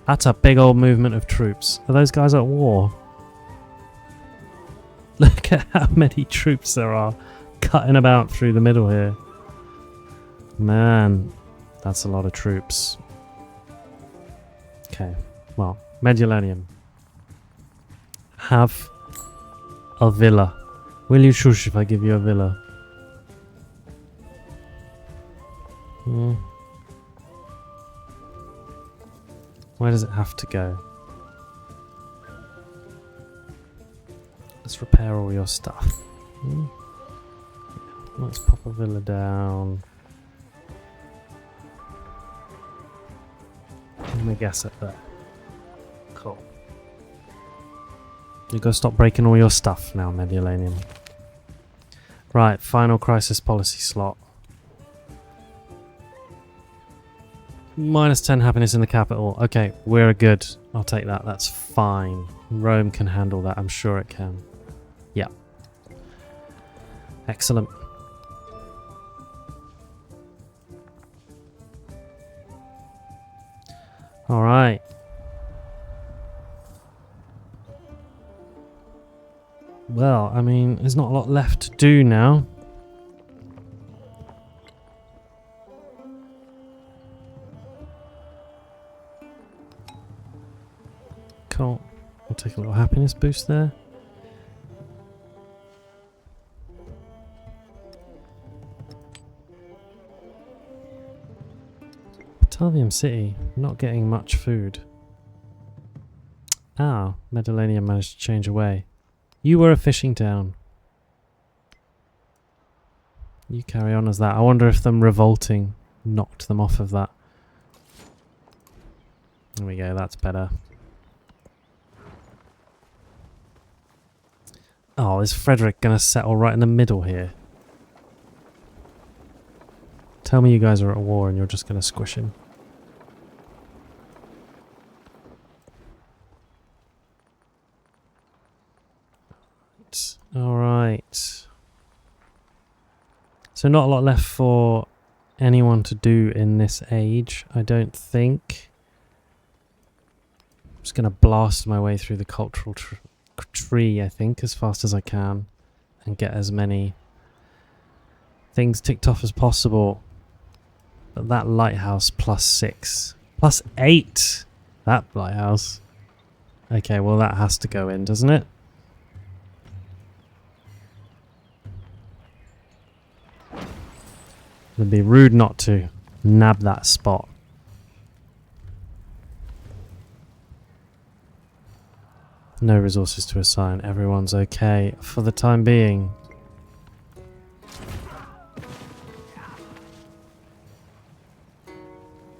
That's a big old movement of troops. Are those guys at war? Look at how many troops there are cutting about through the middle here. Man, that's a lot of troops. Okay, well, Medulanium. Have a villa. Will you shush if I give you a villa? Where does it have to go? Let's repair all your stuff. Let's pop a villa down. Let me guess it there. Cool. You gotta stop breaking all your stuff now, Medulanium. Right, final crisis policy slot. -10 happiness in the capital. Okay, we're good. I'll take that. That's fine. Rome can handle that. I'm sure it can. Yeah. Excellent. All right. Well, I mean, there's not a lot left to do now. Cool. I'll take a little happiness boost there. Batavium City, not getting much food. Ah, Medellania managed to change away. You were a fishing town. You carry on as that. I wonder if them revolting knocked them off of that. There we go, that's better. Oh, is Frederick going to settle right in the middle here? Tell me you guys are at war and you're just going to squish him. Alright. So not a lot left for anyone to do in this age, I don't think. I'm just going to blast my way through the cultural tree, I think, as fast as I can. And get as many things ticked off as possible. But that lighthouse +6. +8! That lighthouse. Okay, well that has to go in, doesn't it? It'd be rude not to nab that spot. No resources to assign. Everyone's okay for the time being.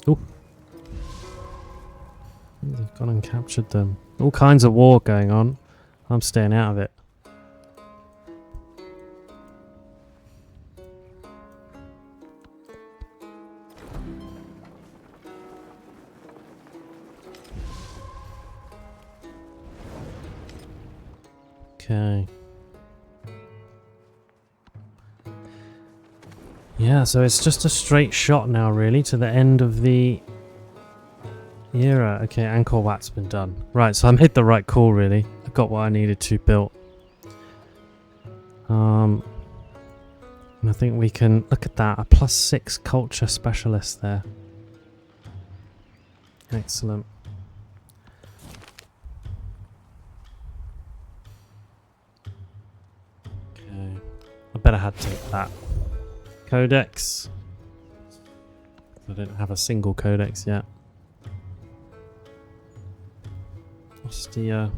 Ooh. They've gone and captured them. All kinds of war going on. I'm staying out of it. Okay. Yeah, so it's just a straight shot now, really, to the end of the era. Okay, Angkor Wat's been done. Right, so I made the right call, really. I got what I needed to built. And I think we can look at that. A +6 culture specialist there. Excellent. Okay. I better have to take that. Codex. I don't have a single codex yet. Ostia.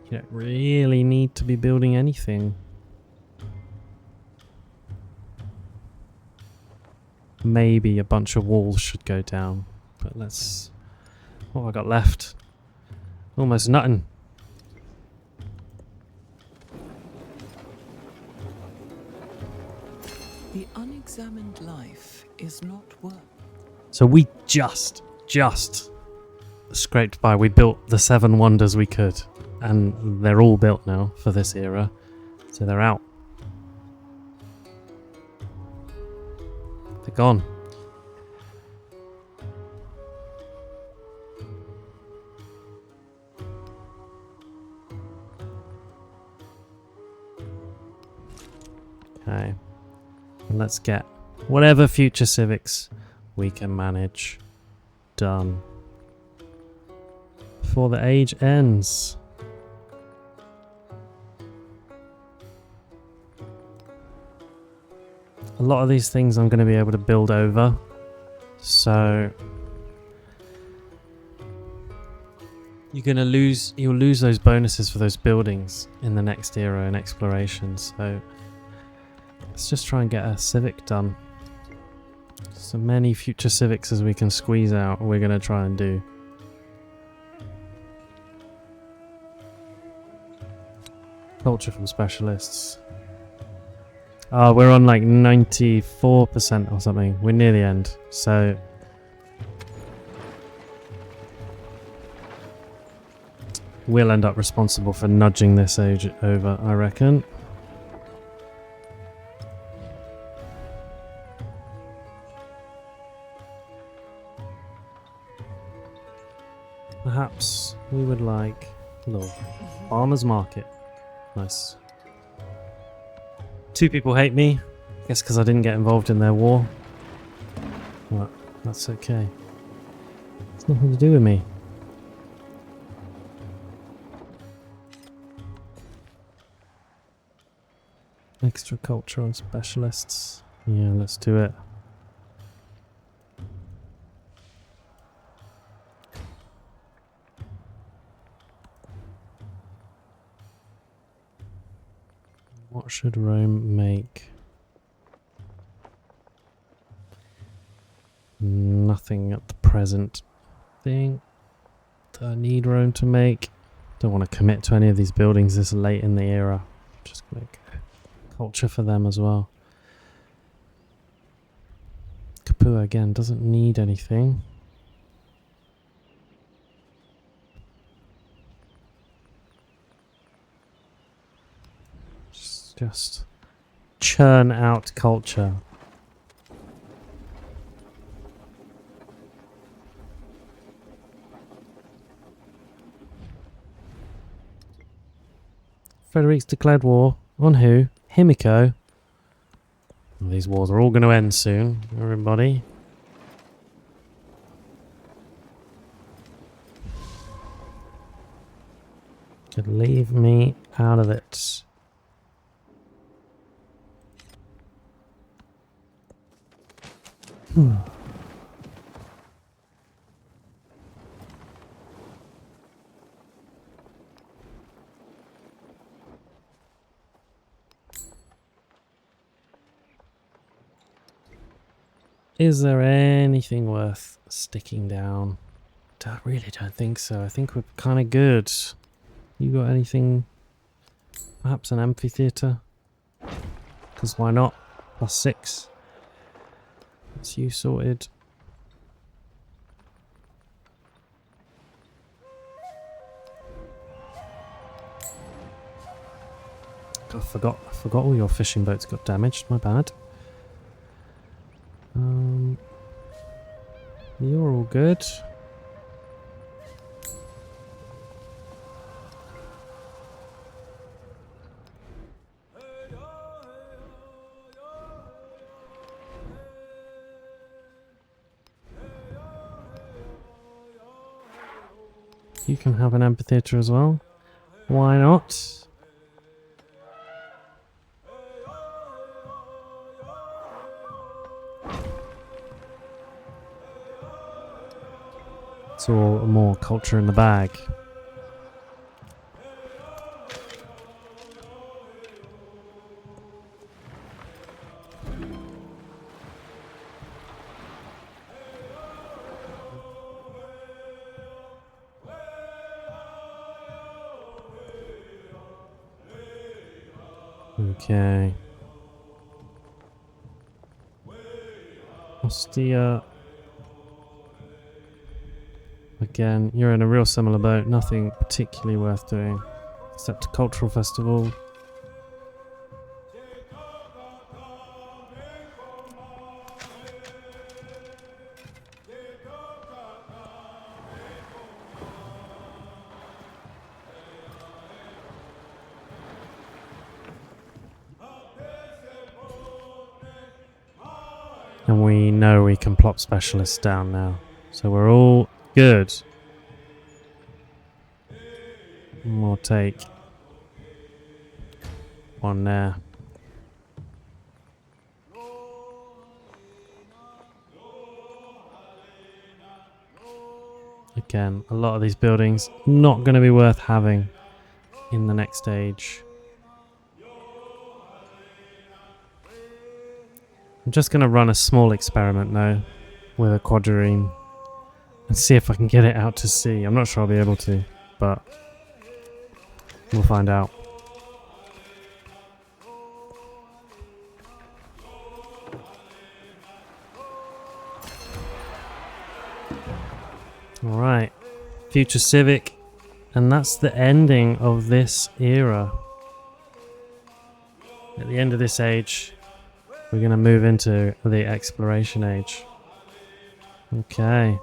You don't really need to be building anything. Maybe a bunch of walls should go down. But let's... What have I got left? Almost nothing. The unexamined life is not worth. So we just scraped by. We built the 7 wonders we could. And they're all built now for this era. So they're out. They're gone. Okay. And let's get whatever future civics we can manage done before the age ends. A lot of these things I'm going to be able to build over, so you'll lose those bonuses for those buildings in the next era in exploration. So let's just try and get a civic done. So many future civics as we can squeeze out, we're going to try and do. Culture from specialists. We're on like 94% or something. We're near the end, so we'll end up responsible for nudging this age over, I reckon. Perhaps we would like a little farmer's market. Nice. 2 people hate me. I guess because I didn't get involved in their war. But that's okay. It's nothing to do with me. Extra culture on specialists. Yeah, let's do it. What should Rome make? Nothing at the present. Thing that I need Rome to make. Don't want to commit to any of these buildings this late in the era. Just make culture for them as well. Kapua again doesn't need anything. Just churn out culture. Frederick's declared war on who? Himiko. Well, these wars are all going to end soon, everybody. Could leave me out of it. Is there anything worth sticking down? I really don't think so. I think we're kind of good. You got anything? Perhaps an amphitheatre? Because why not? +6. That's you sorted. I forgot all your fishing boats got damaged. My bad. You're all good. You can have an amphitheatre as well. Why not? It's all more culture in the bag. Okay. Ostia. Again, you're in a real similar boat. Nothing particularly worth doing. Except a cultural festival. And we know we can plop specialists down now. So we're all good. We'll take one there. Again, a lot of these buildings not going to be worth having in the next age. I'm just going to run a small experiment now with a quadrireme and see if I can get it out to sea. I'm not sure I'll be able to, but we'll find out. Alright, Future Civic, and that's the ending of this era. At the end of this age, we're going to move into the exploration age. Okay.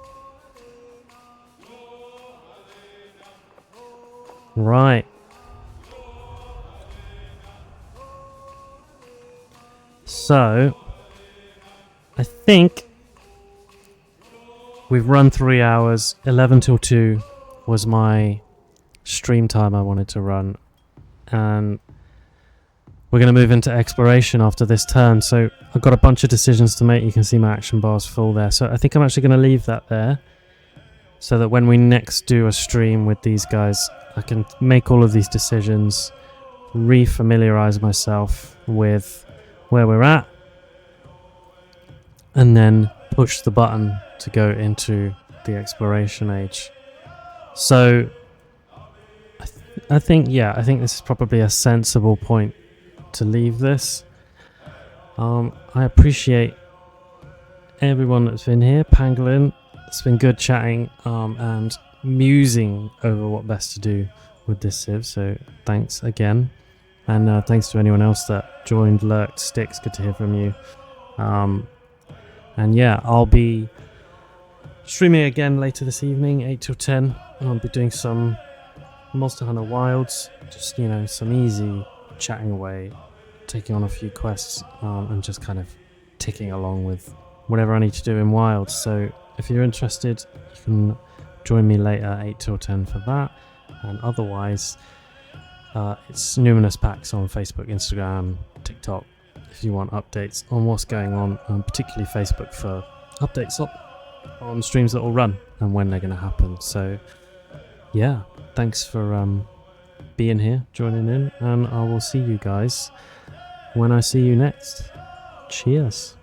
Right. So, I think we've run 3 hours. 11 till 2 was my stream time I wanted to run. And we're going to move into exploration after this turn. So I've got a bunch of decisions to make. You can see my action bar's full there. So I think I'm actually going to leave that there, so that when we next do a stream with these guys, I can make all of these decisions, re-familiarize myself with where we're at, and then push the button to go into the exploration age. So I think this is probably a sensible point to leave this. I appreciate everyone that's been here. Pangolin, it's been good chatting and musing over what best to do with this Civ. So thanks again. And thanks to anyone else that joined, lurked, sticks. Good to hear from you. And yeah, I'll be streaming again later this evening, 8 till 10. I'll be doing some Monster Hunter Wilds. Just, some easy chatting away, taking on a few quests, and just kind of ticking along with whatever I need to do in Wilds. So if you're interested, you can join me later, 8 till 10 for that. And otherwise, it's Numinous Packs on Facebook, Instagram, TikTok, if you want updates on what's going on, particularly Facebook for updates on streams that will run and when they're going to happen. So yeah, thanks for being here, joining in, and I will see you guys when I see you next. Cheers.